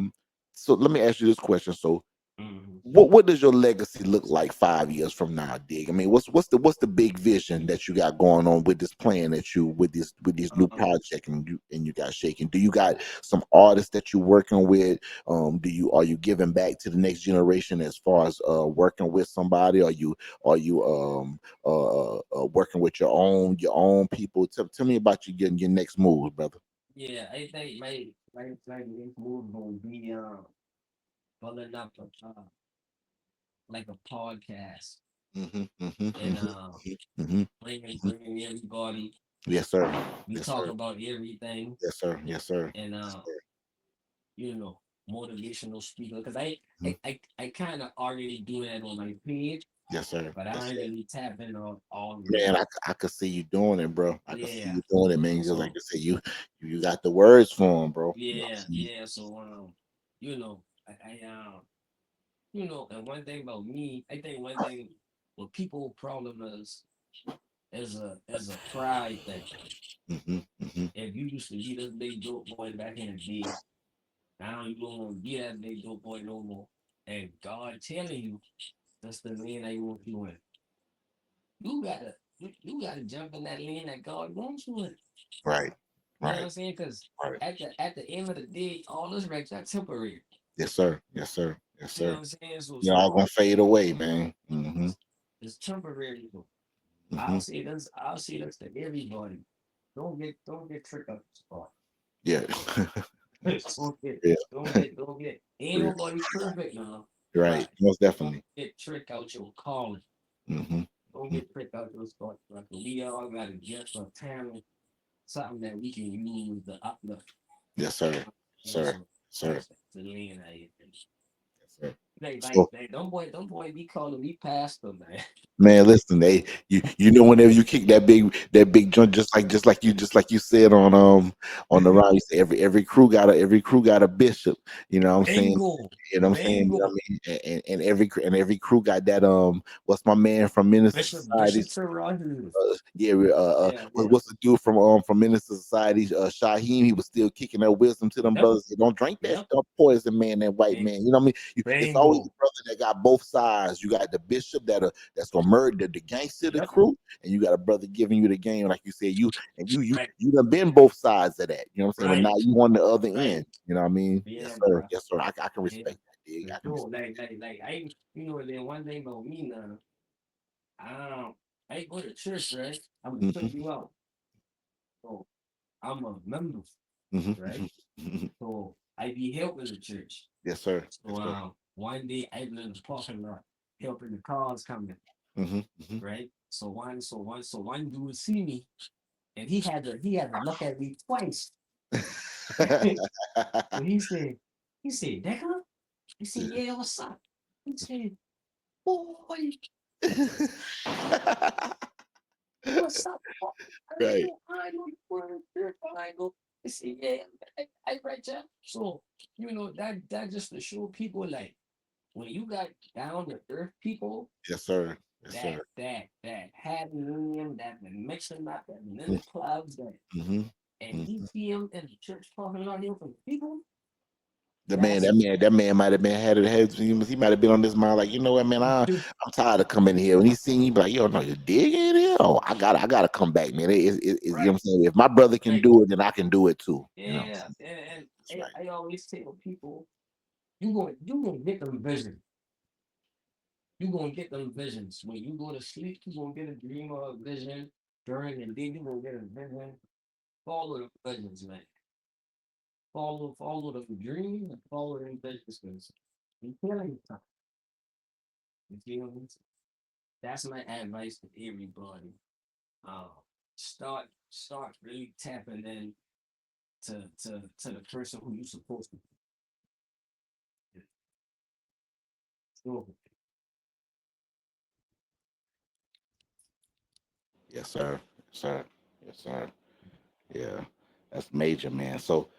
so let me ask you this question. So Hmm. what does your legacy look like 5 years from now, Dig? I mean, what's the big vision that you got going on with this plan that you with this new Um, project and you got shaking? Do you got some artists that you're working with? Are you giving back to the next generation as far as working with somebody? Are you working with your own people? Tell me about your next move, brother. yeah, I think my next move gonna be pulling up like a podcast Hmm, hmm, and hmm, hmm, bringing everybody. Yes, sir. We Yes, talk sir. about everything Yes, sir. Yes, sir. and Yes, sir. you know, motivational speaker because Mhm. I kind of already do that on my page, Yes, sir. but Yes, I ain't sir. really tapping on all of Man, that. I could see you doing it, bro. I could see Yeah. you doing it, man. Just like So I said, you got the words for him, bro. You know what yeah, I'm saying? yeah. So you know, you know, and one thing about me, I think one thing what people problem is a pride thing. Hmm, hmm. If you used to be this big dope boy back in the day, now you don't want to be that big dope boy no more. And God telling you that's the lane I want you in. You gotta jump in that lane that God wants you in. Right. You know what Right. I'm saying? Because Right. at the end of the day, all this wrecks are temporary. Yes, sir. Yes, sir. Yes, You know sir. what I'm saying? So You're all so gonna fade away, man. Hmm, it's, it's temporary. Though. hmm. I'll say this to everybody. Don't get tricked up the spot. Yeah. Yeah. Don't get. Ain't Yeah. nobody perfect now, Right. but Most don't definitely. get tricked out your calling. Hmm. Don't get tricked out your spot. Like we all got a gift of talent, something that we can use to uplift. Yes, sir. You know, Sir. so Sir. that's the lane I Yes, sir. like So don't boy be calling me pastor, man. man, listen, you know whenever you kick that big joint, just like you said on the round, you say every crew got a bishop. You know what I'm saying? Bingo, You know what I'm saying? You know what bingo. I mean? And every crew got that what's my man from Minister Bishop Society? Siraju. Yeah, Yeah, yeah. what's the dude from Minister Society? Shaheem, he was still kicking that wisdom to them Yep, brothers. Say, don't drink that yep. stuff, poison man, that white Bing, man. You know what I mean? It's always the bingo. brother that got both sides. You got the bishop that's gonna murder the gangster of the Yep. crew, and you got a brother giving you the game, like you said. You Right, you done been both sides of that. You know what I'm saying? But right, now you on the other right. end. You know what I mean? Yeah, Yes, sir. bro. Yes, sir. I can Yeah. respect that, dig. For I can sure. respect. I you know then one thing about me now, um I go to church, right? I'm gonna put Hmm, you out. So I'm a member, hmm, right? hmm, hmm. So I be helping the church. Yes, sir. So Yes, sir. one day I was in the parking lot helping the cars coming, Hmm, hmm. right? So one dude see me and he had to look at me twice. So he said, Decker? He said, yeah, what's up? He said, boy, what's up? Boy? Right. I know you were there, I know. He said, yeah, I right there. So, that just to show people like when you got down to earth people Yes, sir. Yes, that sir. that had in them, that been mixing up, that been in the clubs, that Mm-hmm. and he see him in the church talking about him from people, The man, that's that man might have been he might have been on this mind like, you know what, man, I'm tired of coming here. When he seen you, be like, yo, no, you're digging it. Oh, I gotta come back, man. You know what I'm right, saying? If my brother can right. do it, then I can do it too. You know what I'm Yeah, saying? and That's right. I always tell people, you gonna get them vision. You gonna get them visions. When you go to sleep, you gonna get a dream or a vision. During the day, you gonna get a vision. Follow the visions, man. Follow the dream and follow the visions. I'm telling you something. You feel me? That's my advice to everybody. Um, start really tapping in to the person who you supposed to be. So, Yes, sir. Yes, sir. Yes, sir. Yeah, that's major, man. So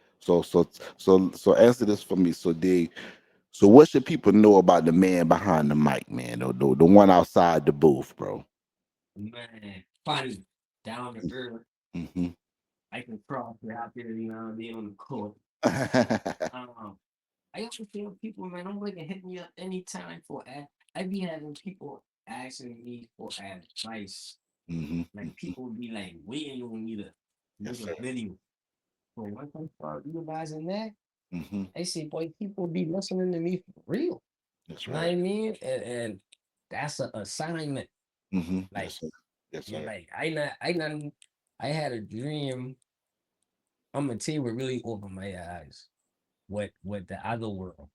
answer this for me. So what should people know about the man behind the mic, man? The one outside the booth, bro. man, funny, down to earth. Mm-hmm. I can cross it out there, you know what I mean, on the court. Um, I also feel people, man, I'm looking hit me up anytime for I be having people asking me for advice. Mm-hmm. Like people be like waiting on me to Yes, make a sir. video. But once I start realizing that, Mm-hmm. I say, boy, people be listening to me for real. That's You know what right. I mean? And that's an assignment. Mm-hmm. Like Yes, sir. Yes, you're sir. like, I had a dream. I'm gonna tell you what really opened my eyes. What the other world.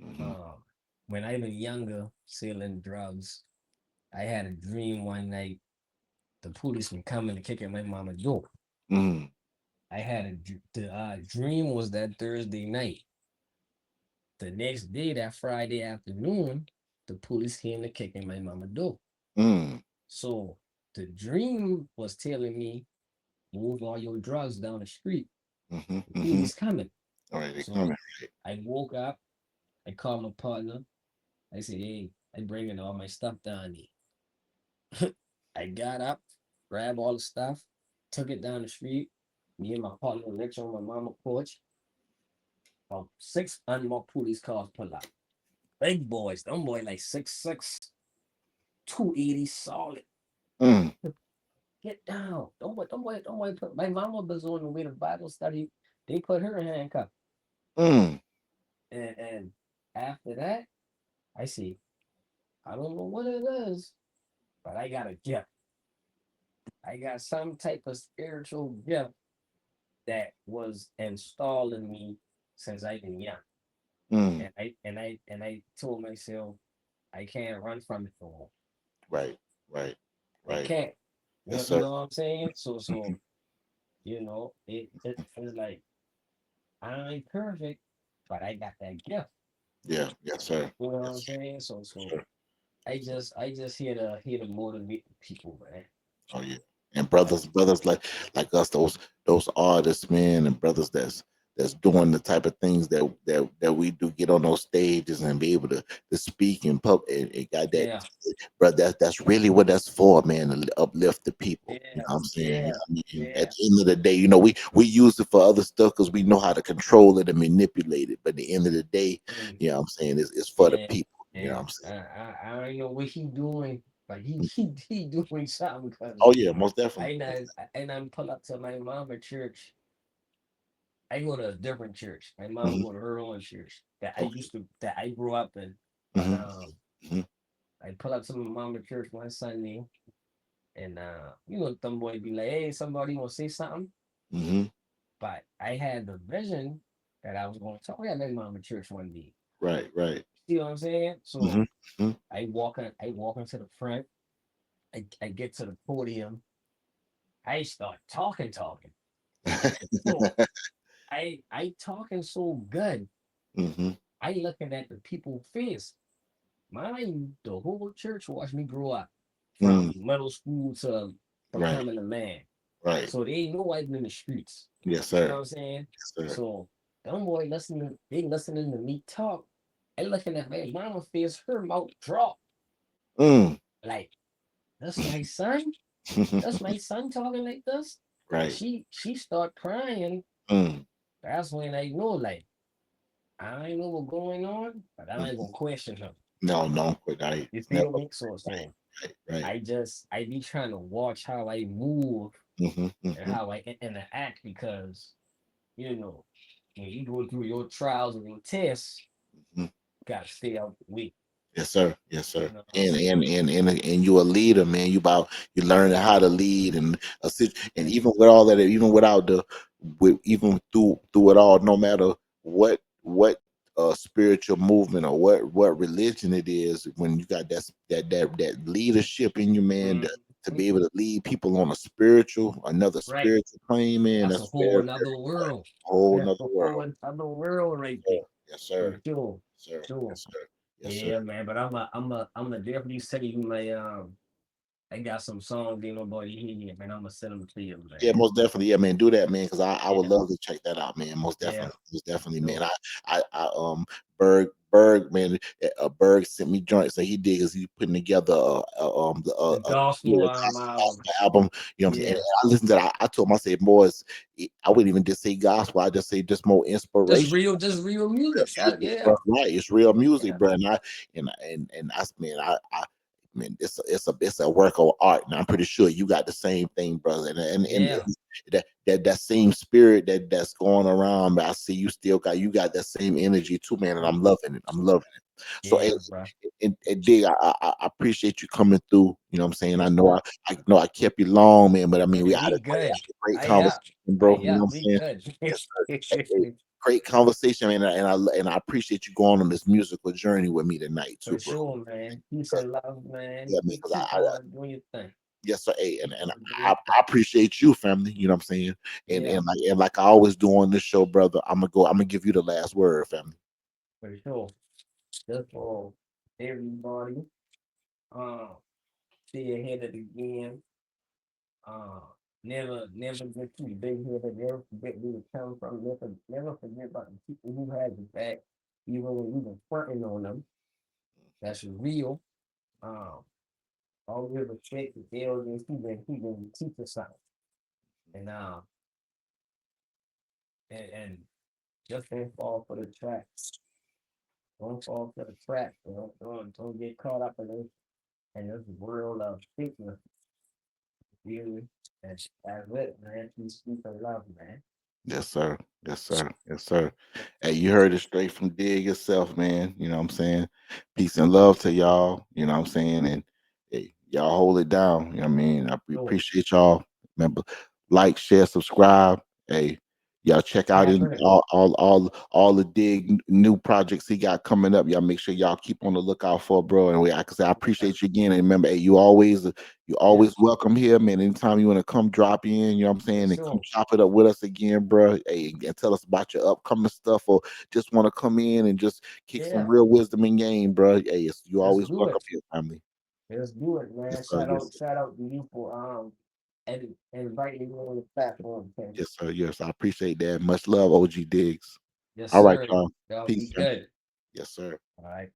Mm-hmm. Um, when I was younger, selling drugs, I had a dream one night. The police were coming to kick in my mama's door. Mm-hmm. I had the dream was that Thursday night. The next day, that Friday afternoon, the police came to kick in my mama's door. Mm-hmm. So the dream was telling me, move all your drugs down the street. Mm-hmm. The Mm-hmm. police coming. All right, they So coming. I woke up. I called my partner. I said, hey, I'm bringing all my stuff down there. I got up, grabbed all the stuff, took it down the street. Me and my partner next on my mama porch. About 6 unmarked police cars pull up. Big boys, them boy like 6'6", 280 solid. Mm-hmm. Get down. Don't worry. My mama was on the way to Bible study. They put her in handcuffs. Mm-hmm. And after that, I see, I don't know what it is, but I got a gift. I got some type of spiritual gift that was installed in me since I've been young. Mm-hmm. And I told myself I can't run from it no more. Right. Right. I Right. can't. Yes, You sir. know what I'm saying? So Mm-hmm. so it's like I ain't perfect, but I got that gift. Yeah. Yes, sir. You know what I'm Yes, saying? So sir. I just here to motivate the people, man. Oh yeah. And Like brothers like us, those artists, man, and brothers that's doing the type of things that we do, get on those stages and be able to speak in public, and got that, yeah, bro. That's really what that's for, man. To uplift the people. You know yeah, what I'm saying? You yeah, know what I mean? At yeah. the end of the day, we use it for other stuff because we know how to control it and manipulate it. But at the end of the day, Mm, you know what I'm saying, it's for the yeah, people. You know what yeah. I'm I don't know what he doing, but he doing something because Oh yeah, most definitely. I know I pull up to my mama church. I go to a different church. My mama Hmm. go to her own church Okay. that I grew up in. But Hmm. Hmm. I pull up to my mama church one Sunday, and them boy be like, hey, somebody want to say something? Hmm. But I had the vision that I was going to talk at my mama church one day. Right. Right. See what I'm saying? Hmm. So I walk into the front. I get to the podium. I start talking. So I talking so good. Hmm. I looking at the people face. Mind the whole church watched me grow up Mm, from middle school to right, becoming a man. right. So they know I've been in the streets. Yes, You know sir. what I'm saying? Yes, sir. So them boy listening to me talk. I looking at my mama face, her mouth drop. Mm. Like, that's my son? That's my son talking like this? And Right. she start crying. Mm. That's when I know, like, I ain't know what's going on, but I ain't Mm. gonna question him. No, no, quick. I You never. feel me? So Right, right. I be trying to watch how I move Hmm. and Hmm. how I interact because when you go through your trials and your tests, Hmm. gotta stay out the way. Yes, sir. Yes, sir. You know. And you a leader, man. You learning how to lead and assist, and Yeah, even with all that, even without even through it all, no matter what spiritual movement or what religion it is, when you got that leadership in you, man, to be able to lead people on a another Right. spiritual plane, man, That's a that's whole very, another very important. world. A whole That's nother a world. whole another world Yes, right sir. there. Yes, For sir. sure. Sir. Sure. Yes, sir. Yes, sir. Yeah, man. But I'm a definitely send you my I got some songs ain't nobody hear, man. I'm gonna send them to you, Yeah, man. most definitely. Yeah, man, do that, man, because I would Yeah. love to check that out, man. Yeah. Most definitely, man. Sure. Berg, man, Berg sent me joints that he did because he putting together The you gospel know, album. gospel album. You know what I'm saying? And Yeah. I listened to that. I told him, I said, boys, I wouldn't even just say gospel. I just say just more inspiration. Just real Real music. music, Yeah. bro. Right? It's real music, Yeah. bro. And that's, man. I man, it's a work of art, and I'm pretty sure you got the same thing, brother. And Yeah. that same spirit that's going around. But I see you got that same energy too, man. And I'm loving it. I'm loving it. So, Yeah, bro. and Dig, I appreciate you coming through. You know what I'm saying? For I know sure. I know I kept you long, man, but I mean Hey, had we had good. a great Yeah. conversation, bro. You know what I'm We saying? good. Yes, sir. Hey, great conversation, man, and I appreciate you going on this musical journey with me tonight too, For bro. sure, man. Peace 'Cause- and love, man. Yeah, man, because Keep on doing your thing. yes, sir. Hey, and Keep on doing I, your thing. I appreciate you, family. You know what I'm saying? And Yeah, like I always do on this show, brother. I'm gonna give you the last word, family. for sure. Just for everybody. Um, see you hit it again. Uh, never get too big headed. Never forget where you come from. Never forget about the people who had your back, even when you were fronting on them. That's real. Um, always respect the elders who been teach us something. And and just don't fall for the trap. Don't fall for the trap. Don't get caught up in this and this world of sickness. You that's it, man. Peace, peace, and love, man. Yes, sir. Yes, sir. Yes, sir. Hey, you heard it straight from Dig yourself, man. You know what I'm saying? Peace and love to y'all. You know what I'm saying? And hey, y'all hold it down. You know what I mean? We So appreciate y'all. Remember, like, share, subscribe. Hey, y'all check out definitely, all the new projects he got coming up. Y'all make sure y'all keep on the lookout for, bro. And like I said, I yeah, appreciate you again. And remember, hey, you yeah, always welcome here, man. Anytime you want to come drop in, you know what I'm for saying, and come sure. chop it up with us again, bro. Hey, and tell us about your upcoming stuff, or just want to come in and just kick some Yeah, real wisdom in game, bro. Hey, you let's always do welcome it. here, family. Let's do it, Yes, man. sir. Yes, sir. Shout out to you for and inviting me on the platform, Ken. Yes, sir. Yes, I appreciate that. Much love, OG Diggs. Yes, All right, sir. y'all. Y'all be Peace, family. good. Yes, sir. All right.